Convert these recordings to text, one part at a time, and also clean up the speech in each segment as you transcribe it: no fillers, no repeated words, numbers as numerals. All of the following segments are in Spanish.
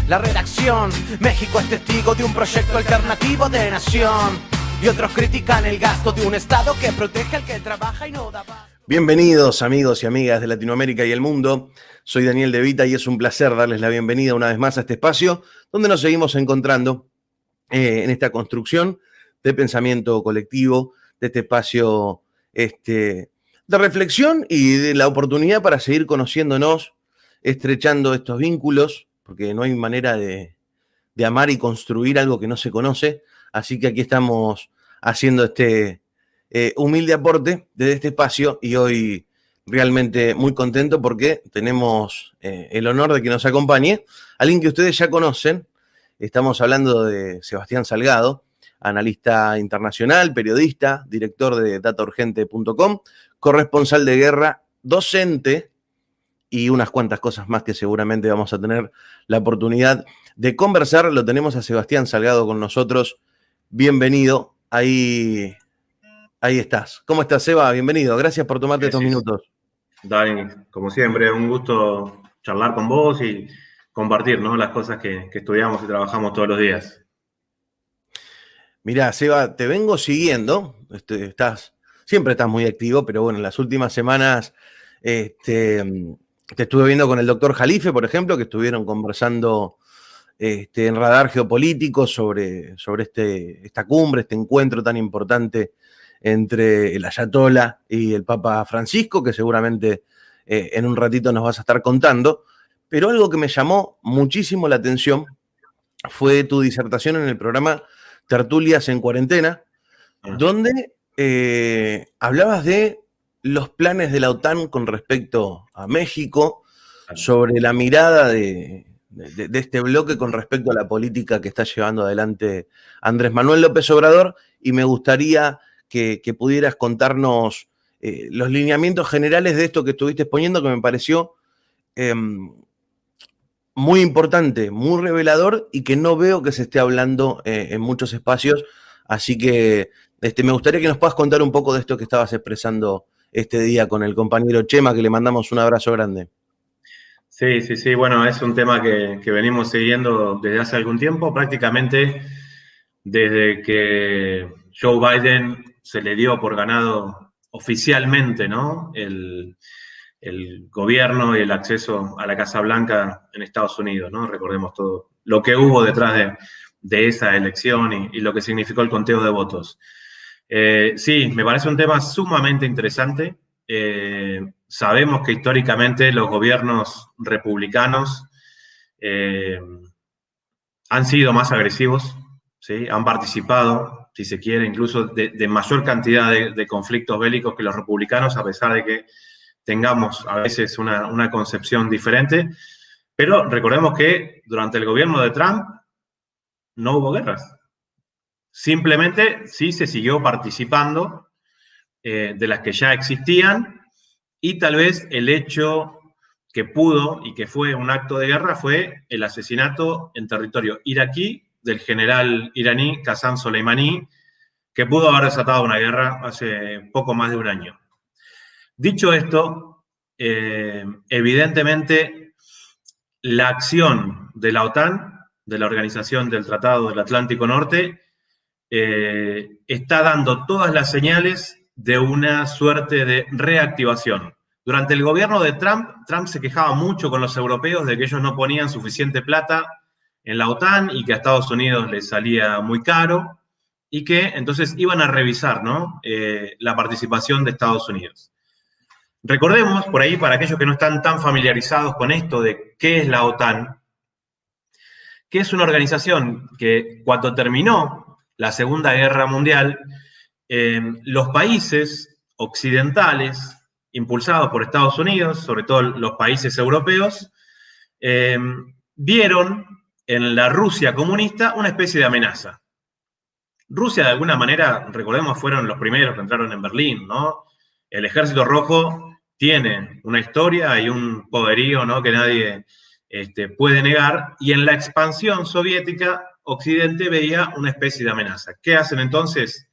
la redacción. México es testigo de un proyecto alternativo de nación. Y otros critican el gasto de un Estado que protege al que trabaja y no da paz. Bienvenidos amigos y amigas de Latinoamérica y el mundo. Soy Daniel De Vita y es un placer darles la bienvenida una vez más a este espacio donde nos seguimos encontrando en esta construcción de pensamiento colectivo, de este espacio de reflexión y de la oportunidad para seguir conociéndonos, estrechando estos vínculos, porque no hay manera de amar y construir algo que no se conoce. Así que aquí estamos haciendo este humilde aporte desde este espacio y hoy realmente muy contento porque tenemos el honor de que nos acompañe alguien que ustedes ya conocen. Estamos hablando de Sebastián Salgado, analista internacional, periodista, director de dataurgente.com, corresponsal de guerra, docente y unas cuantas cosas más que seguramente vamos a tener la oportunidad de conversar. Lo tenemos a Sebastián Salgado con nosotros. Bienvenido. Ahí estás. ¿Cómo estás, Seba? Bienvenido. Gracias por tomarte estos minutos. Dani, como siempre, un gusto charlar con vos y compartir, ¿no?, las cosas que estudiamos y trabajamos todos los días. Mirá, Seba, te vengo siguiendo. Siempre estás muy activo, pero bueno, en las últimas semanas te estuve viendo con el doctor Jalife, por ejemplo, que estuvieron conversando en Radar Geopolítico sobre esta cumbre, este encuentro tan importante entre el Ayatollah y el Papa Francisco, que seguramente en un ratito nos vas a estar contando. Pero algo que me llamó muchísimo la atención fue tu disertación en el programa Tertulias en Cuarentena, donde hablabas de los planes de la OTAN con respecto a México, sobre la mirada de este bloque con respecto a la política que está llevando adelante Andrés Manuel López Obrador, y me gustaría que pudieras contarnos los lineamientos generales de esto que estuviste exponiendo, que me pareció muy importante, muy revelador y que no veo que se esté hablando en muchos espacios. Así que me gustaría que nos puedas contar un poco de esto que estabas expresando este día con el compañero Chema, que le mandamos un abrazo grande. Sí, bueno, es un tema que venimos siguiendo desde hace algún tiempo, prácticamente desde que Joe Biden se le dio por ganado oficialmente, ¿no?, el gobierno y el acceso a la Casa Blanca en Estados Unidos, ¿no? Recordemos todo lo que hubo detrás de esa elección y lo que significó el conteo de votos. Sí, me parece un tema sumamente interesante. Sabemos que históricamente los gobiernos republicanos han sido más agresivos, ¿sí? Han participado, si se quiere, incluso de mayor cantidad de conflictos bélicos que los republicanos, a pesar de que tengamos a veces una concepción diferente. Pero recordemos que durante el gobierno de Trump no hubo guerras. Simplemente sí se siguió participando de las que ya existían, y tal vez el hecho que pudo y que fue un acto de guerra fue el asesinato en territorio iraquí del general iraní Qasem Soleimani, que pudo haber desatado una guerra hace poco más de un año. Dicho esto, evidentemente la acción de la OTAN, de la Organización del Tratado del Atlántico Norte, está dando todas las señales de una suerte de reactivación. Durante el gobierno de Trump se quejaba mucho con los europeos de que ellos no ponían suficiente plata en la OTAN y que a Estados Unidos les salía muy caro, y que entonces iban a revisar, ¿no?, la participación de Estados Unidos. Recordemos, por ahí, para aquellos que no están tan familiarizados con esto de qué es la OTAN, que es una organización que cuando terminó la Segunda Guerra Mundial, los países occidentales, impulsados por Estados Unidos, sobre todo los países europeos, vieron en la Rusia comunista una especie de amenaza. Rusia, de alguna manera, recordemos, fueron los primeros que entraron en Berlín, ¿no? El Ejército Rojo tiene una historia y un poderío, ¿no?, que nadie puede negar, y en la expansión soviética, Occidente veía una especie de amenaza. ¿Qué hacen entonces?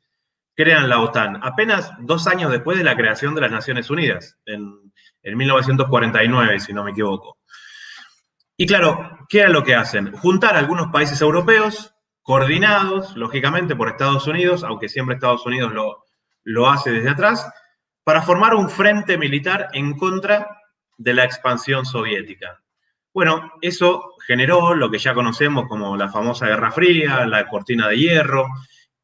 Crean la OTAN, apenas 2 años después de la creación de las Naciones Unidas, en 1949, si no me equivoco. Y claro, ¿qué era lo que hacen? Juntar a algunos países europeos, coordinados, lógicamente, por Estados Unidos, aunque siempre Estados Unidos lo hace desde atrás, para formar un frente militar en contra de la expansión soviética. Bueno, eso generó lo que ya conocemos como la famosa Guerra Fría, la cortina de hierro.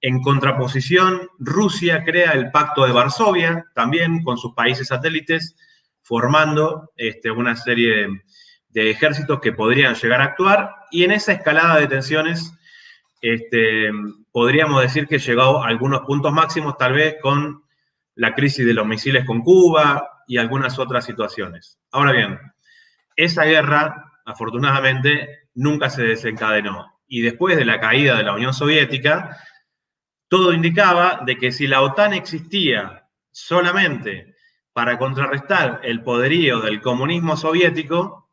En contraposición, Rusia crea el Pacto de Varsovia, también con sus países satélites, formando una serie de ejércitos que podrían llegar a actuar, y en esa escalada de tensiones podríamos decir que llegó a algunos puntos máximos, tal vez con la crisis de los misiles con Cuba y algunas otras situaciones. Ahora bien, esa guerra, afortunadamente, nunca se desencadenó. Y después de la caída de la Unión Soviética, todo indicaba de que si la OTAN existía solamente para contrarrestar el poderío del comunismo soviético,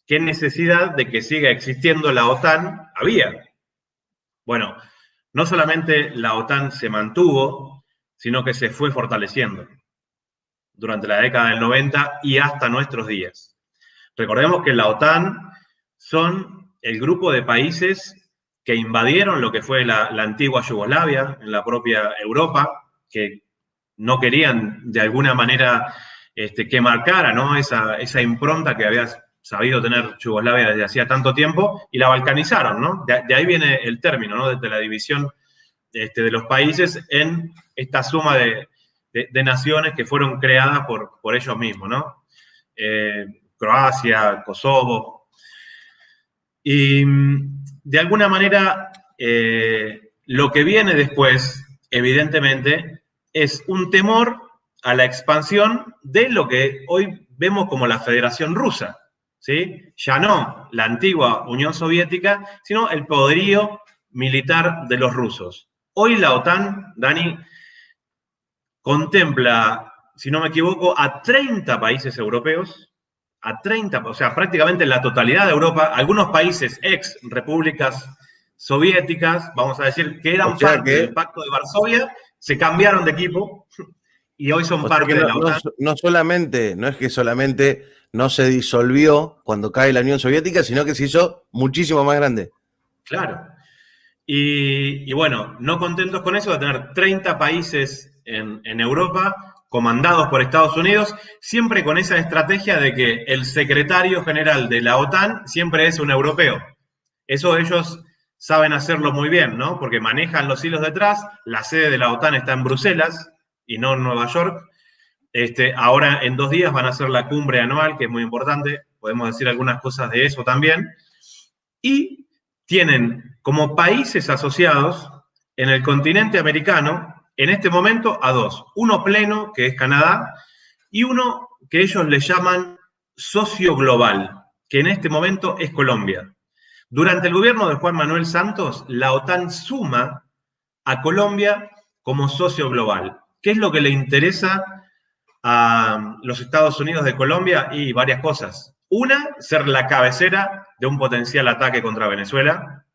¿qué necesidad de que siga existiendo la OTAN había? Bueno, no solamente la OTAN se mantuvo, sino que se fue fortaleciendo durante la década del 90 y hasta nuestros días. Recordemos que la OTAN son el grupo de países que invadieron lo que fue la antigua Yugoslavia, en la propia Europa, que no querían de alguna manera que marcara, ¿no?, esa impronta que había sabido tener Yugoslavia desde hacía tanto tiempo, y la balcanizaron, ¿no? De ahí viene el término, ¿no?, desde la división de los países en esta suma de naciones que fueron creadas por ellos mismos, ¿no? Croacia, Kosovo. Y de alguna manera, lo que viene después, evidentemente, es un temor a la expansión de lo que hoy vemos como la Federación Rusa, ¿sí? Ya no la antigua Unión Soviética, sino el poderío militar de los rusos. Hoy la OTAN, Dani, contempla, si no me equivoco, a 30 países europeos, a 30, o sea, prácticamente la totalidad de Europa, algunos países ex repúblicas soviéticas, vamos a decir, que eran parte del Pacto de Varsovia, se cambiaron de equipo y hoy son parte de la OTAN. No es que solamente no se disolvió cuando cae la Unión Soviética, sino que se hizo muchísimo más grande. Claro. Y bueno, no contentos con eso, de tener 30 países en Europa comandados por Estados Unidos, siempre con esa estrategia de que el secretario general de la OTAN siempre es un europeo. Eso ellos saben hacerlo muy bien, ¿no? Porque manejan los hilos detrás. La sede de la OTAN está en Bruselas y no en Nueva York. Ahora en 2 días van a hacer la cumbre anual, que es muy importante. Podemos decir algunas cosas de eso también. Y tienen como países asociados en el continente americano, en este momento, a 2. Uno pleno, que es Canadá, y uno que ellos le llaman socio global, que en este momento es Colombia. Durante el gobierno de Juan Manuel Santos, la OTAN suma a Colombia como socio global. ¿Qué es lo que le interesa a los Estados Unidos de Colombia? Y varias cosas. Una, ser la cabecera de un potencial ataque contra Venezuela.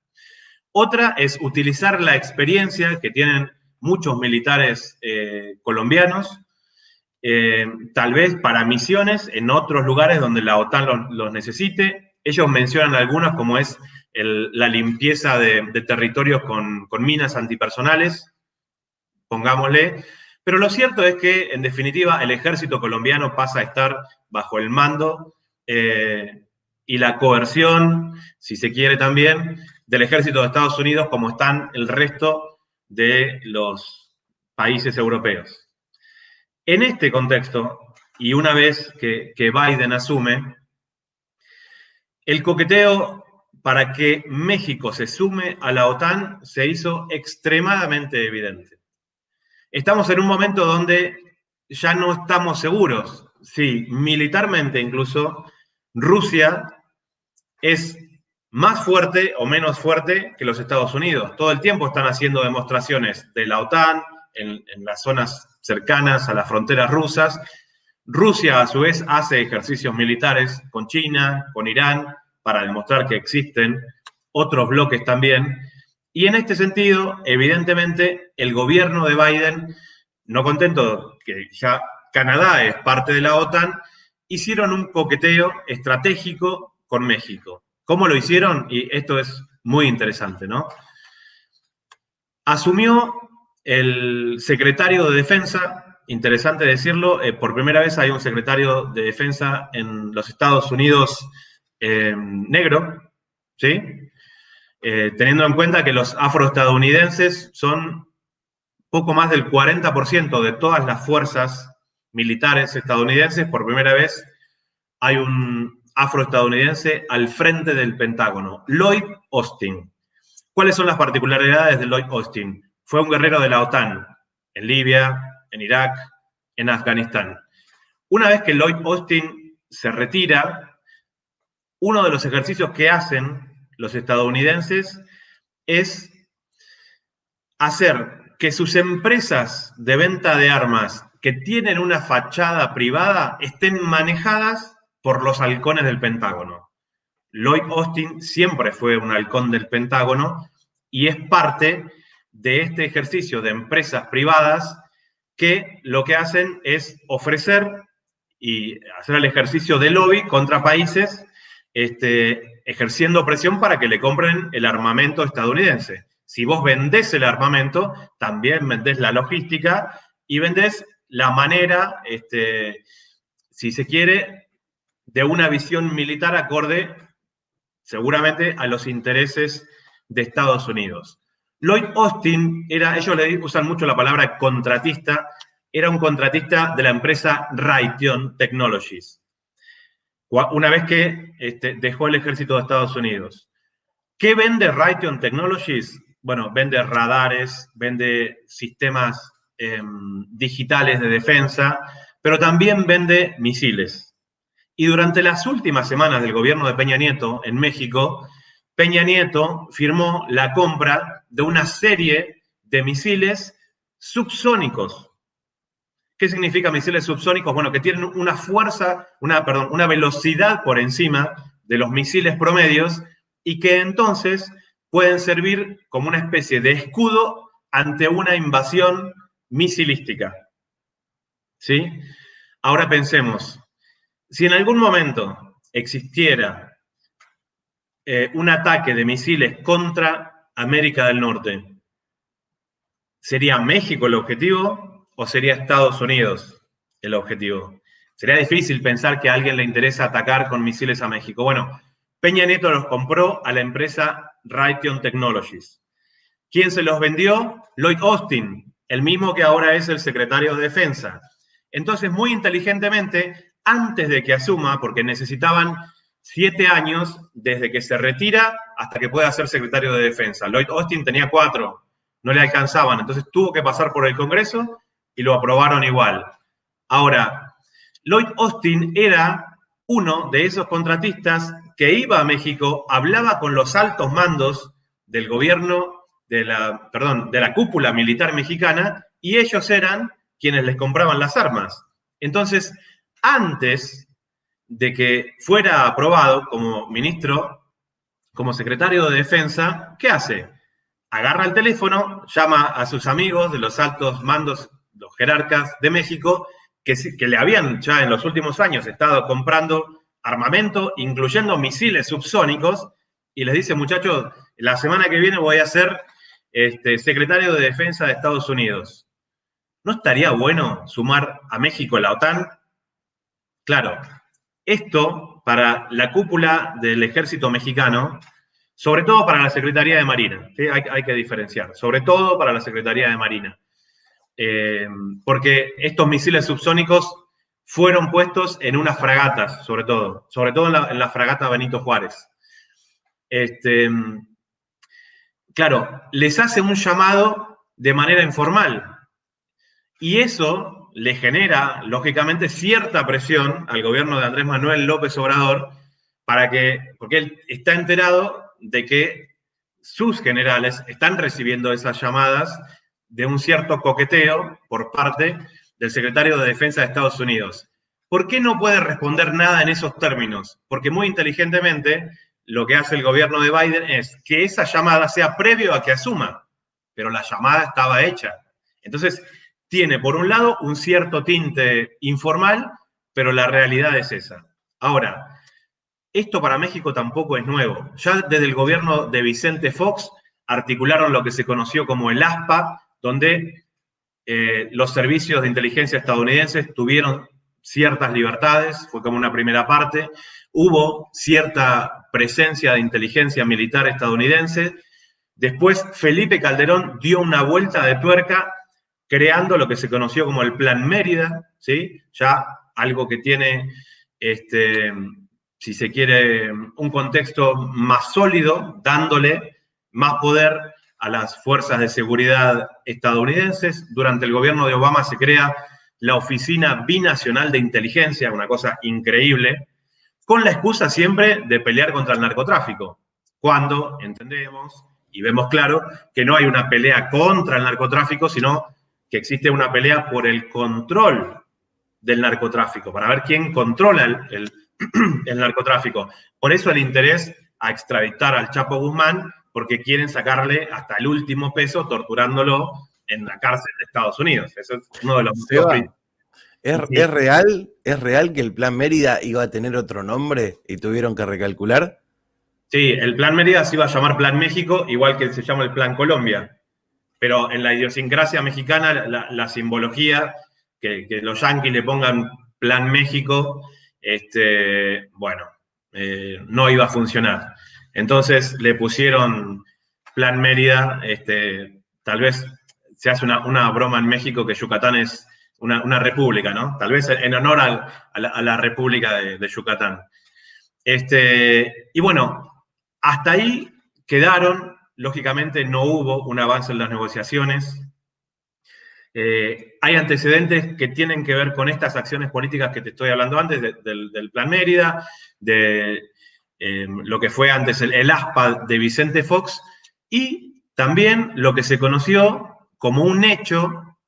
Otra es utilizar la experiencia que tienen muchos militares colombianos, tal vez para misiones en otros lugares donde la OTAN los necesite. Ellos mencionan algunos, como es la limpieza de territorios con minas antipersonales, pongámosle. Pero lo cierto es que, en definitiva, el ejército colombiano pasa a estar bajo el mando y la coerción, si se quiere también, del ejército de Estados Unidos, como están el resto de los países europeos. En este contexto, y una vez que Biden asume, el coqueteo para que México se sume a la OTAN se hizo extremadamente evidente. Estamos en un momento donde ya no estamos seguros si militarmente incluso Rusia es más fuerte o menos fuerte que los Estados Unidos. Todo el tiempo están haciendo demostraciones de la OTAN en las zonas cercanas a las fronteras rusas. Rusia, a su vez, hace ejercicios militares con China, con Irán, para demostrar que existen otros bloques también. Y en este sentido, evidentemente, el gobierno de Biden, no contento que ya Canadá es parte de la OTAN, hicieron un coqueteo estratégico con México. ¿Cómo lo hicieron? Y esto es muy interesante, ¿no? Asumió el secretario de Defensa, interesante decirlo, por primera vez hay un secretario de Defensa en los Estados Unidos negro, ¿sí? Teniendo en cuenta que los afroestadounidenses son poco más del 40% de todas las fuerzas militares estadounidenses. Por primera vez hay un afroestadounidense al frente del Pentágono, Lloyd Austin. ¿Cuáles son las particularidades de Lloyd Austin? Fue un guerrero de la OTAN en Libia, en Irak, en Afganistán. Una vez que Lloyd Austin se retira, uno de los ejercicios que hacen los estadounidenses es hacer que sus empresas de venta de armas que tienen una fachada privada estén manejadas por los halcones del Pentágono. Lloyd Austin siempre fue un halcón del Pentágono y es parte de este ejercicio de empresas privadas que lo que hacen es ofrecer y hacer el ejercicio de lobby contra países ejerciendo presión para que le compren el armamento estadounidense. Si vos vendés el armamento, también vendés la logística y vendés la manera, si se quiere, de una visión militar acorde seguramente a los intereses de Estados Unidos. Lloyd Austin ellos le usan mucho la palabra contratista, era un contratista de la empresa Raytheon Technologies, una vez que dejó el ejército de Estados Unidos. ¿Qué vende Raytheon Technologies? Bueno, vende radares, vende sistemas digitales de defensa, pero también vende misiles. Y durante las últimas semanas del gobierno de Peña Nieto en México, Peña Nieto firmó la compra de una serie de misiles subsónicos. ¿Qué significa misiles subsónicos? Bueno, que tienen una fuerza, una velocidad por encima de los misiles promedios y que entonces pueden servir como una especie de escudo ante una invasión misilística. ¿Sí? Ahora pensemos, si en algún momento existiera un ataque de misiles contra América del Norte, ¿sería México el objetivo o sería Estados Unidos el objetivo? Sería difícil pensar que a alguien le interesa atacar con misiles a México. Bueno, Peña Nieto los compró a la empresa Raytheon Technologies. ¿Quién se los vendió? Lloyd Austin, el mismo que ahora es el secretario de Defensa. Entonces, muy inteligentemente, antes de que asuma, porque necesitaban 7 años desde que se retira hasta que pueda ser secretario de Defensa. Lloyd Austin tenía 4, no le alcanzaban, entonces tuvo que pasar por el Congreso y lo aprobaron igual. Ahora, Lloyd Austin era uno de esos contratistas que iba a México, hablaba con los altos mandos del gobierno, de la cúpula militar mexicana, y ellos eran quienes les compraban las armas. Entonces, antes de que fuera aprobado como ministro, como secretario de Defensa, ¿qué hace? Agarra el teléfono, llama a sus amigos de los altos mandos, los jerarcas de México, que le habían ya en los últimos años estado comprando armamento, incluyendo misiles subsónicos, y les dice, muchachos, la semana que viene voy a ser secretario de Defensa de Estados Unidos. ¿No estaría bueno sumar a México a la OTAN? Claro, esto para la cúpula del ejército mexicano, sobre todo para la Secretaría de Marina, ¿sí? Hay que diferenciar, sobre todo para la Secretaría de Marina. Porque estos misiles subsónicos fueron puestos en unas fragatas, sobre todo en la fragata Benito Juárez. Claro, les hace un llamado de manera informal y eso le genera, lógicamente, cierta presión al gobierno de Andrés Manuel López Obrador porque él está enterado de que sus generales están recibiendo esas llamadas de un cierto coqueteo por parte del secretario de Defensa de Estados Unidos. ¿Por qué no puede responder nada en esos términos? Porque muy inteligentemente lo que hace el gobierno de Biden es que esa llamada sea previo a que asuma, pero la llamada estaba hecha. Entonces, tiene por un lado un cierto tinte informal, pero la realidad es esa. Ahora, esto para México tampoco es nuevo. Ya desde el gobierno de Vicente Fox articularon lo que se conoció como el ASPA, donde los servicios de inteligencia estadounidenses tuvieron ciertas libertades, fue como una primera parte. Hubo cierta presencia de inteligencia militar estadounidense. Después Felipe Calderón dio una vuelta de tuerca creando lo que se conoció como el Plan Mérida, ¿sí? Ya algo que tiene, si se quiere, un contexto más sólido, dándole más poder a las fuerzas de seguridad estadounidenses. Durante el gobierno de Obama se crea la Oficina Binacional de Inteligencia, una cosa increíble, con la excusa siempre de pelear contra el narcotráfico, cuando entendemos y vemos claro que no hay una pelea contra el narcotráfico, sino que existe una pelea por el control del narcotráfico, para ver quién controla el narcotráfico. Por eso el interés a extraditar al Chapo Guzmán, porque quieren sacarle hasta el último peso torturándolo en la cárcel de Estados Unidos. Eso es uno de los motivos. ¿Es real que el Plan Mérida iba a tener otro nombre y tuvieron que recalcular? Sí, el Plan Mérida se iba a llamar Plan México, igual que se llama el Plan Colombia. Pero en la idiosincrasia mexicana, la simbología, que los yanquis le pongan Plan México, no iba a funcionar. Entonces le pusieron Plan Mérida, tal vez se hace una broma en México que Yucatán es una república, ¿no? Tal vez en honor a la República de Yucatán. Y bueno, hasta ahí quedaron. Lógicamente no hubo un avance en las negociaciones. Hay antecedentes que tienen que ver con estas acciones políticas que te estoy hablando antes, del Plan Mérida, de lo que fue antes el ASPA de Vicente Fox, y también lo que se conoció como un hecho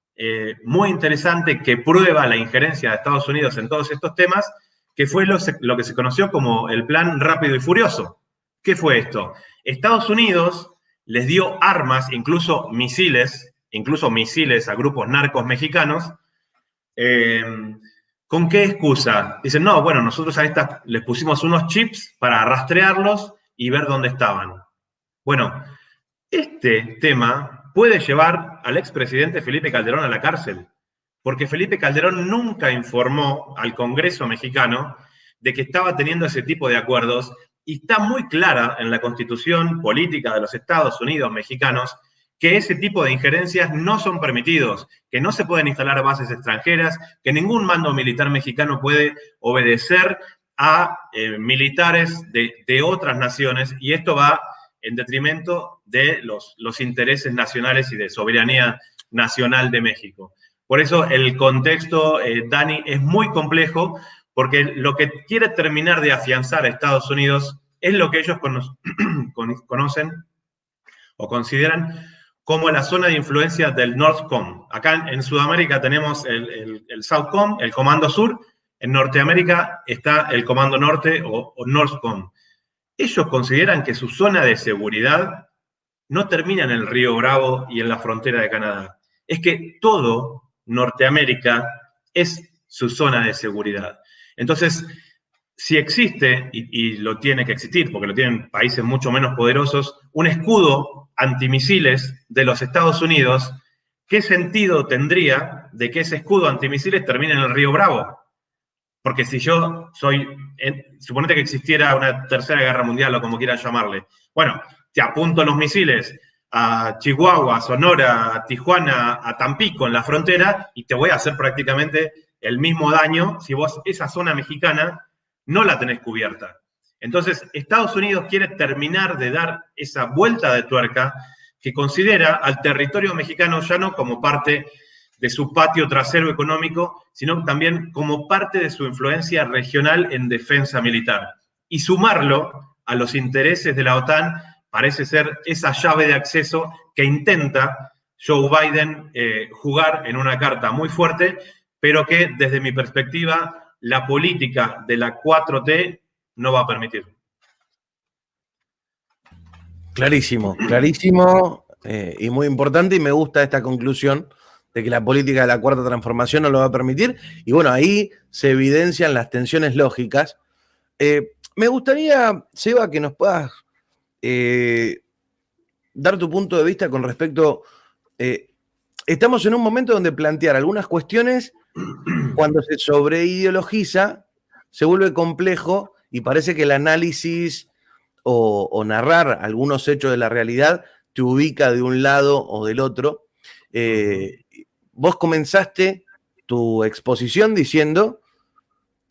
muy interesante que prueba la injerencia de Estados Unidos en todos estos temas, que fue lo que se conoció como el Plan Rápido y Furioso. ¿Qué fue esto? Estados Unidos les dio armas, incluso misiles a grupos narcos mexicanos. ¿Con qué excusa? Dicen, no, bueno, nosotros a estas les pusimos unos chips para rastrearlos y ver dónde estaban. Bueno, este tema puede llevar al expresidente Felipe Calderón a la cárcel, porque Felipe Calderón nunca informó al Congreso mexicano de que estaba teniendo ese tipo de acuerdos. Y está muy clara en la Constitución política de los Estados Unidos mexicanos que ese tipo de injerencias no son permitidos, que no se pueden instalar bases extranjeras, que ningún mando militar mexicano puede obedecer a militares de otras naciones, y esto va en detrimento de los intereses nacionales y de soberanía nacional de México. Por eso el contexto, Dani, es muy complejo, porque lo que quiere terminar de afianzar a Estados Unidos es lo que ellos conocen o consideran como la zona de influencia del NORTHCOM. Acá en Sudamérica tenemos el SOUTHCOM, el Comando Sur. En Norteamérica está el Comando Norte o NORTHCOM. Ellos consideran que su zona de seguridad no termina en el Río Bravo y en la frontera de Canadá. Es que todo Norteamérica es su zona de seguridad. Entonces, si existe, y lo tiene que existir, porque lo tienen países mucho menos poderosos, un escudo antimisiles de los Estados Unidos, ¿qué sentido tendría de que ese escudo antimisiles termine en el Río Bravo? Porque si yo suponete que existiera una tercera guerra mundial o como quieran llamarle, bueno, te apunto los misiles a Chihuahua, a Sonora, a Tijuana, a Tampico en la frontera y te voy a hacer prácticamente el mismo daño si vos esa zona mexicana no la tenés cubierta. Entonces, Estados Unidos quiere terminar de dar esa vuelta de tuerca que considera al territorio mexicano ya no como parte de su patio trasero económico, sino también como parte de su influencia regional en defensa militar. Y sumarlo a los intereses de la OTAN parece ser esa llave de acceso que intenta Joe Biden jugar en una carta muy fuerte, pero que desde mi perspectiva la política de la 4T no va a permitir. Clarísimo, clarísimo y muy importante, y me gusta esta conclusión de que la política de la Cuarta Transformación no lo va a permitir. Y bueno, ahí se evidencian las tensiones lógicas. Me gustaría, Seba, que nos puedas dar tu punto de vista con respecto. Estamos en un momento donde plantear algunas cuestiones, cuando se sobreideologiza, se vuelve complejo y parece que el análisis o narrar algunos hechos de la realidad te ubica de un lado o del otro. Vos comenzaste tu exposición diciendo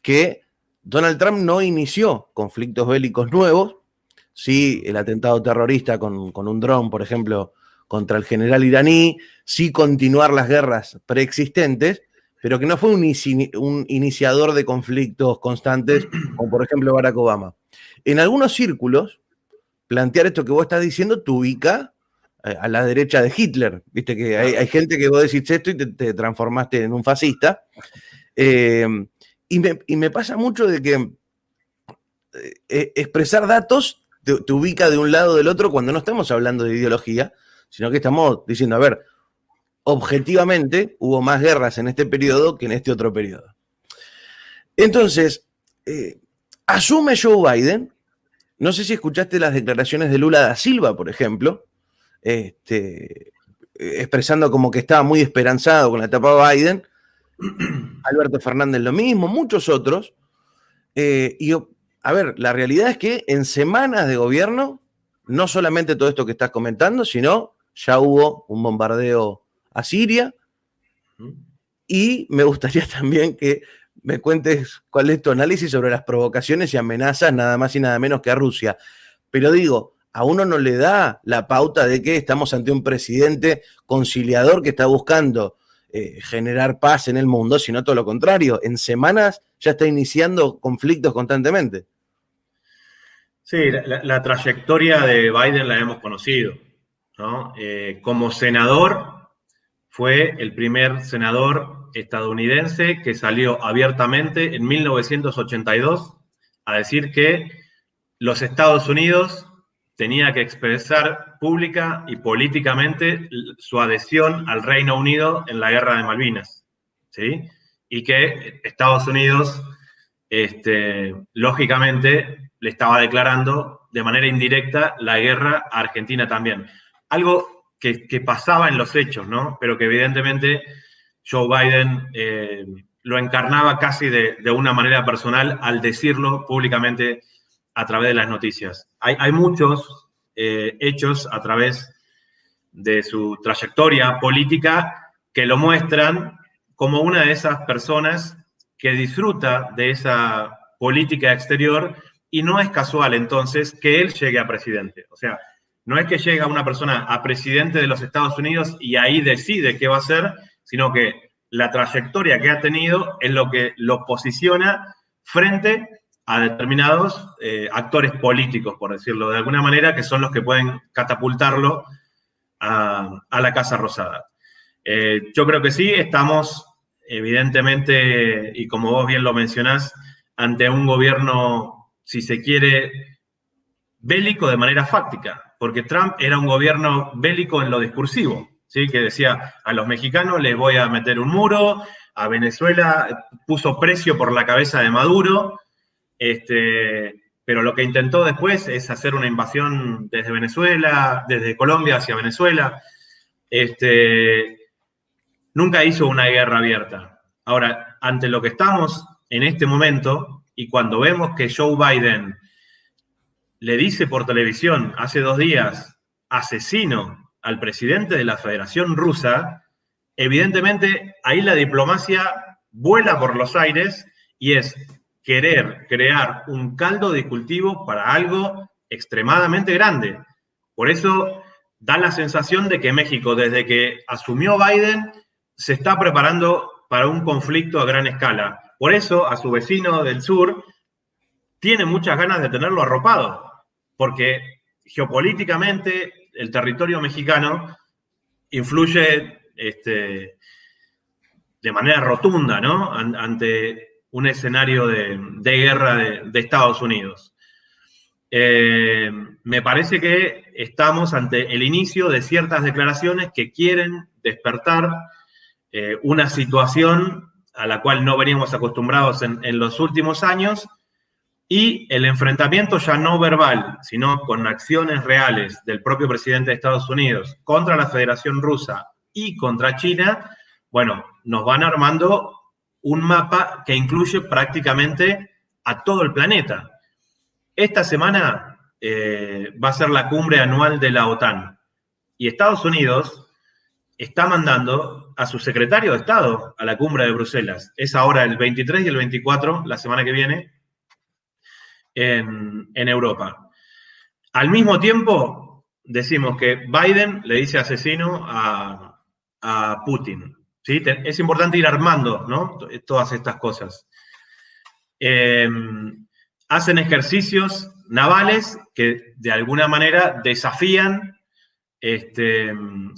que Donald Trump no inició conflictos bélicos nuevos, sí el atentado terrorista con un dron, por ejemplo, contra el general iraní, sí continuar las guerras preexistentes, pero que no fue un iniciador de conflictos constantes, como por ejemplo Barack Obama. En algunos círculos, plantear esto que vos estás diciendo te ubica a la derecha de Hitler. Viste que hay gente que vos decís esto y te transformaste en un fascista. Y me pasa mucho de que expresar datos te ubica de un lado o del otro cuando no estamos hablando de ideología, sino que estamos diciendo, a ver, objetivamente hubo más guerras en este periodo que en este otro periodo. Entonces, asume Joe Biden, no sé si escuchaste las declaraciones de Lula da Silva, por ejemplo, expresando como que estaba muy esperanzado con la etapa de Biden, Alberto Fernández lo mismo, muchos otros, a ver, la realidad es que en semanas de gobierno, no solamente todo esto que estás comentando, sino ya hubo un bombardeo a Siria, y me gustaría también que me cuentes cuál es tu análisis sobre las provocaciones y amenazas nada más y nada menos que a Rusia. Pero digo, a uno no le da la pauta de que estamos ante un presidente conciliador que está buscando generar paz en el mundo, sino todo lo contrario. En semanas ya está iniciando conflictos constantemente. Sí, la trayectoria de Biden la hemos conocido, ¿no? Como senador, fue el primer senador estadounidense que salió abiertamente en 1982 a decir que los Estados Unidos tenía que expresar pública y políticamente su adhesión al Reino Unido en la Guerra de Malvinas, ¿sí? Y que Estados Unidos, lógicamente, le estaba declarando de manera indirecta la guerra a Argentina también. Algo que pasaba en los hechos, ¿no? Pero que evidentemente Joe Biden lo encarnaba casi de una manera personal al decirlo públicamente a través de las noticias. Hay muchos hechos a través de su trayectoria política que lo muestran como una de esas personas que disfruta de esa política exterior, y no es casual entonces que él llegue a presidente. O sea, no es que llega una persona a presidente de los Estados Unidos y ahí decide qué va a hacer, sino que la trayectoria que ha tenido es lo que lo posiciona frente a determinados actores políticos, por decirlo de alguna manera, que son los que pueden catapultarlo a la Casa Rosada. Yo creo que sí, estamos evidentemente, y como vos bien lo mencionás, ante un gobierno, si se quiere, bélico de manera fáctica, porque Trump era un gobierno bélico en lo discursivo, ¿sí? Que decía, a los mexicanos les voy a meter un muro, a Venezuela puso precio por la cabeza de Maduro, pero lo que intentó después es hacer una invasión desde Venezuela, desde Colombia hacia Venezuela. Nunca hizo una guerra abierta. Ahora, ante lo que estamos en este momento, y cuando vemos que Joe Biden le dice por televisión hace 2 días, asesino al presidente de la Federación Rusa, evidentemente ahí la diplomacia vuela por los aires y es querer crear un caldo de cultivo para algo extremadamente grande. Por eso da la sensación de que México, desde que asumió Biden, se está preparando para un conflicto a gran escala. Por eso, a su vecino del sur tiene muchas ganas de tenerlo arropado, porque geopolíticamente el territorio mexicano influye de manera rotunda, ¿no? Ante un escenario de guerra de Estados Unidos. Me parece que estamos ante el inicio de ciertas declaraciones que quieren despertar una situación a la cual no veníamos acostumbrados en los últimos años, y el enfrentamiento ya no verbal, sino con acciones reales del propio presidente de Estados Unidos contra la Federación Rusa y contra China, bueno, nos van armando un mapa que incluye prácticamente a todo el planeta. Esta semana va a ser la cumbre anual de la OTAN y Estados Unidos está mandando a su secretario de Estado a la cumbre de Bruselas. Es ahora el 23 y el 24, la semana que viene, en Europa. Al mismo tiempo, decimos que Biden le dice asesino a Putin. ¿Sí? Es importante ir armando, ¿no?, todas estas cosas. Hacen ejercicios navales que de alguna manera desafían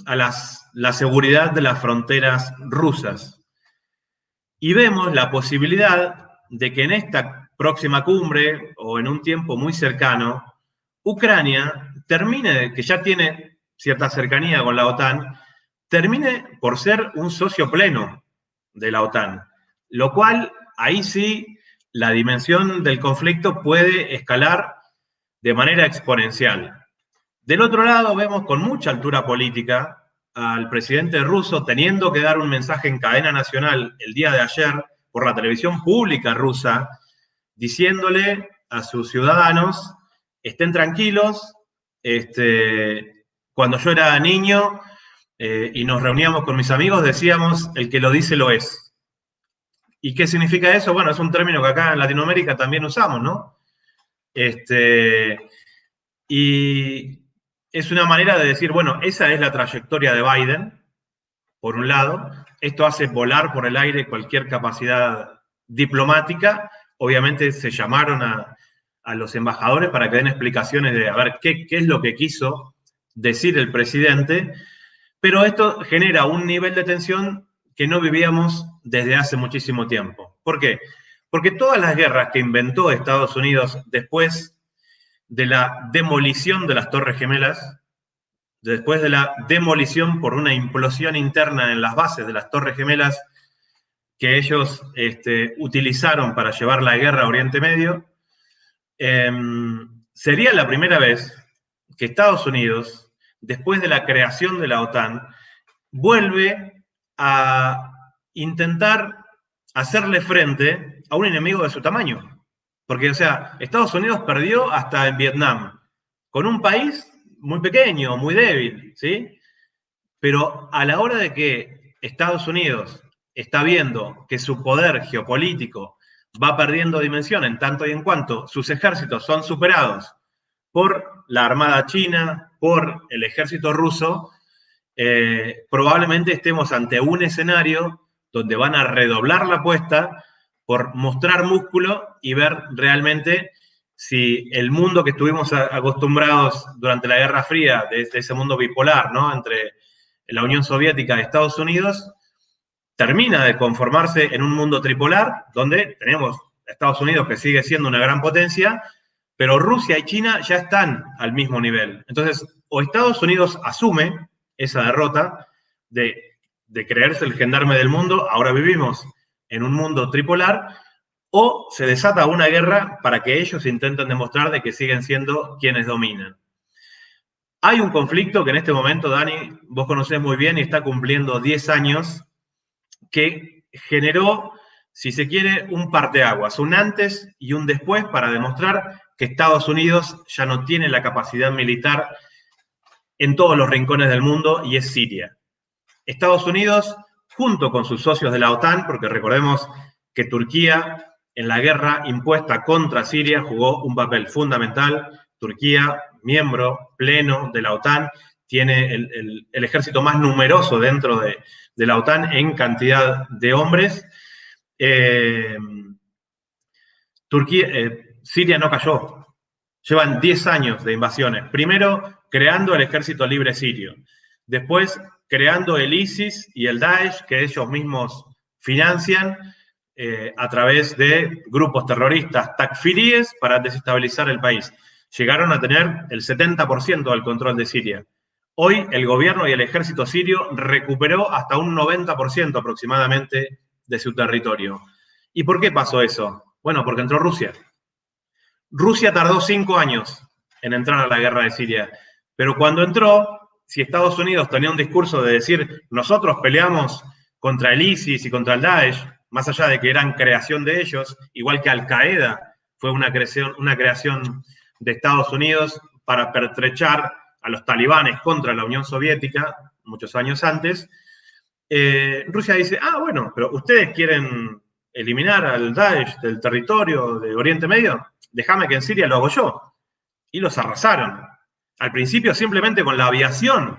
a la seguridad de las fronteras rusas. Y vemos la posibilidad de que en esta próxima cumbre, o en un tiempo muy cercano, Ucrania termine, que ya tiene cierta cercanía con la OTAN, termine por ser un socio pleno de la OTAN, lo cual ahí sí la dimensión del conflicto puede escalar de manera exponencial. Del otro lado vemos con mucha altura política al presidente ruso teniendo que dar un mensaje en cadena nacional el día de ayer por la televisión pública rusa, diciéndole a sus ciudadanos, estén tranquilos, cuando yo era niño y nos reuníamos con mis amigos, decíamos, el que lo dice lo es. ¿Y qué significa eso? Bueno, es un término que acá en Latinoamérica también usamos, ¿no? Y es una manera de decir, bueno, esa es la trayectoria de Biden, por un lado. Esto hace volar por el aire cualquier capacidad diplomática. Obviamente se llamaron a los embajadores para que den explicaciones de a ver qué es lo que quiso decir el presidente, pero esto genera un nivel de tensión que no vivíamos desde hace muchísimo tiempo. ¿Por qué? Porque todas las guerras que inventó Estados Unidos después de la demolición de las Torres Gemelas, después de la demolición por una implosión interna en las bases de las Torres Gemelas que ellos utilizaron para llevar la guerra a Oriente Medio, sería la primera vez que Estados Unidos, después de la creación de la OTAN, vuelve a intentar hacerle frente a un enemigo de su tamaño. Porque, o sea, Estados Unidos perdió hasta en Vietnam, con un país muy pequeño, muy débil, ¿sí? Pero a la hora de que Estados Unidos está viendo que su poder geopolítico va perdiendo dimensión en tanto y en cuanto sus ejércitos son superados por la armada china, por el ejército ruso, probablemente estemos ante un escenario donde van a redoblar la apuesta por mostrar músculo y ver realmente si el mundo que estuvimos acostumbrados durante la Guerra Fría, de ese mundo bipolar, ¿no?, entre la Unión Soviética y Estados Unidos, termina de conformarse en un mundo tripolar, donde tenemos a Estados Unidos que sigue siendo una gran potencia, pero Rusia y China ya están al mismo nivel. Entonces, o Estados Unidos asume esa derrota de creerse el gendarme del mundo, ahora vivimos en un mundo tripolar, o se desata una guerra para que ellos intenten demostrar de que siguen siendo quienes dominan. Hay un conflicto que en este momento, Dani, vos conocés muy bien y está cumpliendo 10 años, que generó, si se quiere, un parteaguas, un antes y un después para demostrar que Estados Unidos ya no tiene la capacidad militar en todos los rincones del mundo, y es Siria. Estados Unidos, junto con sus socios de la OTAN, porque recordemos que Turquía en la guerra impuesta contra Siria jugó un papel fundamental. Turquía, miembro pleno de la OTAN, tiene el ejército más numeroso dentro de la OTAN en cantidad de hombres. Siria no cayó. Llevan 10 años de invasiones. Primero, creando el Ejército Libre Sirio. Después, creando el ISIS y el Daesh, que ellos mismos financian a través de grupos terroristas takfiríes para desestabilizar el país. Llegaron a tener el 70% del control de Siria. Hoy el gobierno y el ejército sirio recuperó hasta un 90% aproximadamente de su territorio. ¿Y por qué pasó eso? Bueno, porque entró Rusia. Rusia tardó 5 años en entrar a la guerra de Siria, pero cuando entró, si Estados Unidos tenía un discurso de decir nosotros peleamos contra el ISIS y contra el Daesh, más allá de que eran creación de ellos, igual que Al-Qaeda fue una creación de Estados Unidos para pertrechar a los talibanes contra la Unión Soviética, muchos años antes, Rusia dice, bueno, pero ustedes quieren eliminar al Daesh del territorio de Oriente Medio, déjame que en Siria lo hago yo. Y los arrasaron. Al principio simplemente con la aviación,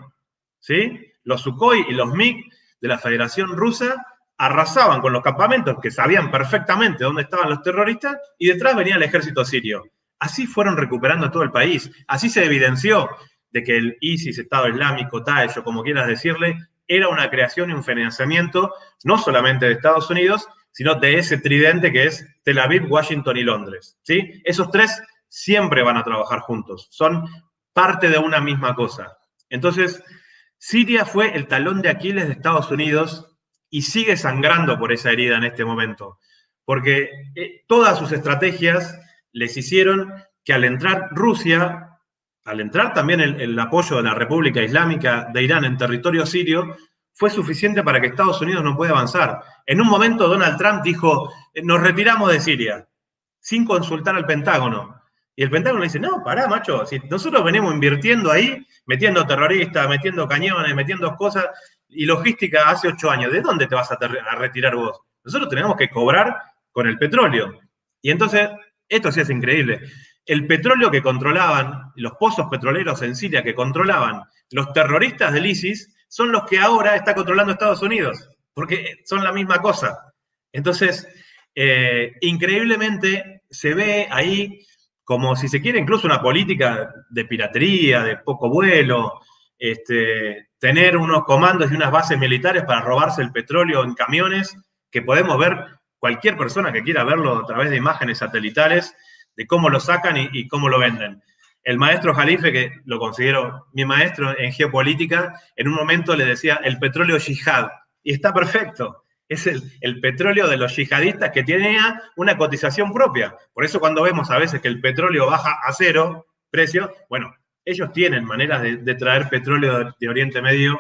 ¿sí? Los Sukhoi y los MiG de la Federación Rusa arrasaban con los campamentos que sabían perfectamente dónde estaban los terroristas y detrás venía el ejército sirio. Así fueron recuperando todo el país. Así se evidenció de que el ISIS, Estado Islámico, Daesh o como quieras decirle, era una creación y un financiamiento no solamente de Estados Unidos, sino de ese tridente que es Tel Aviv, Washington y Londres, ¿sí? Esos tres siempre van a trabajar juntos, son parte de una misma cosa. Entonces, Siria fue el talón de Aquiles de Estados Unidos y sigue sangrando por esa herida en este momento, porque todas sus estrategias les hicieron que al entrar Rusia, al entrar también el apoyo de la República Islámica de Irán en territorio sirio, fue suficiente para que Estados Unidos no pueda avanzar. En un momento Donald Trump dijo, nos retiramos de Siria, sin consultar al Pentágono. Y el Pentágono le dice, no, pará, macho, si nosotros venimos invirtiendo ahí, metiendo terroristas, metiendo cañones, metiendo cosas, y logística hace 8 años, ¿de dónde te vas a retirar vos? Nosotros tenemos que cobrar con el petróleo. Y entonces, esto sí es increíble. El petróleo que controlaban, los pozos petroleros en Siria que controlaban los terroristas del ISIS, son los que ahora está controlando Estados Unidos, porque son la misma cosa. Entonces, increíblemente se ve ahí como si se quiere incluso una política de piratería, de poco vuelo, tener unos comandos y unas bases militares para robarse el petróleo en camiones, que podemos ver cualquier persona que quiera verlo a través de imágenes satelitales, de cómo lo sacan y cómo lo venden. El maestro Jalife, que lo considero mi maestro en geopolítica, en un momento le decía el petróleo yihad, y está perfecto. Es el petróleo de los yihadistas que tenía una cotización propia. Por eso cuando vemos a veces que el petróleo baja a 0 precio, bueno, ellos tienen maneras de traer petróleo de Oriente Medio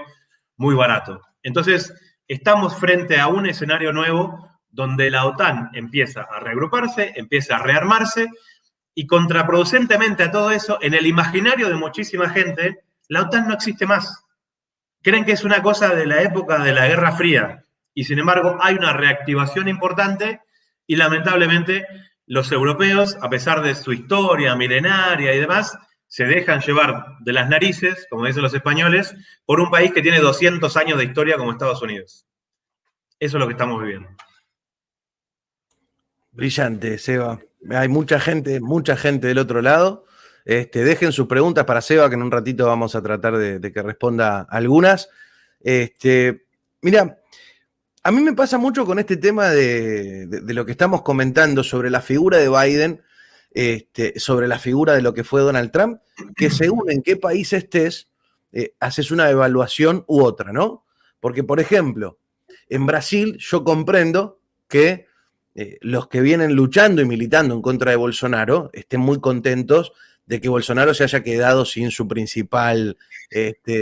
muy barato. Entonces, estamos frente a un escenario nuevo donde la OTAN empieza a reagruparse, empieza a rearmarse, y contraproducentemente a todo eso, en el imaginario de muchísima gente, la OTAN no existe más. Creen que es una cosa de la época de la Guerra Fría, y sin embargo hay una reactivación importante, y lamentablemente los europeos, a pesar de su historia milenaria y demás, se dejan llevar de las narices, como dicen los españoles, por un país que tiene 200 años de historia como Estados Unidos. Eso es lo que estamos viviendo. Brillante, Seba. Hay mucha gente del otro lado. Dejen sus preguntas para Seba, que en un ratito vamos a tratar de que responda algunas. Mira, a mí me pasa mucho con este tema de lo que estamos comentando sobre la figura de Biden, sobre la figura de lo que fue Donald Trump, que según en qué país estés, haces una evaluación u otra, ¿no? Porque, por ejemplo, en Brasil yo comprendo que los que vienen luchando y militando en contra de Bolsonaro estén muy contentos de que Bolsonaro se haya quedado sin su principal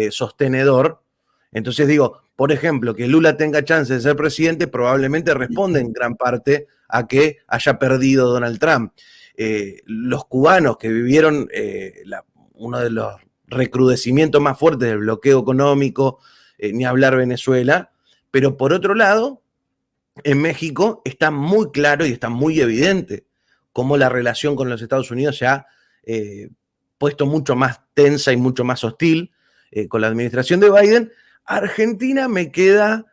sostenedor. Entonces digo, por ejemplo, que Lula tenga chance de ser presidente probablemente responde en gran parte a que haya perdido Donald Trump. Los cubanos que vivieron uno de los recrudecimientos más fuertes del bloqueo económico, ni hablar Venezuela, pero por otro lado, en México está muy claro y está muy evidente cómo la relación con los Estados Unidos se ha puesto mucho más tensa y mucho más hostil con la administración de Biden. Argentina me queda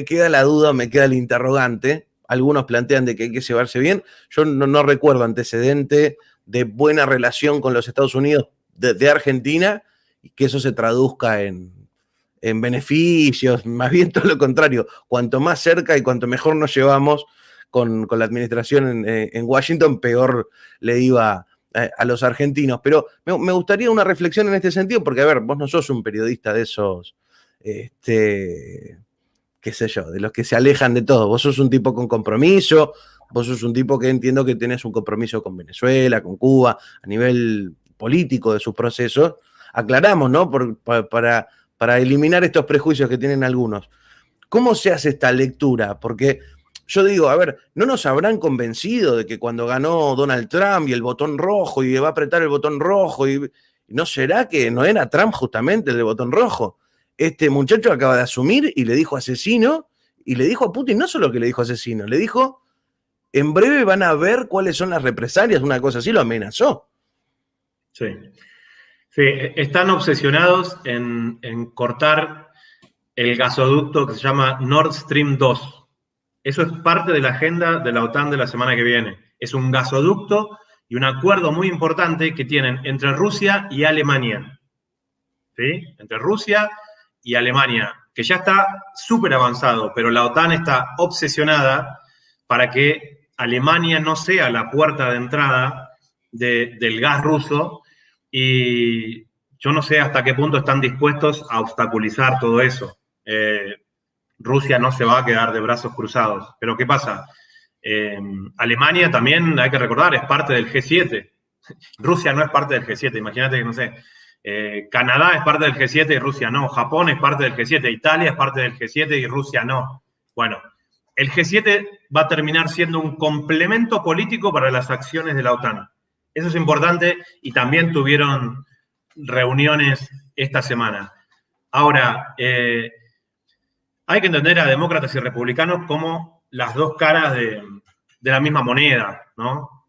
la duda, me queda el interrogante. Algunos plantean de que hay que llevarse bien. Yo no recuerdo antecedente de buena relación con los Estados Unidos de Argentina y que eso se traduzca en beneficios, más bien todo lo contrario. Cuanto más cerca y cuanto mejor nos llevamos con la administración en Washington, peor le iba a los argentinos. Pero me gustaría una reflexión en este sentido, porque, a ver, vos no sos un periodista de esos, qué sé yo, de los que se alejan de todo. Vos sos un tipo con compromiso, Vos sos un tipo que entiendo que tenés un compromiso con Venezuela, con Cuba, a nivel político de sus procesos. Aclaramos, ¿no? Para eliminar estos prejuicios que tienen algunos. ¿Cómo se hace esta lectura? Porque yo digo, a ver, ¿no nos habrán convencido de que cuando ganó Donald Trump y el botón rojo y va a apretar el botón rojo y no será que no era Trump justamente el del botón rojo? Este muchacho acaba de asumir y le dijo asesino y le dijo a Putin no solo que le dijo asesino, le dijo en breve van a ver cuáles son las represalias, una cosa así, lo amenazó. Sí, sí, están obsesionados en cortar el gasoducto que se llama Nord Stream 2. Eso es parte de la agenda de la OTAN de la semana que viene. Es un gasoducto y un acuerdo muy importante que tienen entre Rusia y Alemania. ¿Sí? Entre Rusia y Alemania, que ya está súper avanzado, pero la OTAN está obsesionada para que Alemania no sea la puerta de entrada del gas ruso, y yo no sé hasta qué punto están dispuestos a obstaculizar todo eso. Rusia no se va a quedar de brazos cruzados. Pero ¿qué pasa? Alemania también, hay que recordar, es parte del G7. Rusia no es parte del G7, imagínate que, no sé, Canadá es parte del G7 y Rusia no, Japón es parte del G7, Italia es parte del G7 y Rusia no. Bueno, el G7 va a terminar siendo un complemento político para las acciones de la OTAN. Eso es importante y también tuvieron reuniones esta semana. Ahora, hay que entender a demócratas y republicanos como las dos caras de la misma moneda, ¿no?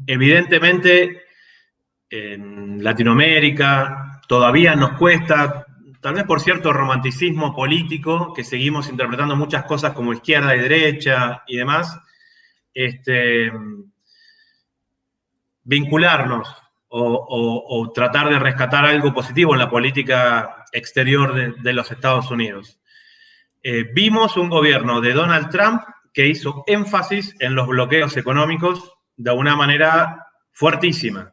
Evidentemente, en Latinoamérica todavía nos cuesta, tal vez por cierto romanticismo político, que seguimos interpretando muchas cosas como izquierda y derecha y demás, vincularnos o tratar de rescatar algo positivo en la política exterior de los Estados Unidos. Vimos un gobierno de Donald Trump que hizo énfasis en los bloqueos económicos de una manera fuertísima.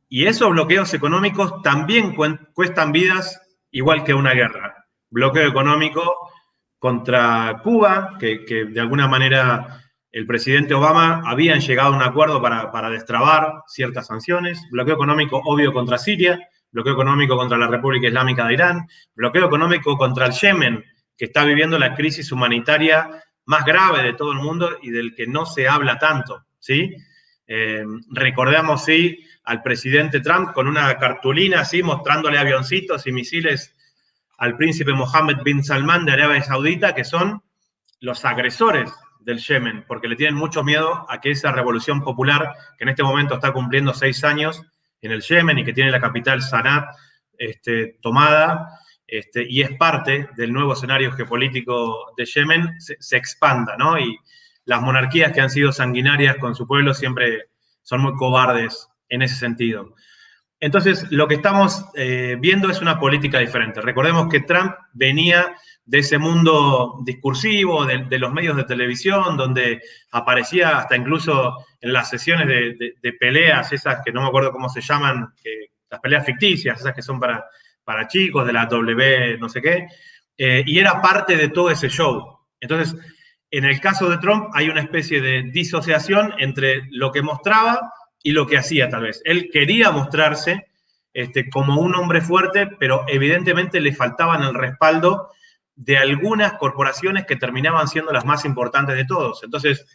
Y esos bloqueos económicos también cuestan vidas, igual que una guerra. Bloqueo económico contra Cuba, que de alguna manera el presidente Obama habían llegado a un acuerdo para destrabar ciertas sanciones. Bloqueo económico obvio contra Siria, bloqueo económico contra la República Islámica de Irán, bloqueo económico contra el Yemen, que está viviendo la crisis humanitaria más grave de todo el mundo y del que no se habla tanto, ¿sí? Recordamos, sí, al presidente Trump con una cartulina así mostrándole avioncitos y misiles al príncipe Mohammed bin Salman de Arabia Saudita, que son los agresores del Yemen, porque le tienen mucho miedo a que esa revolución popular, que en este momento está cumpliendo 6 años en el Yemen y que tiene la capital Sanaa tomada, y es parte del nuevo escenario geopolítico de Yemen, se expanda, ¿no? Y las monarquías que han sido sanguinarias con su pueblo siempre son muy cobardes en ese sentido. Entonces, lo que estamos viendo es una política diferente. Recordemos que Trump venía de ese mundo discursivo, de los medios de televisión, donde aparecía hasta incluso en las sesiones de peleas, esas que no me acuerdo cómo se llaman, las peleas ficticias, esas que son para chicos, de la W no sé qué, y era parte de todo ese show. Entonces, en el caso de Trump hay una especie de disociación entre lo que mostraba y lo que hacía, tal vez. Él quería mostrarse como un hombre fuerte, pero evidentemente le faltaban el respaldo de algunas corporaciones que terminaban siendo las más importantes de todos. Entonces,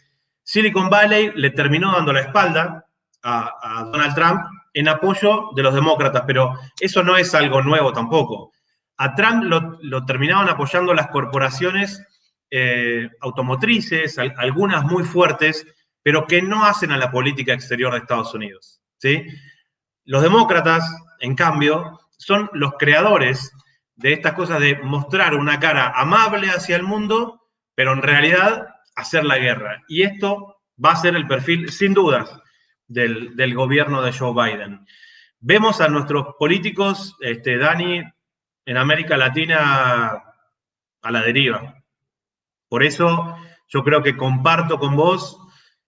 Silicon Valley le terminó dando la espalda a Donald Trump en apoyo de los demócratas, pero eso no es algo nuevo tampoco. A Trump lo terminaban apoyando las corporaciones automotrices, algunas muy fuertes, pero que no hacen a la política exterior de Estados Unidos, ¿sí? Los demócratas, en cambio, son los creadores de estas cosas de mostrar una cara amable hacia el mundo, pero en realidad hacer la guerra. Y esto va a ser el perfil, sin dudas, del gobierno de Joe Biden. Vemos a nuestros políticos, Dani, en América Latina a la deriva. Por eso yo creo que comparto con vos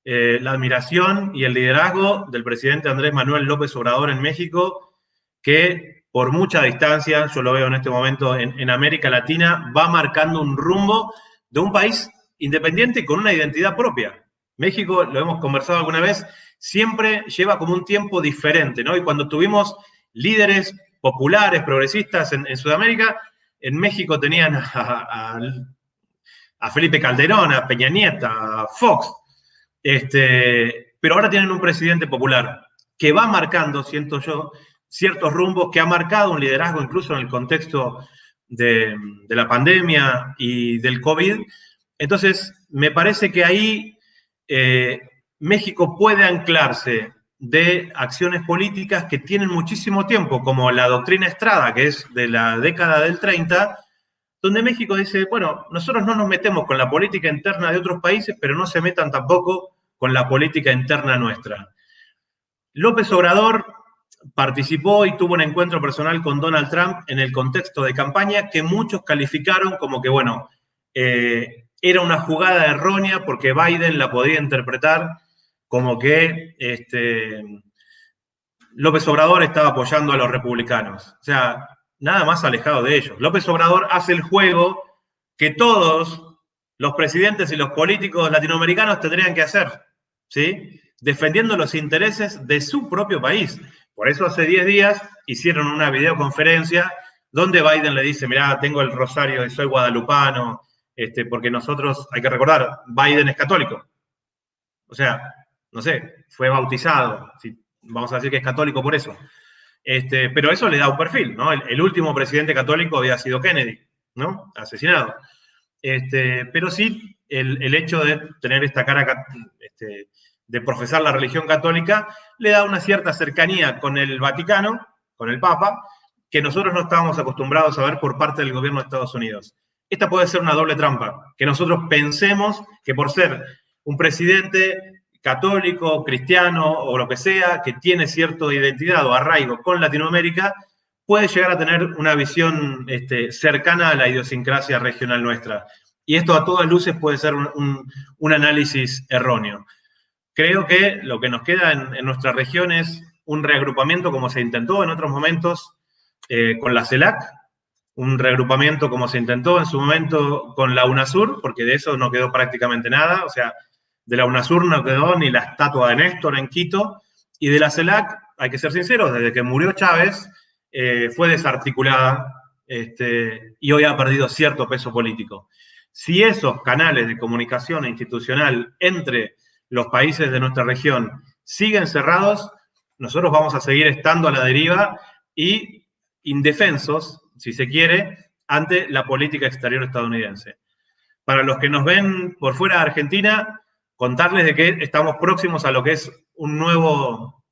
la admiración y el liderazgo del presidente Andrés Manuel López Obrador en México, que por mucha distancia, yo lo veo en este momento en América Latina, va marcando un rumbo de un país independiente y con una identidad propia. México, lo hemos conversado alguna vez, siempre lleva como un tiempo diferente, ¿no? Y cuando tuvimos líderes populares, progresistas en Sudamérica, en México tenían a Felipe Calderón, a Peña Nieto, a Fox, pero ahora tienen un presidente popular que va marcando, siento yo, ciertos rumbos, que ha marcado un liderazgo incluso en el contexto de la pandemia y del COVID. Entonces, me parece que ahí México puede anclarse de acciones políticas que tienen muchísimo tiempo, como la doctrina Estrada, que es de la década del 30, donde México dice, bueno, nosotros no nos metemos con la política interna de otros países, pero no se metan tampoco con la política interna nuestra. López Obrador participó y tuvo un encuentro personal con Donald Trump en el contexto de campaña que muchos calificaron como que, bueno, era una jugada errónea porque Biden la podía interpretar como que López Obrador estaba apoyando a los republicanos. O sea, nada más alejado de ellos. López Obrador hace el juego que todos los presidentes y los políticos latinoamericanos tendrían que hacer, ¿sí? Defendiendo los intereses de su propio país. Por eso hace 10 días hicieron una videoconferencia donde Biden le dice, mirá, tengo el rosario y soy guadalupano, porque nosotros, hay que recordar, Biden es católico. O sea, no sé, fue bautizado, vamos a decir que es católico por eso. Pero eso le da un perfil, ¿no? El último presidente católico había sido Kennedy, ¿no? Asesinado. Pero sí, el hecho de tener esta cara, de profesar la religión católica, le da una cierta cercanía con el Vaticano, con el Papa, que nosotros no estábamos acostumbrados a ver por parte del gobierno de Estados Unidos. Esta puede ser una doble trampa, que nosotros pensemos que por ser un presidente católico, cristiano o lo que sea, que tiene cierta identidad o arraigo con Latinoamérica, puede llegar a tener una visión cercana a la idiosincrasia regional nuestra. Y esto a todas luces puede ser un análisis erróneo. Creo que lo que nos queda en nuestra región es un reagrupamiento como se intentó en otros momentos con la CELAC, un reagrupamiento como se intentó en su momento con la UNASUR, porque de eso no quedó prácticamente nada, o sea, de la UNASUR no quedó ni la estatua de Néstor en Quito, y de la CELAC, hay que ser sinceros, desde que murió Chávez, fue desarticulada y hoy ha perdido cierto peso político. Si esos canales de comunicación institucional entre los países de nuestra región siguen cerrados, nosotros vamos a seguir estando a la deriva y indefensos, si se quiere, ante la política exterior estadounidense. Para los que nos ven por fuera de Argentina, contarles de que estamos próximos a lo que es un nuevo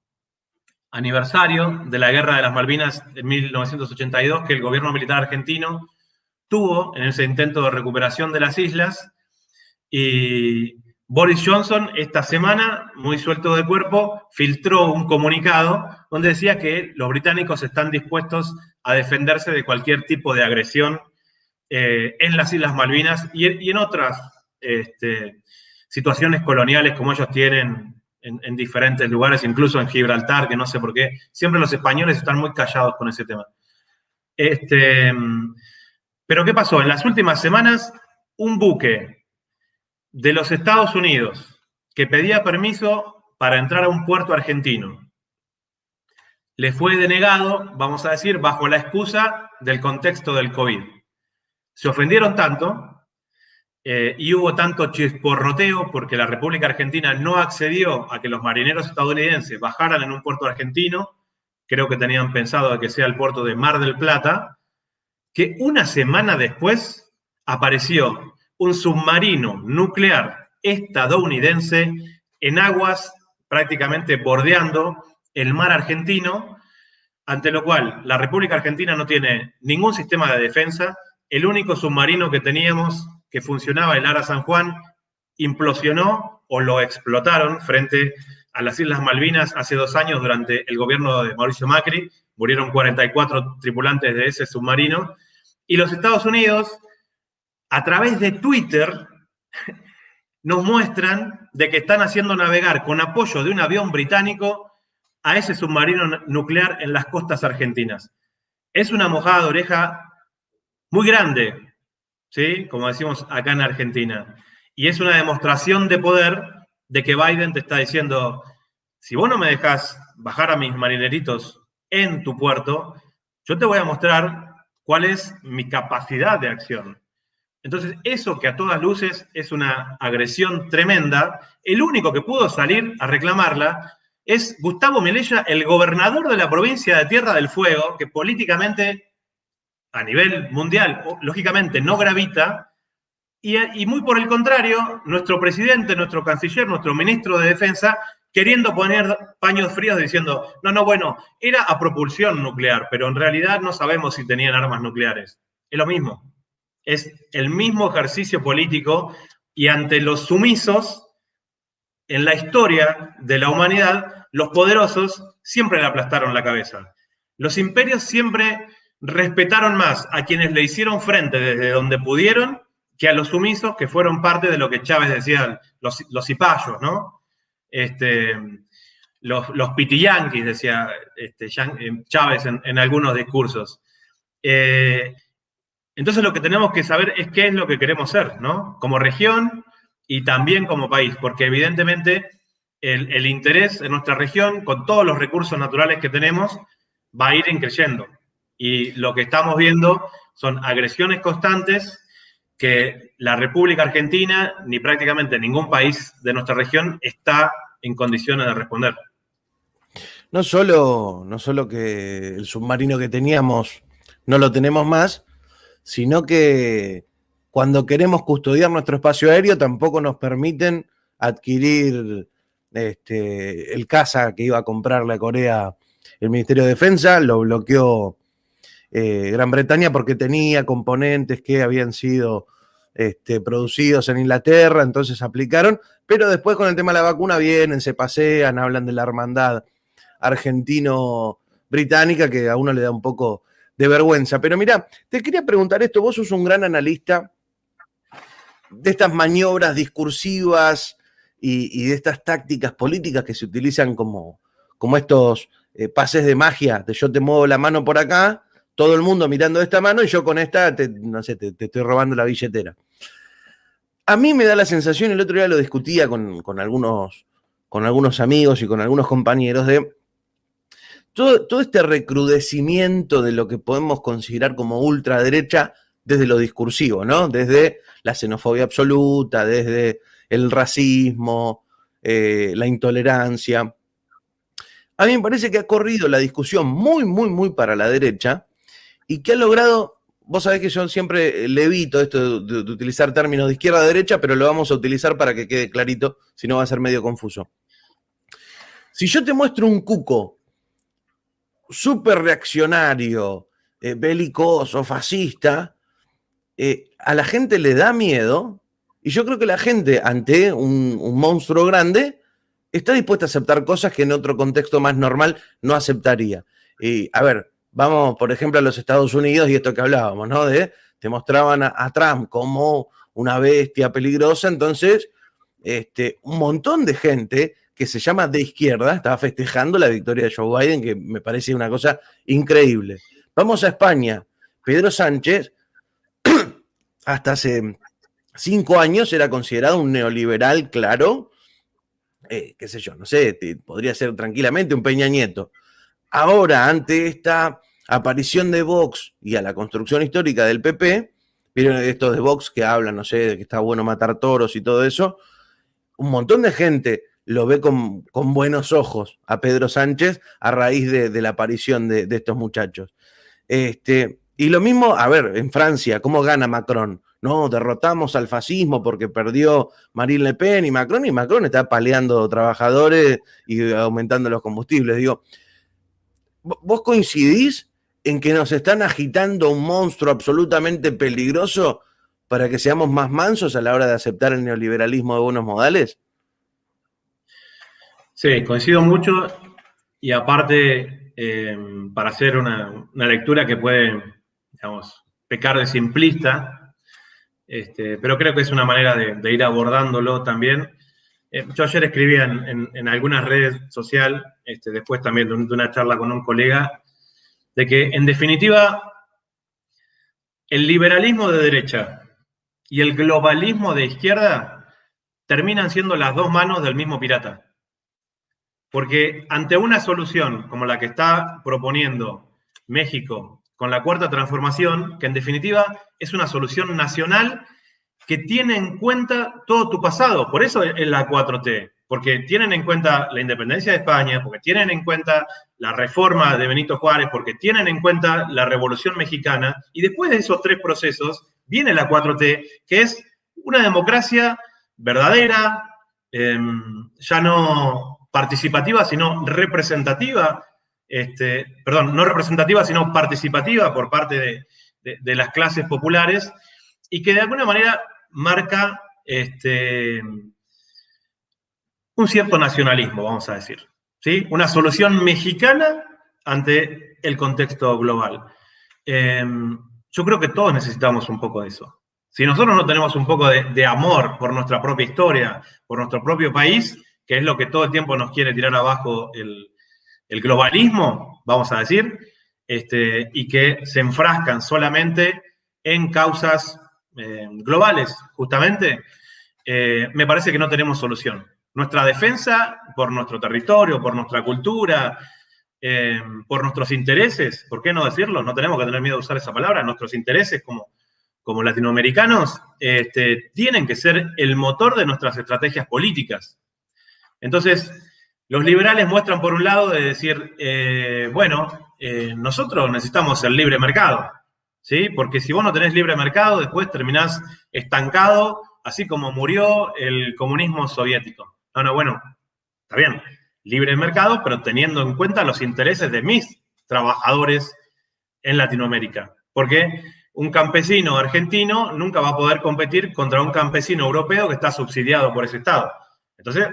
aniversario de la Guerra de las Malvinas en 1982, que el gobierno militar argentino tuvo en ese intento de recuperación de las islas. Y Boris Johnson esta semana, muy suelto de cuerpo, filtró un comunicado donde decía que los británicos están dispuestos a defenderse de cualquier tipo de agresión en las Islas Malvinas y en otras situaciones coloniales como ellos tienen en diferentes lugares, incluso en Gibraltar, que no sé por qué. Siempre los españoles están muy callados con ese tema. Pero ¿qué pasó? En las últimas semanas, un buque de los Estados Unidos que pedía permiso para entrar a un puerto argentino le fue denegado, vamos a decir, bajo la excusa del contexto del COVID. Se ofendieron tanto y hubo tanto chisporroteo porque la República Argentina no accedió a que los marineros estadounidenses bajaran en un puerto argentino, creo que tenían pensado que sea el puerto de Mar del Plata, que una semana después apareció un submarino nuclear estadounidense en aguas prácticamente bordeando el mar argentino, ante lo cual la República Argentina no tiene ningún sistema de defensa. El único submarino que teníamos que funcionaba, el Ara San Juan, implosionó o lo explotaron frente a las Islas Malvinas hace 2 años durante el gobierno de Mauricio Macri. Murieron 44 tripulantes de ese submarino. Y los Estados Unidos, a través de Twitter, nos muestran de que están haciendo navegar con apoyo de un avión británico a ese submarino nuclear en las costas argentinas. Es una mojada de oreja muy grande, ¿sí? Como decimos acá en Argentina. Y es una demostración de poder de que Biden te está diciendo, si vos no me dejás bajar a mis marineritos en tu puerto, yo te voy a mostrar cuál es mi capacidad de acción. Entonces, eso que a todas luces es una agresión tremenda, el único que pudo salir a reclamarla es Gustavo Melella, el gobernador de la provincia de Tierra del Fuego, que políticamente, a nivel mundial, lógicamente no gravita, y muy por el contrario, nuestro presidente, nuestro canciller, nuestro ministro de Defensa, queriendo poner paños fríos diciendo, no, bueno, era a propulsión nuclear, pero en realidad no sabemos si tenían armas nucleares. Es lo mismo. Es el mismo ejercicio político y ante los sumisos, en la historia de la humanidad, los poderosos siempre le aplastaron la cabeza. Los imperios siempre respetaron más a quienes le hicieron frente desde donde pudieron que a los sumisos que fueron parte de lo que Chávez decía, los cipayos, ¿no? Los pitiyanquis, decía Chávez en algunos discursos. Entonces lo que tenemos que saber es qué es lo que queremos ser, ¿no? Como región y también como país, porque evidentemente el interés en nuestra región, con todos los recursos naturales que tenemos, va a ir creciendo. Y lo que estamos viendo son agresiones constantes que la República Argentina, ni prácticamente ningún país de nuestra región, está en condiciones de responder. No solo que el submarino que teníamos no lo tenemos más, sino que cuando queremos custodiar nuestro espacio aéreo tampoco nos permiten adquirir el caza que iba a comprarle a Corea el Ministerio de Defensa, lo bloqueó Gran Bretaña porque tenía componentes que habían sido producidos en Inglaterra, entonces aplicaron, pero después con el tema de la vacuna vienen, se pasean, hablan de la hermandad argentino-británica que a uno le da un poco de vergüenza. Pero mira, te quería preguntar esto, vos sos un gran analista de estas maniobras discursivas y de estas tácticas políticas que se utilizan como estos pases de magia, de yo te muevo la mano por acá, todo el mundo mirando esta mano y yo con esta, te estoy robando la billetera. A mí me da la sensación, el otro día lo discutía con algunos amigos y con algunos compañeros, de todo este recrudecimiento de lo que podemos considerar como ultraderecha desde lo discursivo, ¿no? Desde la xenofobia absoluta, desde el racismo, la intolerancia. A mí me parece que ha corrido la discusión muy, muy, muy para la derecha y que ha logrado, vos sabés que yo siempre le evito esto de utilizar términos de izquierda a derecha, pero lo vamos a utilizar para que quede clarito, si no va a ser medio confuso. Si yo te muestro un cuco súper reaccionario, belicoso, fascista, a la gente le da miedo, y yo creo que la gente ante un monstruo grande está dispuesta a aceptar cosas que en otro contexto más normal no aceptaría. Y a ver, vamos por ejemplo a los Estados Unidos y esto que hablábamos, ¿no? Te mostraban a Trump como una bestia peligrosa, entonces un montón de gente que se llama de izquierda estaba festejando la victoria de Joe Biden, que me parece una cosa increíble. Vamos a España. Pedro Sánchez, hasta hace 5 años, era considerado un neoliberal, claro, qué sé yo, no sé, podría ser tranquilamente un Peña Nieto. Ahora, ante esta aparición de Vox y a la construcción histórica del PP, vieron estos de Vox que hablan, no sé, de que está bueno matar toros y todo eso, un montón de gente lo ve con buenos ojos a Pedro Sánchez a raíz de la aparición de estos muchachos. Y lo mismo, a ver, en Francia, ¿cómo gana Macron? No, derrotamos al fascismo porque perdió Marine Le Pen y Macron está paleando trabajadores y aumentando los combustibles. Digo, ¿vos coincidís en que nos están agitando un monstruo absolutamente peligroso para que seamos más mansos a la hora de aceptar el neoliberalismo de buenos modales? Sí, coincido mucho y aparte, para hacer una lectura que puede, digamos, pecar de simplista, pero creo que es una manera de ir abordándolo también. Yo ayer escribía en algunas redes sociales, después también de una charla con un colega, de que en definitiva el liberalismo de derecha y el globalismo de izquierda terminan siendo las dos manos del mismo pirata. Porque ante una solución como la que está proponiendo México con la Cuarta Transformación, que en definitiva es una solución nacional que tiene en cuenta todo tu pasado, por eso es la 4T, porque tienen en cuenta la independencia de España, porque tienen en cuenta la reforma de Benito Juárez, porque tienen en cuenta la Revolución Mexicana, y después de esos tres procesos viene la 4T, que es una democracia verdadera, ya no participativa, sino representativa, perdón, no representativa, sino participativa por parte de las clases populares, y que de alguna manera marca un cierto nacionalismo, vamos a decir, ¿sí? Una solución mexicana ante el contexto global. Yo creo que todos necesitamos un poco de eso. Si nosotros no tenemos un poco de amor por nuestra propia historia, por nuestro propio país, que es lo que todo el tiempo nos quiere tirar abajo el globalismo, vamos a decir, y que se enfrascan solamente en causas globales, justamente, me parece que no tenemos solución. Nuestra defensa por nuestro territorio, por nuestra cultura, por nuestros intereses, ¿por qué no decirlo? No tenemos que tener miedo de usar esa palabra, nuestros intereses como latinoamericanos tienen que ser el motor de nuestras estrategias políticas. Entonces, los liberales muestran por un lado de decir, nosotros necesitamos el libre mercado, ¿sí? Porque si vos no tenés libre mercado, después terminás estancado, así como murió el comunismo soviético. Bueno, está bien, libre mercado, pero teniendo en cuenta los intereses de mis trabajadores en Latinoamérica. Porque un campesino argentino nunca va a poder competir contra un campesino europeo que está subsidiado por ese Estado. Entonces,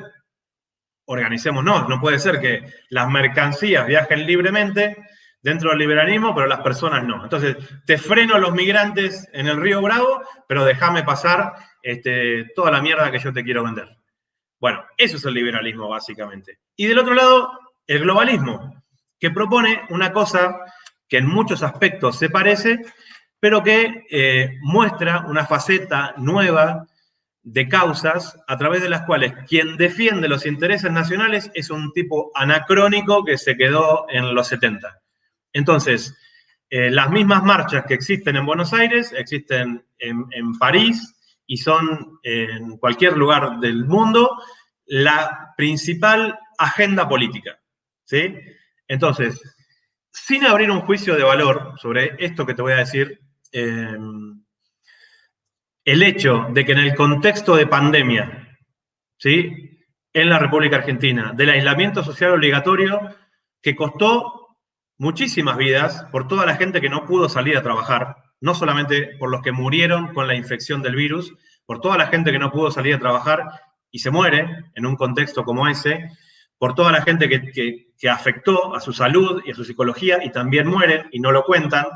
organicémonos. No puede ser que las mercancías viajen libremente dentro del liberalismo, pero las personas no. Entonces, te freno los migrantes en el Río Bravo, pero déjame pasar toda la mierda que yo te quiero vender. Bueno, eso es el liberalismo, básicamente. Y del otro lado, el globalismo, que propone una cosa que en muchos aspectos se parece, pero que muestra una faceta nueva de causas a través de las cuales quien defiende los intereses nacionales es un tipo anacrónico que se quedó en los 70. Entonces, las mismas marchas que existen en Buenos Aires existen en París y son en cualquier lugar del mundo la principal agenda política, ¿sí? Entonces, sin abrir un juicio de valor sobre esto que te voy a decir, el hecho de que en el contexto de pandemia, ¿sí?, en la República Argentina, del aislamiento social obligatorio que costó muchísimas vidas por toda la gente que no pudo salir a trabajar, no solamente por los que murieron con la infección del virus, por toda la gente que no pudo salir a trabajar y se muere en un contexto como ese, por toda la gente que afectó a su salud y a su psicología y también mueren y no lo cuentan.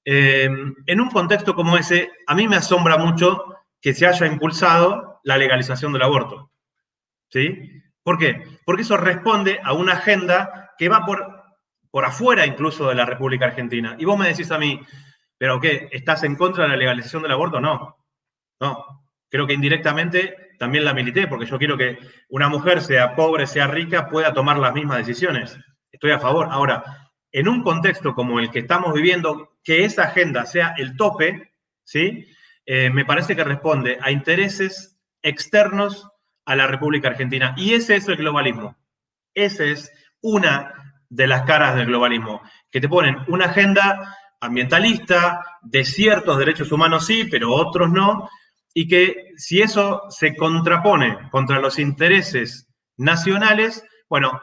En un contexto como ese, a mí me asombra mucho que se haya impulsado la legalización del aborto, ¿sí? ¿Por qué? Porque eso responde a una agenda que va por afuera incluso de la República Argentina. Y vos me decís a mí, ¿pero qué? ¿Estás en contra de la legalización del aborto? No. Creo que indirectamente también la milité, porque yo quiero que una mujer, sea pobre, sea rica, pueda tomar las mismas decisiones. Estoy a favor. Ahora, en un contexto como el que estamos viviendo, que esa agenda sea el tope, ¿sí? Me parece que responde a intereses externos a la República Argentina. Y ese es el globalismo. Esa es una de las caras del globalismo, que te ponen una agenda ambientalista, de ciertos derechos humanos sí, pero otros no, y que si eso se contrapone contra los intereses nacionales, bueno,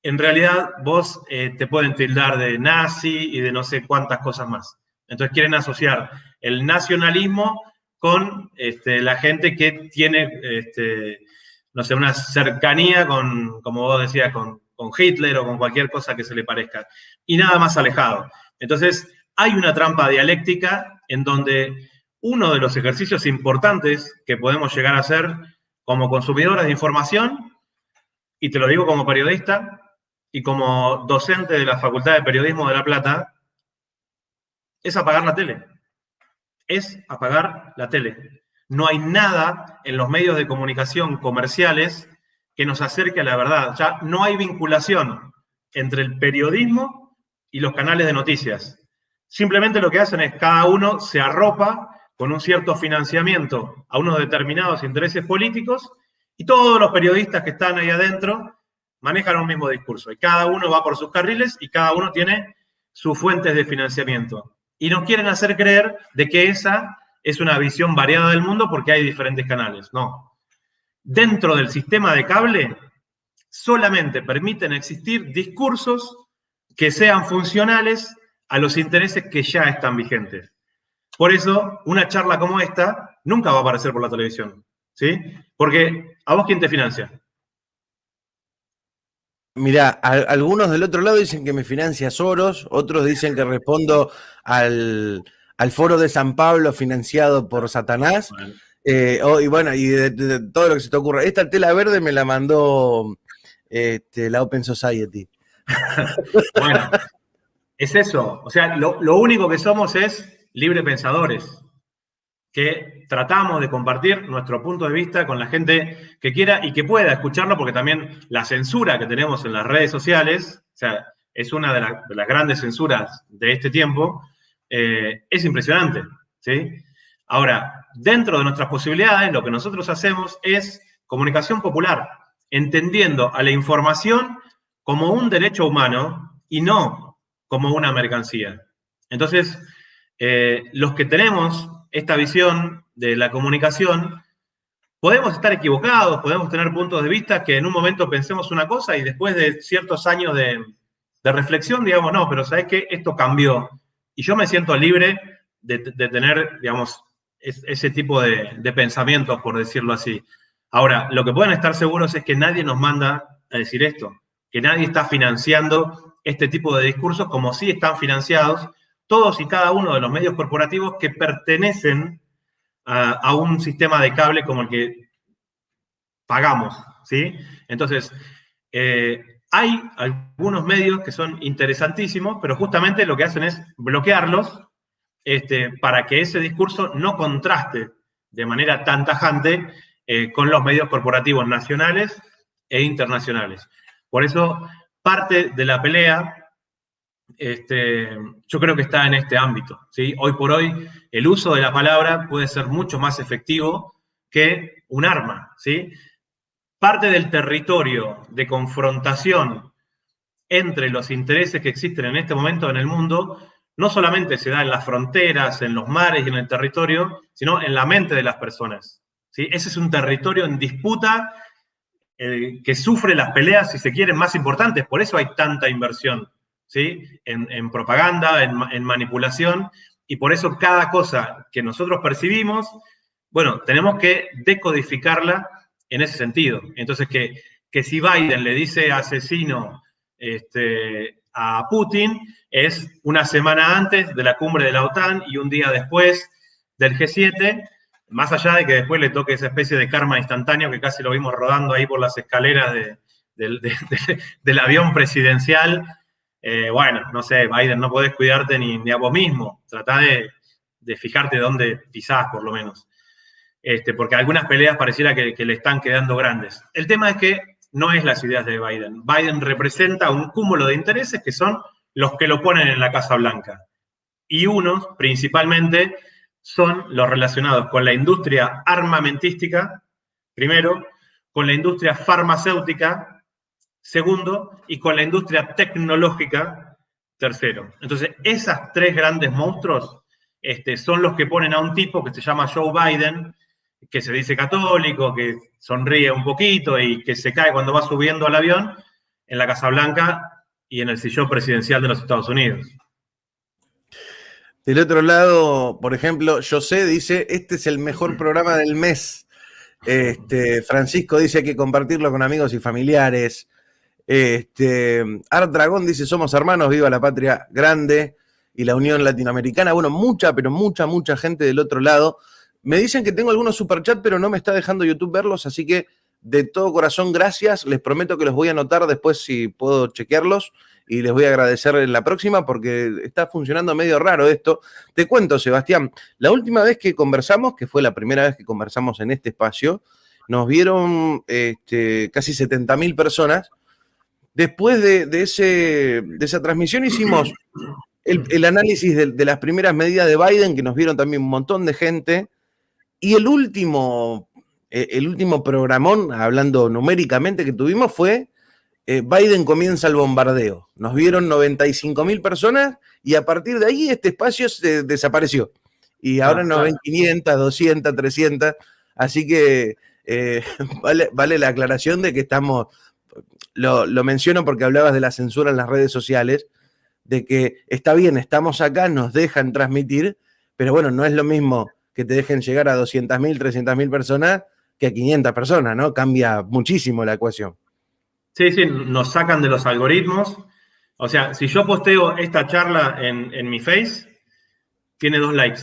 en realidad vos te pueden tildar de nazi y de no sé cuántas cosas más. Entonces quieren asociar el nacionalismo con la gente que tiene, no sé, una cercanía con, como vos decías, con Hitler o con cualquier cosa que se le parezca. Y nada más alejado. Entonces hay una trampa dialéctica en donde uno de los ejercicios importantes que podemos llegar a hacer como consumidores de información, y te lo digo como periodista y como docente de la Facultad de Periodismo de La Plata, es apagar la tele. Es apagar la tele. no hay nada en los medios de comunicación comerciales que nos acerque a la verdad. Ya no hay vinculación entre el periodismo y los canales de noticias. Simplemente lo que hacen es cada uno se arropa con un cierto financiamiento a unos determinados intereses políticos y todos los periodistas que están ahí adentro manejan un mismo discurso. Y cada uno va por sus carriles y cada uno tiene sus fuentes de financiamiento. Y nos quieren hacer creer de que esa es una visión variada del mundo porque hay diferentes canales. No. Dentro del sistema de cable solamente permiten existir discursos que sean funcionales a los intereses que ya están vigentes. Por eso, una charla como esta nunca va a aparecer por la televisión, ¿sí? Porque, ¿a vos quién te financia? Mirá, algunos del otro lado dicen que me financia Soros, otros dicen que respondo al foro de San Pablo financiado por Satanás. Bueno. Y bueno, y de todo lo que se te ocurra. Esta tela verde me la mandó la Open Society. Bueno, es eso. O sea, lo único que somos es libre pensadores, que tratamos de compartir nuestro punto de vista con la gente que quiera y que pueda escucharlo, porque también la censura que tenemos en las redes sociales, o sea, es una de las grandes censuras de este tiempo, es impresionante, ¿sí? Ahora, dentro de nuestras posibilidades, lo que nosotros hacemos es comunicación popular, entendiendo a la información como un derecho humano y no como una mercancía. Entonces, los que tenemos esta visión de la comunicación, podemos estar equivocados, podemos tener puntos de vista que en un momento pensemos una cosa y después de ciertos años de reflexión, digamos, no, pero ¿sabes qué? Esto cambió. Y yo me siento libre de tener, digamos, ese tipo de pensamientos, por decirlo así. Ahora, lo que pueden estar seguros es que nadie nos manda a decir esto, que nadie está financiando este tipo de discursos como sí están financiados todos y cada uno de los medios corporativos que pertenecen a un sistema de cable como el que pagamos, ¿sí? Entonces, hay algunos medios que son interesantísimos, pero justamente lo que hacen es bloquearlos para que ese discurso no contraste de manera tan tajante con los medios corporativos nacionales e internacionales. Por eso, parte de la pelea yo creo que está en este ámbito, ¿sí? Hoy por hoy, el uso de la palabra puede ser mucho más efectivo que un arma, ¿sí? Parte del territorio de confrontación entre los intereses que existen en este momento en el mundo no solamente se da en las fronteras, en los mares y en el territorio, sino en la mente de las personas, ¿sí? Ese es un territorio en disputa que sufre las peleas, si se quieren, más importantes. Por eso hay tanta inversión, ¿sí? En propaganda, en manipulación, y por eso cada cosa que nosotros percibimos, bueno, tenemos que decodificarla en ese sentido. Entonces, que si Biden le dice asesino a Putin, es una semana antes de la cumbre de la OTAN y un día después del G7, más allá de que después le toque esa especie de karma instantáneo que casi lo vimos rodando ahí por las escaleras del avión presidencial. Bueno, no sé, Biden, no podés cuidarte ni a vos mismo. Tratá de fijarte dónde pisás, por lo menos. Porque algunas peleas pareciera que le están quedando grandes. El tema es que no es las ideas de Biden. Biden representa un cúmulo de intereses que son los que lo ponen en la Casa Blanca. Y unos, principalmente, son los relacionados con la industria armamentística, primero, con la industria farmacéutica, segundo, y con la industria tecnológica, tercero. Entonces, esas tres grandes monstruos son los que ponen a un tipo que se llama Joe Biden, que se dice católico, que sonríe un poquito y que se cae cuando va subiendo al avión, en la Casa Blanca y en el sillón presidencial de los Estados Unidos. Del otro lado, por ejemplo, José dice, este es el mejor programa del mes. Francisco dice, hay que compartirlo con amigos y familiares. Art Dragón dice, somos hermanos, viva la patria grande y la Unión Latinoamericana. Bueno, mucha gente del otro lado. Me dicen que tengo algunos superchats, pero no me está dejando YouTube verlos, así que de todo corazón, gracias. Les prometo que los voy a anotar después si puedo chequearlos y les voy a agradecer en la próxima porque está funcionando medio raro esto. Te cuento, Sebastián, la última vez que conversamos, que fue la primera vez que conversamos en este espacio, nos vieron casi 70.000 personas. Después de esa transmisión hicimos el análisis de las primeras medidas de Biden, que nos vieron también un montón de gente, y el último programón, hablando numéricamente, que tuvimos fue Biden comienza el bombardeo. Nos vieron 95.000 personas y a partir de ahí este espacio se desapareció. Y ahora nos ven 500, 200, 300. Así que vale la aclaración de que estamos, lo menciono porque hablabas de la censura en las redes sociales, de que está bien, estamos acá, nos dejan transmitir, pero bueno, no es lo mismo que te dejen llegar a 200.000, 300.000 personas que a 500 personas, ¿no? Cambia muchísimo la ecuación. Sí, nos sacan de los algoritmos. O sea, si yo posteo esta charla en mi Face, tiene 2 likes.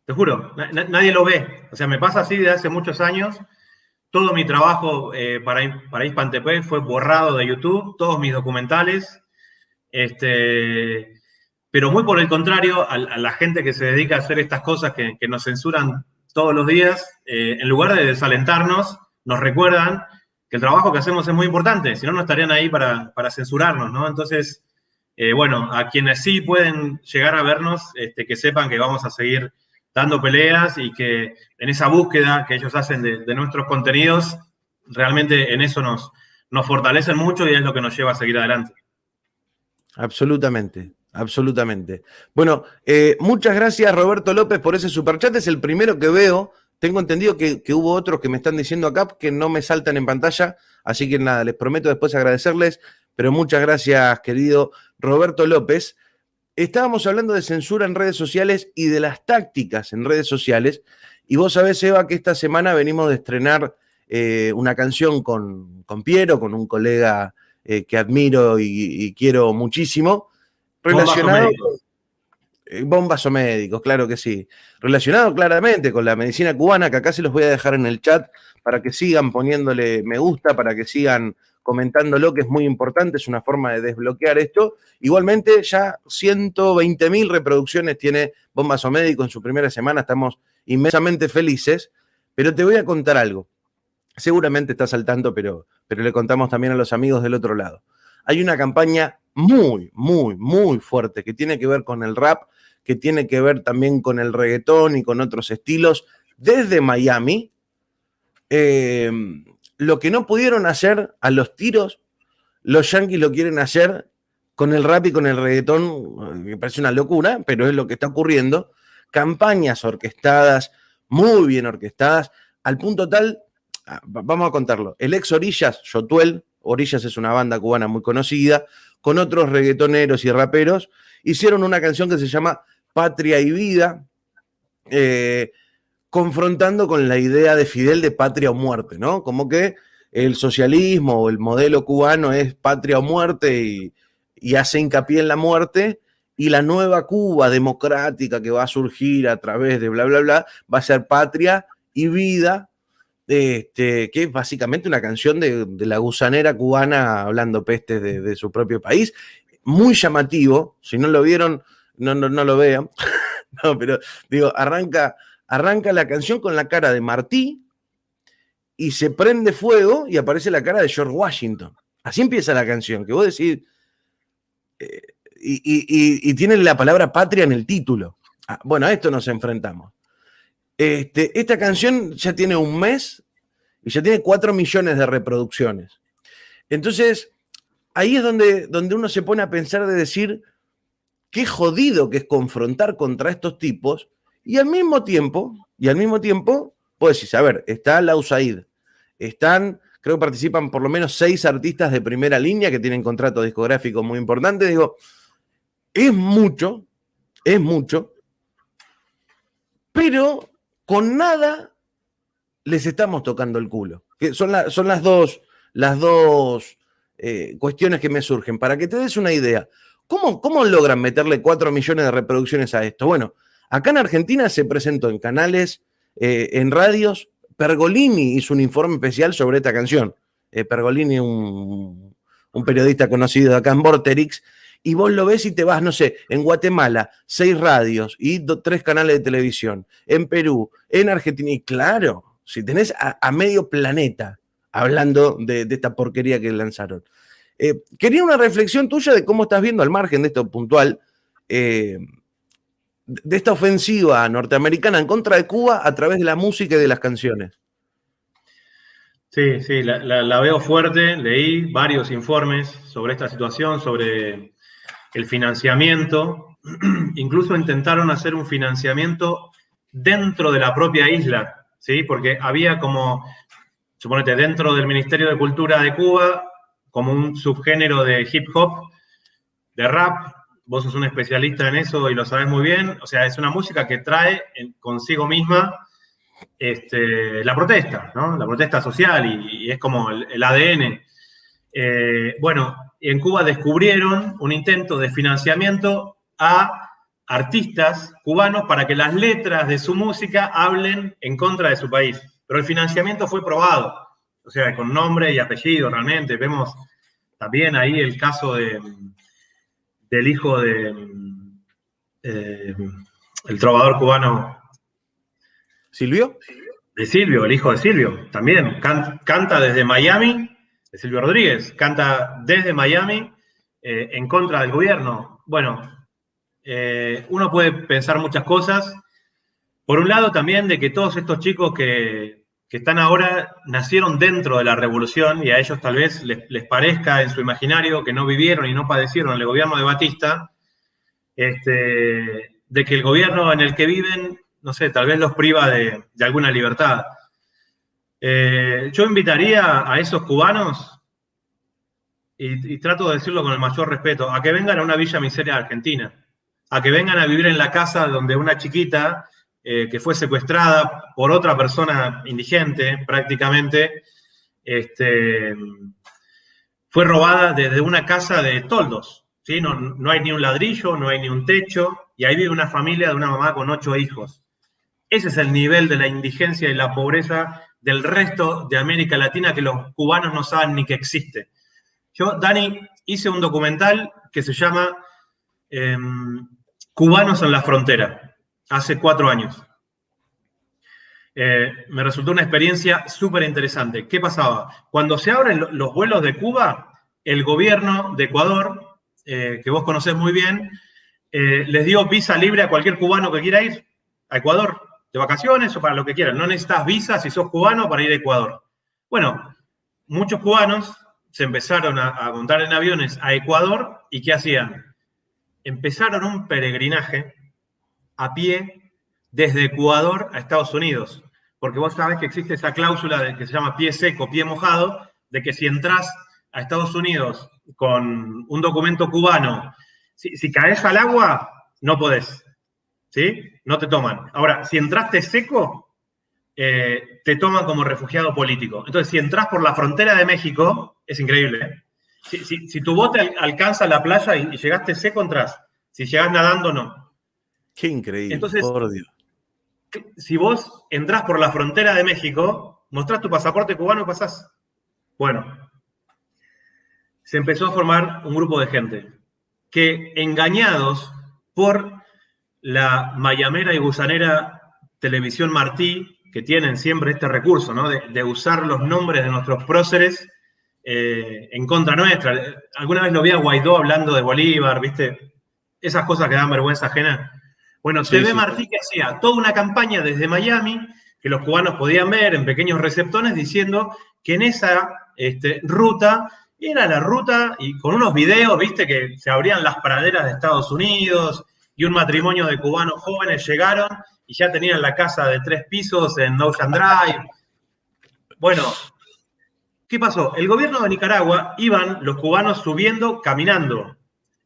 Te juro, nadie lo ve. O sea, me pasa así de hace muchos años. Todo mi trabajo para Hispantepec fue borrado de YouTube, todos mis documentales. Pero muy por el contrario, a la gente que se dedica a hacer estas cosas que nos censuran todos los días, en lugar de desalentarnos, nos recuerdan que el trabajo que hacemos es muy importante, si no, no estarían ahí para censurarnos, ¿no? Entonces, bueno, a quienes sí pueden llegar a vernos, que sepan que vamos a seguir dando peleas y que en esa búsqueda que ellos hacen de nuestros contenidos, realmente en eso nos fortalecen mucho y es lo que nos lleva a seguir adelante. Absolutamente, absolutamente. Bueno, muchas gracias Roberto López por ese superchat, es el primero que veo. Tengo entendido que hubo otros que me están diciendo acá que no me saltan en pantalla, así que nada, les prometo después agradecerles, pero muchas gracias, querido Roberto López. Estábamos hablando de censura en redes sociales y de las tácticas en redes sociales, y vos sabés, Eva, que esta semana venimos de estrenar una canción con Piero, con un colega que admiro y quiero muchísimo, relacionado... Bombas o médicos, claro que sí. Relacionado claramente con la medicina cubana, que acá se los voy a dejar en el chat para que sigan poniéndole me gusta, para que sigan comentándolo, que es muy importante, es una forma de desbloquear esto. Igualmente, ya 120.000 reproducciones tiene Bombas o médicos en su primera semana, estamos inmensamente felices, pero te voy a contar algo. Seguramente estás al tanto, pero le contamos también a los amigos del otro lado. Hay una campaña muy, muy, muy fuerte que tiene que ver con el rap, que tiene que ver también con el reggaetón y con otros estilos, desde Miami. Lo que no pudieron hacer a los tiros, los yanquis lo quieren hacer con el rap y con el reggaetón, me parece una locura, pero es lo que está ocurriendo. Campañas orquestadas, muy bien orquestadas, al punto tal, vamos a contarlo, el ex Orillas, Yotuel, Orillas es una banda cubana muy conocida, con otros reggaetoneros y raperos, hicieron una canción que se llama Patria y Vida, confrontando con la idea de Fidel de patria o muerte, ¿no? Como que el socialismo o el modelo cubano es patria o muerte y hace hincapié en la muerte, y la nueva Cuba democrática que va a surgir a través de bla, bla, bla, va a ser patria y vida, que es básicamente una canción de la gusanera cubana hablando pestes de su propio país. Muy llamativo, si no lo vieron, no lo vean. No, pero digo, arranca la canción con la cara de Martí y se prende fuego y aparece la cara de George Washington. Así empieza la canción, que vos decís, y tiene la palabra patria en el título. Bueno, a esto nos enfrentamos. Esta canción ya tiene un mes y ya tiene 4 millones de reproducciones. Entonces, ahí es donde uno se pone a pensar de decir qué jodido que es confrontar contra estos tipos y al mismo tiempo, pues decís, a ver, está la USAID, creo que participan por lo menos 6 artistas de primera línea que tienen contratos discográficos muy importantes. Digo, es mucho, pero con nada les estamos tocando el culo. Que son las dos cuestiones que me surgen. Para que te des una idea, ¿cómo logran meterle 4 millones de reproducciones a esto? Bueno, acá en Argentina se presentó en canales, en radios, Pergolini hizo un informe especial sobre esta canción. Pergolini, un periodista conocido de acá en Vorterix, y vos lo ves y te vas, no sé, en Guatemala, 6 radios y 3 canales de televisión, en Perú, en Argentina, y claro, si tenés a medio planeta hablando de esta porquería que lanzaron. Quería una reflexión tuya de cómo estás viendo, al margen de esto puntual, de esta ofensiva norteamericana en contra de Cuba a través de la música y de las canciones. Sí, sí, la veo fuerte. Leí varios informes sobre esta situación, sobre el financiamiento. Incluso intentaron hacer un financiamiento dentro de la propia isla, ¿sí? Porque había como, suponete, dentro del Ministerio de Cultura de Cuba, como un subgénero de hip hop, de rap. Vos sos un especialista en eso y lo sabés muy bien. O sea, es una música que trae consigo misma la protesta, ¿no? La protesta social, y es como el ADN. Bueno, en Cuba descubrieron un intento de financiamiento a artistas cubanos para que las letras de su música hablen en contra de su país. Pero el financiamiento fue probado, o sea, con nombre y apellido realmente. Vemos también ahí el caso del hijo el trovador cubano. ¿Silvio? De Silvio, el hijo de Silvio, también canta desde Miami, de Silvio Rodríguez, canta desde Miami en contra del gobierno. Bueno, uno puede pensar muchas cosas. Por un lado también de que todos estos chicos que están ahora nacieron dentro de la revolución, y a ellos tal vez les parezca en su imaginario que no vivieron y no padecieron el gobierno de Batista, de que el gobierno en el que viven, no sé, tal vez los priva de alguna libertad. Yo invitaría a esos cubanos, y trato de decirlo con el mayor respeto, a que vengan a una villa miseria argentina, a que vengan a vivir en la casa donde una chiquita que fue secuestrada por otra persona indigente, prácticamente, fue robada desde una casa de toldos, ¿sí? No hay ni un ladrillo, no hay ni un techo, y ahí vive una familia de una mamá con 8 hijos. Ese es el nivel de la indigencia y la pobreza del resto de América Latina, que los cubanos no saben ni que existe. Yo, Dani, hice un documental que se llama Cubanos en la Frontera, hace 4 años. Me resultó una experiencia súper interesante. ¿Qué pasaba? Cuando se abren los vuelos de Cuba, el gobierno de Ecuador, que vos conocés muy bien, les dio visa libre a cualquier cubano que quiera ir a Ecuador, de vacaciones o para lo que quieran. No necesitas visa si sos cubano para ir a Ecuador. Bueno, muchos cubanos se empezaron a montar en aviones a Ecuador, ¿y qué hacían? Empezaron un peregrinaje a pie desde Ecuador a Estados Unidos. Porque vos sabés que existe esa cláusula que se llama pie seco, pie mojado, de que si entras a Estados Unidos con un documento cubano, si caes al agua, no podés. ¿Sí? No te toman. Ahora, si entraste seco, te toman como refugiado político. Entonces, si entras por la frontera de México, es increíble. Si tu bote alcanza la playa y llegaste seco, entras. Si llegás nadando, no. Qué increíble, entonces, por Dios. Si vos entrás por la frontera de México, mostrás tu pasaporte cubano y pasás. Bueno, se empezó a formar un grupo de gente que, engañados por la mayamera y gusanera Televisión Martí, que tienen siempre este recurso, ¿no? de usar los nombres de nuestros próceres en contra nuestra. Alguna vez lo vi a Guaidó hablando de Bolívar, ¿viste? Esas cosas que dan vergüenza ajena. Bueno, sí, TV Martí que hacía toda una campaña desde Miami, que los cubanos podían ver en pequeños receptones, diciendo que en esa ruta era la ruta, y con unos videos, ¿viste? Que se abrían las praderas de Estados Unidos, y un matrimonio de cubanos jóvenes llegaron y ya tenían la casa de 3 pisos en Ocean Drive. Bueno, ¿qué pasó? El gobierno de Nicaragua, iban los cubanos subiendo, caminando.